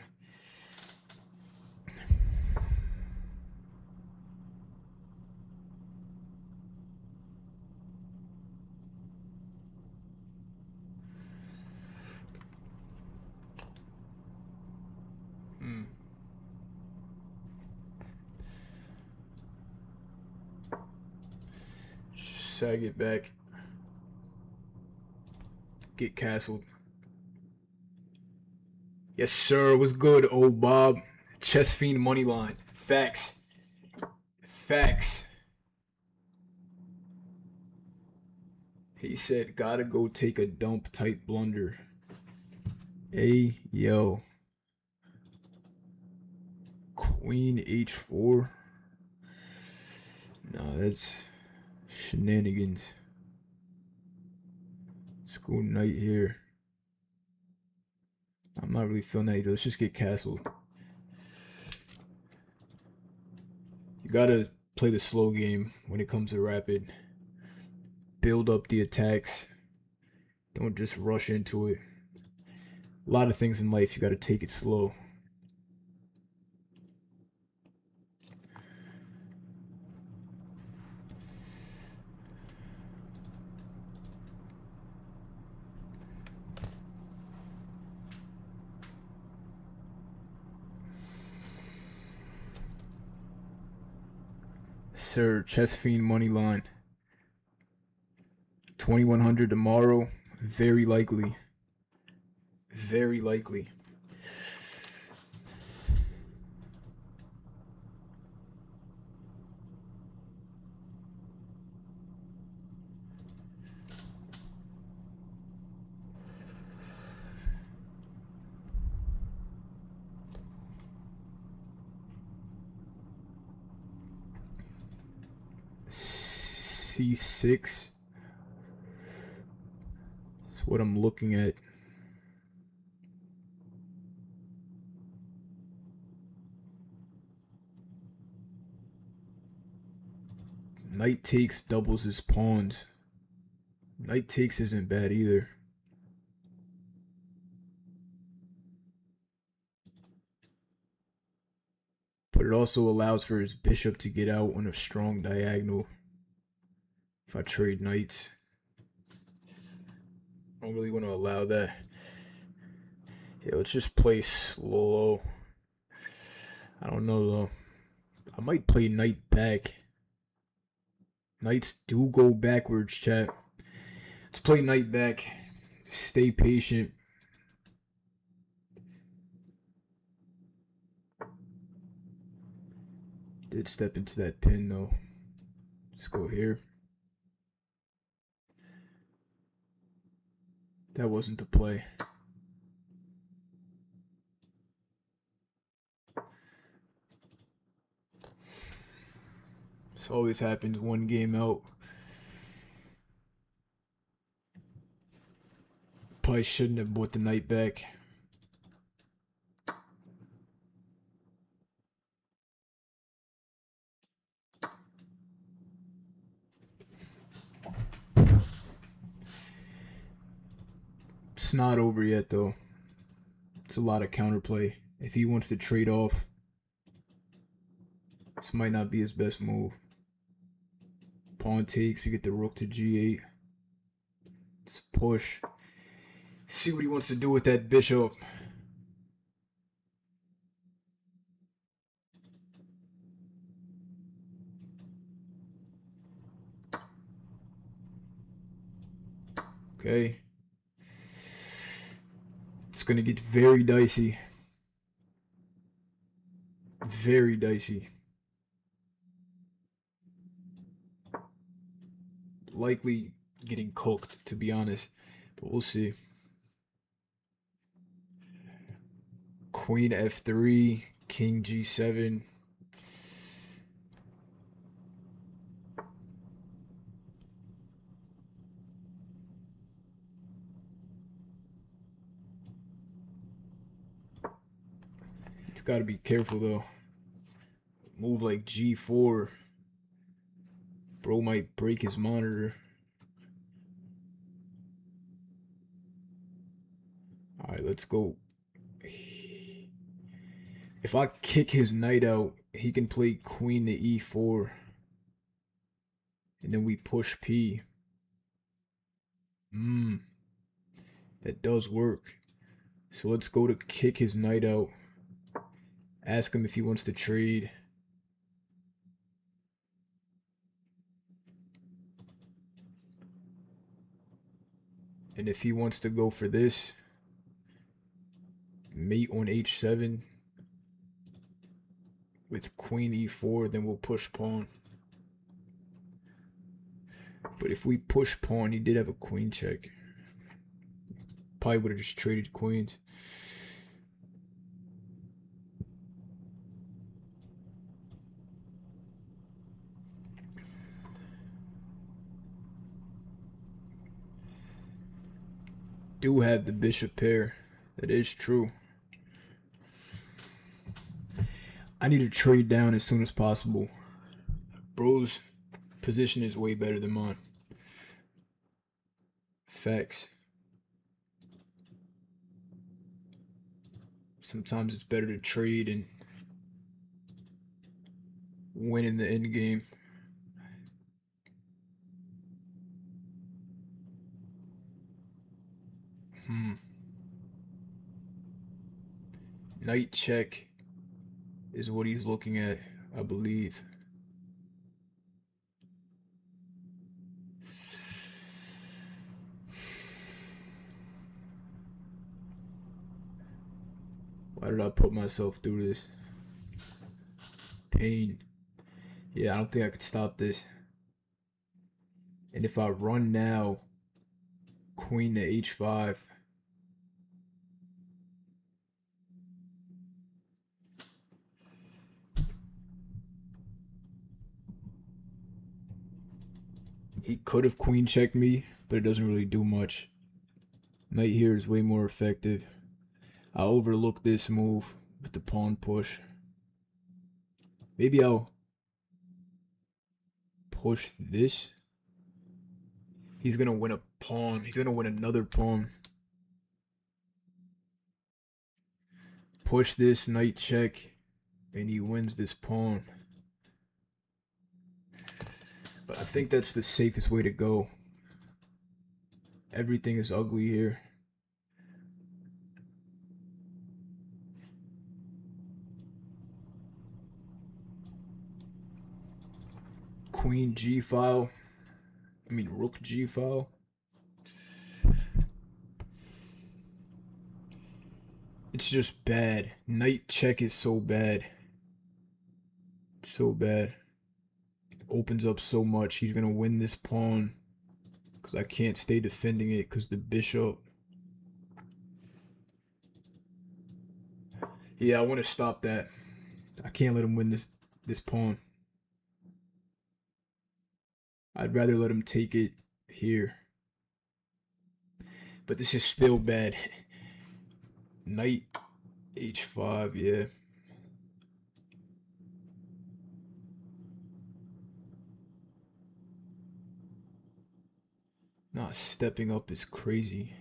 Sag it back. Get castled. Yes, sir. What's good, old Bob? Chess Fiend money line. Facts. Facts. He said, gotta go take a dump type blunder. Hey, yo. Queen H4. Nah, that's shenanigans. Let's go knight here. I'm not really feeling that either. Let's just get castled. You gotta play the slow game when it comes to rapid. Build up the attacks. Don't just rush into it. A lot of things in life, you gotta take it slow. Sir, Chess Fiend money line. 2100 tomorrow. Very likely. Very likely. C6. That's what I'm looking at. Knight takes doubles his pawns. Knight takes isn't bad either. But it also allows for his bishop to get out on a strong diagonal. If I trade knights, I don't really want to allow that. Yeah, let's just play slow. I don't know though. I might play knight back. Knights do go backwards, chat. Let's play knight back. Stay patient. Did step into that pin though. Let's go here. That wasn't the play. This always happens one game out. Probably shouldn't have bought the knight back. It's not over yet though. It's a lot of counterplay. If he wants to trade off, this might not be his best move. Pawn takes, we get the rook to g8. Let's push. See what he wants to do with that bishop. Okay. It's gonna get very dicey. Very dicey. Likely getting cooked, to be honest. But we'll see. Queen f3, king g7. It's got to be careful though. Move like g4. Bro might break his monitor. Alright, let's go If I kick his knight out, he can play queen to e4. And then we push p. That does work. So let's go to kick his knight out. Ask him if he wants to trade. And if he wants to go for this, mate on h7 with queen e4, then we'll push pawn. But if we push pawn, he did have a queen check. Probably would have just traded queens. Do have the bishop pair. That is true. I need to trade down as soon as possible. Bro's position is way better than mine. Facts. Sometimes it's better to trade and win in the end game. Knight check is what he's looking at, I believe. Why did I put myself through this? Pain. Yeah, I don't think I could stop this. And if I run now, queen to h5. He could have queen checked me, but it doesn't really do much. Knight here is way more effective. I overlooked this move with the pawn push. Maybe I'll push this. He's gonna win a pawn. He's gonna win another pawn. Push this, knight check, and he wins this pawn. But I think that's the safest way to go. Everything is ugly here. Queen G file. Rook G file. It's just bad. Knight check is so bad. It's so bad. It opens up so much. He's gonna win this pawn. Because I can't stay defending it because the bishop. Yeah, I want to stop that. I can't let him win this pawn. I'd rather let him take it here. But this is still bad. Knight h5, yeah. Not stepping up is crazy.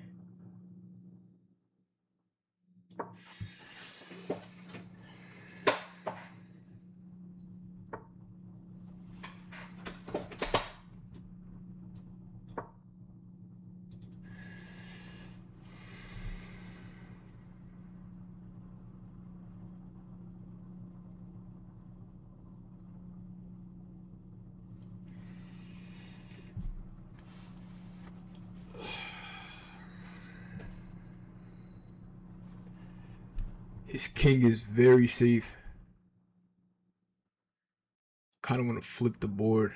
His king is very safe. Kind of want to flip the board.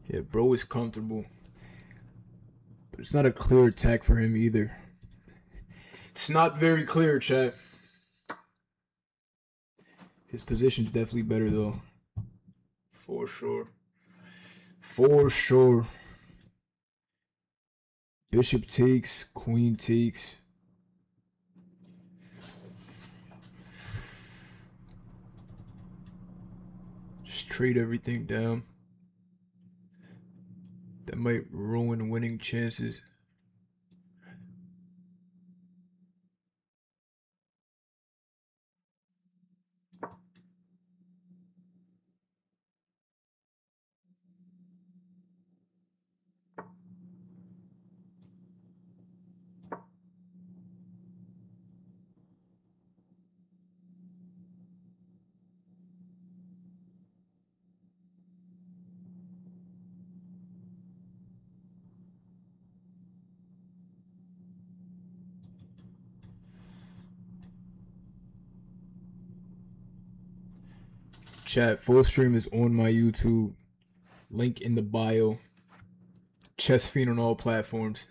Yeah, bro is comfortable. But it's not a clear attack for him either. It's not very clear, chat. His position's definitely better though. For sure. For sure. Bishop takes, queen takes. Just trade everything down. That might ruin winning chances. Chat, full stream is on my YouTube. Link in the bio. Chess Fiend on all platforms.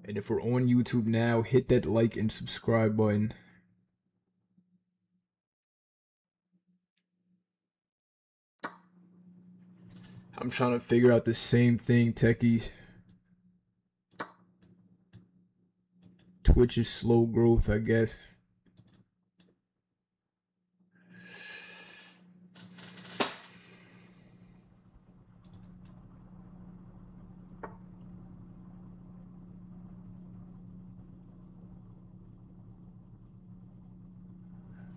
And if we're on YouTube now, hit that like and subscribe button. I'm trying to figure out the same thing, techies. Twitch is slow growth, I guess.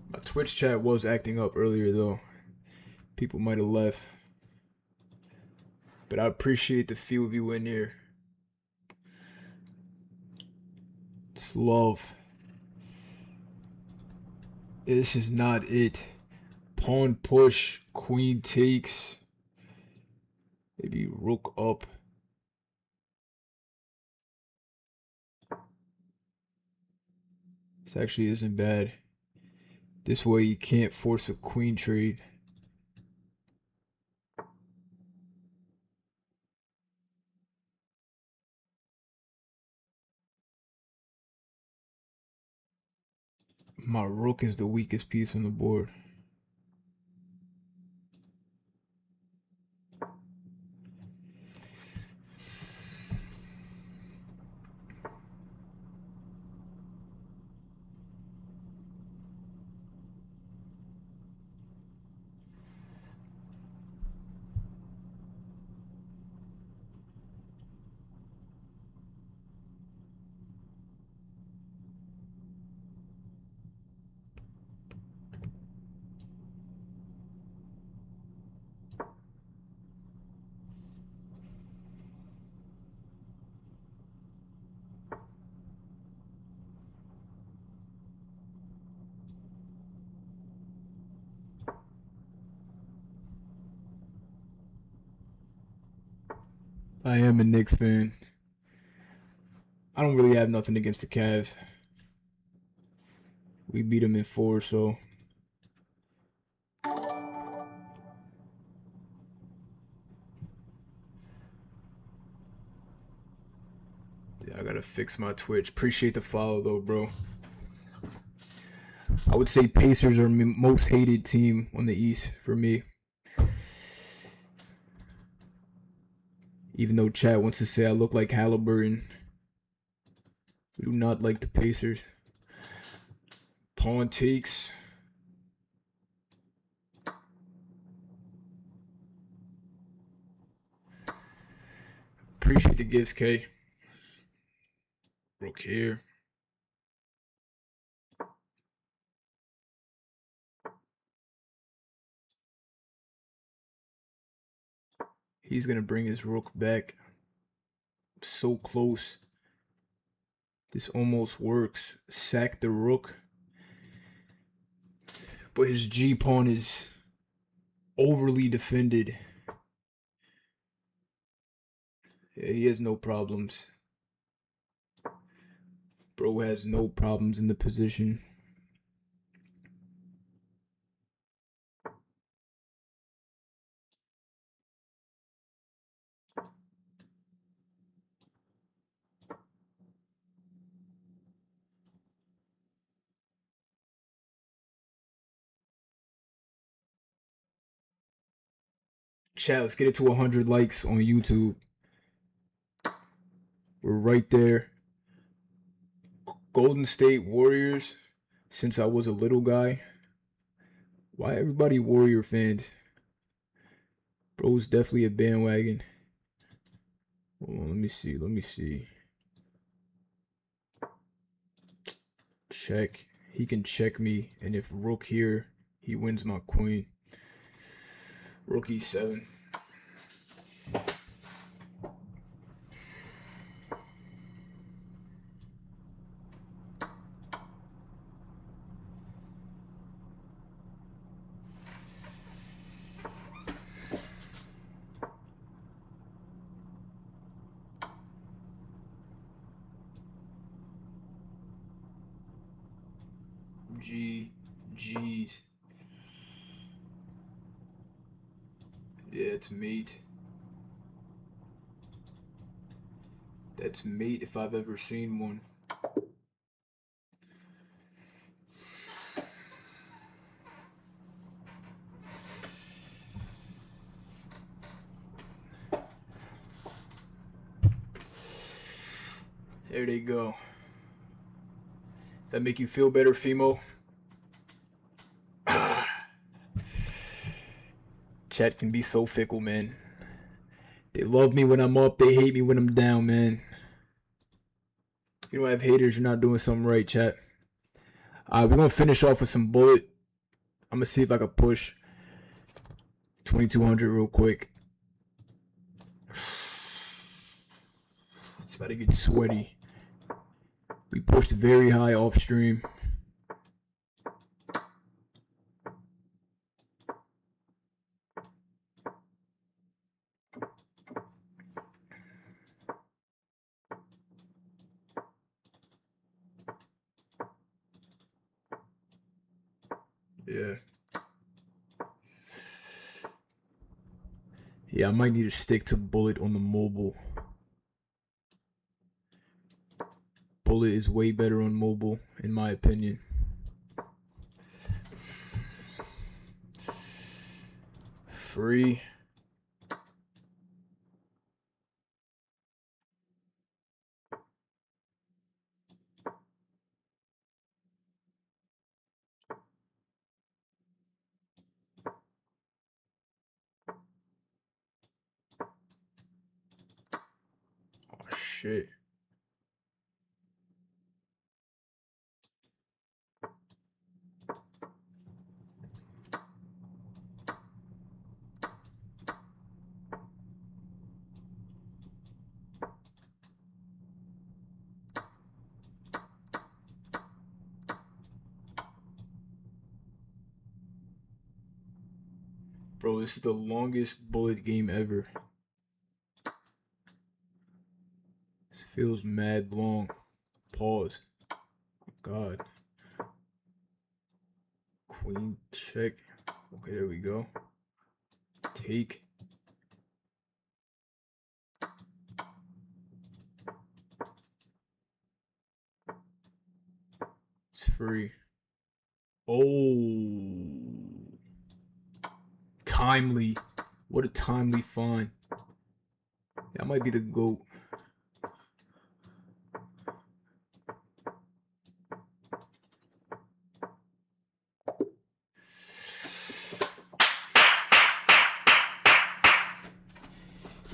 My Twitch chat was acting up earlier though. People might have left. But I appreciate the few of you in here. It's love. This is not it. Pawn push, queen takes. Maybe rook up. This actually isn't bad. This way you can't force a queen trade. My rook is the weakest piece on the board. I am a Knicks fan. I don't really have nothing against the Cavs. We beat them in 4, so. Yeah, I gotta fix my Twitch. Appreciate the follow though, bro. I would say Pacers are most hated team on the East for me. Even though Chad wants to say I look like Halliburton. We do not like the Pacers. Pawn takes. Appreciate the gifts, K. Rook here. He's gonna bring his rook back. So close. This almost works. Sack the rook. But his G pawn is overly defended. Yeah, he has no problems. Bro has no problems in the position. Chat, let's get it to 100 likes on YouTube. We're right there. Golden State Warriors, since I was a little guy. Why everybody Warrior fans? Bro's definitely a bandwagon. Hold on, let me see. Check. He can check me, and if rook here, he wins my queen. Rook e7. G's. Yeah, it's mate. That's mate if I've ever seen one. There they go. Does that make you feel better, Fimo? Chat can be so fickle, man. They love me when I'm up, they hate me when I'm down, man. You don't have haters, you're not doing something right, chat. We're gonna finish off with some bullet. I'm gonna see if I can push 2200 real quick. It's about to get sweaty. We pushed very high off stream. Yeah. Yeah, I might need to stick to bullet on the mobile. Bullet is way better on mobile, in my opinion. Free. Oh, shit. Bro, this is the longest bullet game ever. This feels mad long. Pause. Oh, God. Queen check. Okay, there we go. Take. It's free. Oh. Timely. What a timely find. That might be the GOAT.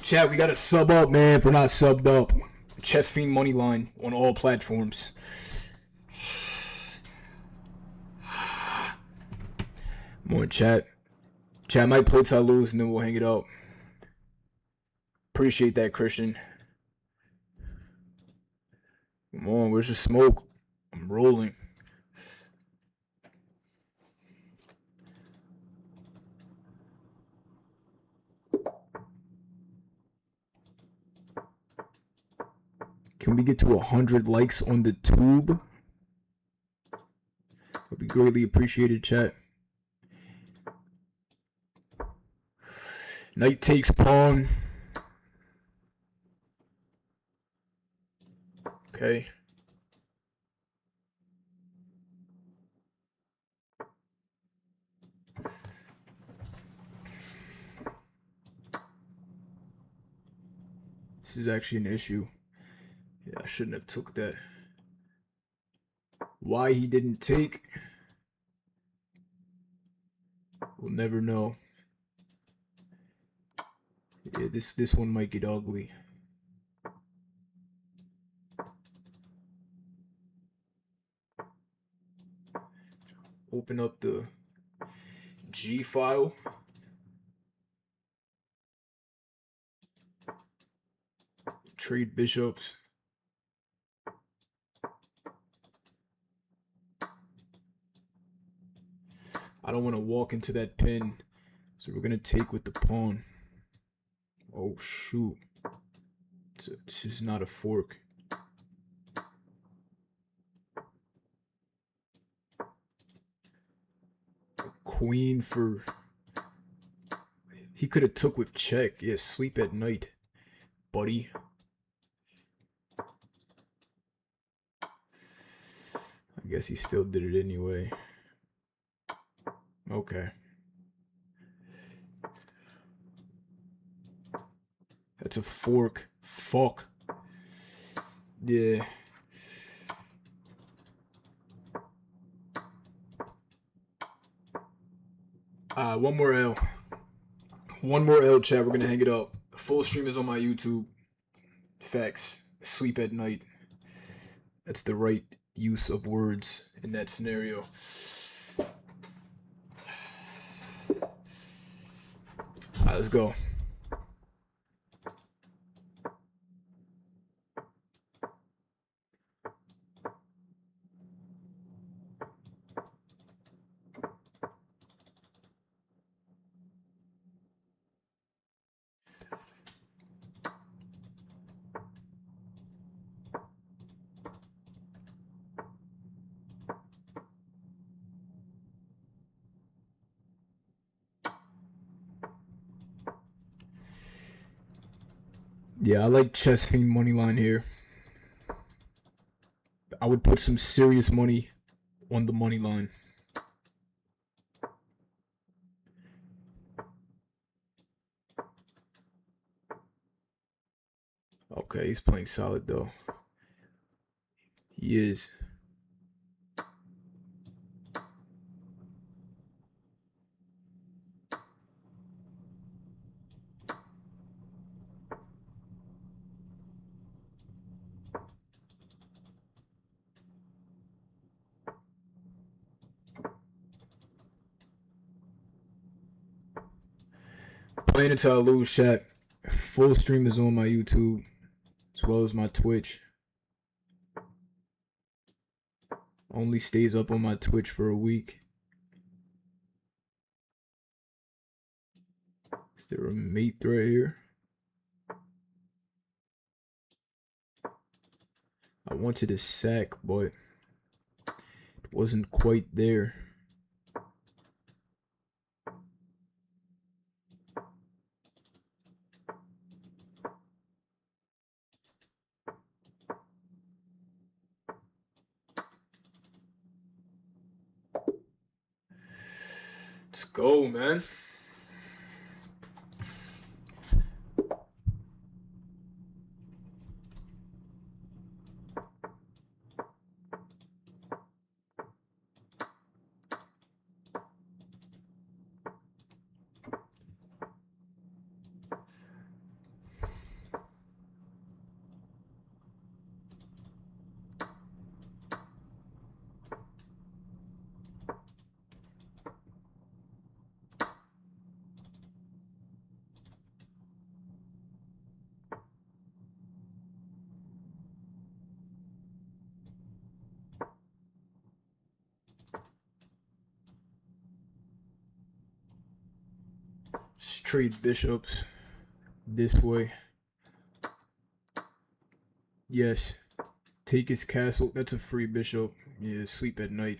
Chat, we gotta sub up, man, if we're not subbed up. Chess Fiend Moneyline on all platforms. Come on, chat. Chat might play till I lose and then we'll hang it up. Appreciate that, Christian. Come on, where's the smoke? I'm rolling. Can we get to 100 likes on the tube? Would be greatly appreciated, chat. Knight takes pawn. Okay. This is actually an issue. Yeah, I shouldn't have took that. Why he didn't take, we'll never know. Yeah, this one might get ugly. Open up the G file. Trade bishops. I don't want to walk into that pin, so we're gonna take with the pawn. Oh shoot. This is not a fork. A queen for... He could have took with check. Yeah, sleep at night, buddy. I guess he still did it anyway. Okay. That's a fork. Fuck. Yeah. One more L. One more L, chat. We're gonna hang it up. Full stream is on my YouTube. Facts. Sleep at night. That's the right use of words in that scenario. Alright, let's go. Yeah, I like Chess Fiend moneyline here. I would put some serious money on the money line. Okay, he's playing solid though. He is. Playing until I lose, chat. Full stream is on my YouTube as well as my Twitch. Only stays up on my Twitch for a week. Is there a mate right here? I wanted a sack, but it wasn't quite there. Let's go, man. Straight bishops this way. Yes. Take his castle. That's a free bishop. Yeah, sleep at night.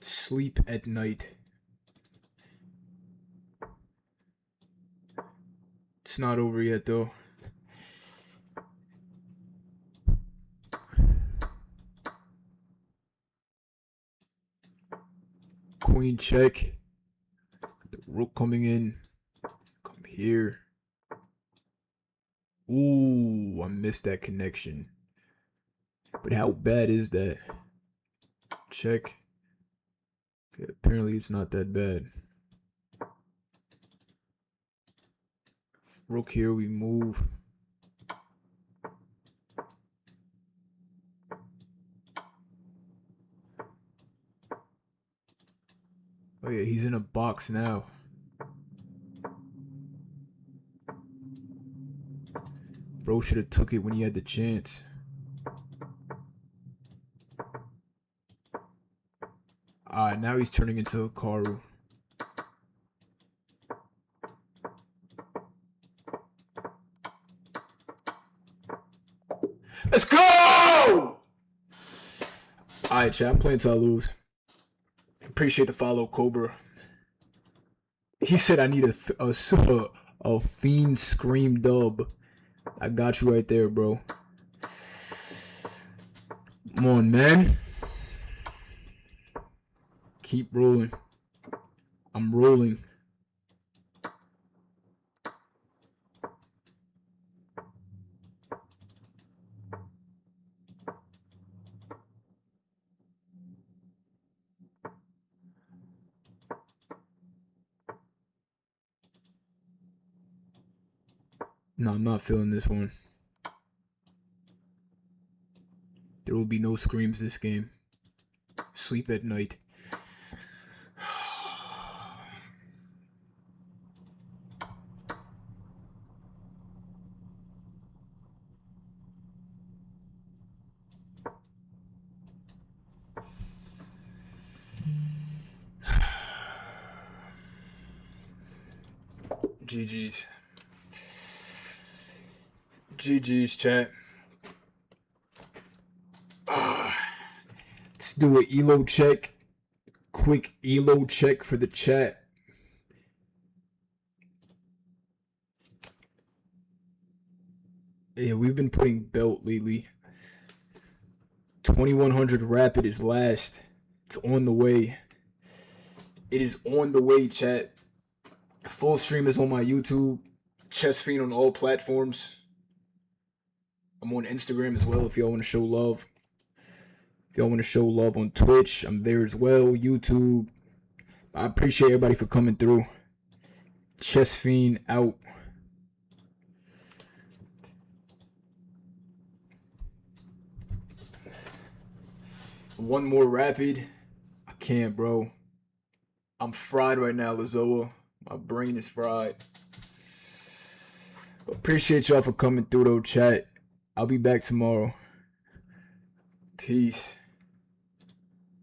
Sleep at night. It's not over yet though. Queen check. The rook coming in. Come here. Ooh, I missed that connection. But how bad is that? Check. Okay, apparently it's not that bad. Rook here, we move. Oh yeah, he's in a box now. Bro should have took it when he had the chance. Now he's turning into a Karu. Let's go! Alright, chat, I'm playing till I lose. Appreciate the follow, Cobra. He said I need a fiend scream dub. I got you right there, bro. Come on, man. Keep rolling. I'm rolling. No, I'm not feeling this one. There will be no screams this game. Sleep at night. GG's. GG's, chat. Let's do an elo check. Quick elo check for the chat. Yeah, we've been putting belt lately. 2100 rapid is last. It's on the way. It is on the way, chat. Full stream is on my YouTube. Chess Fiend on all platforms. I'm on Instagram as well if y'all want to show love. If y'all want to show love on Twitch, I'm there as well. YouTube. I appreciate everybody for coming through. Chess Fiend out. One more rapid. I can't, bro. I'm fried right now, Lazoa. My brain is fried. Appreciate y'all for coming through, though, chat. I'll be back tomorrow. Peace.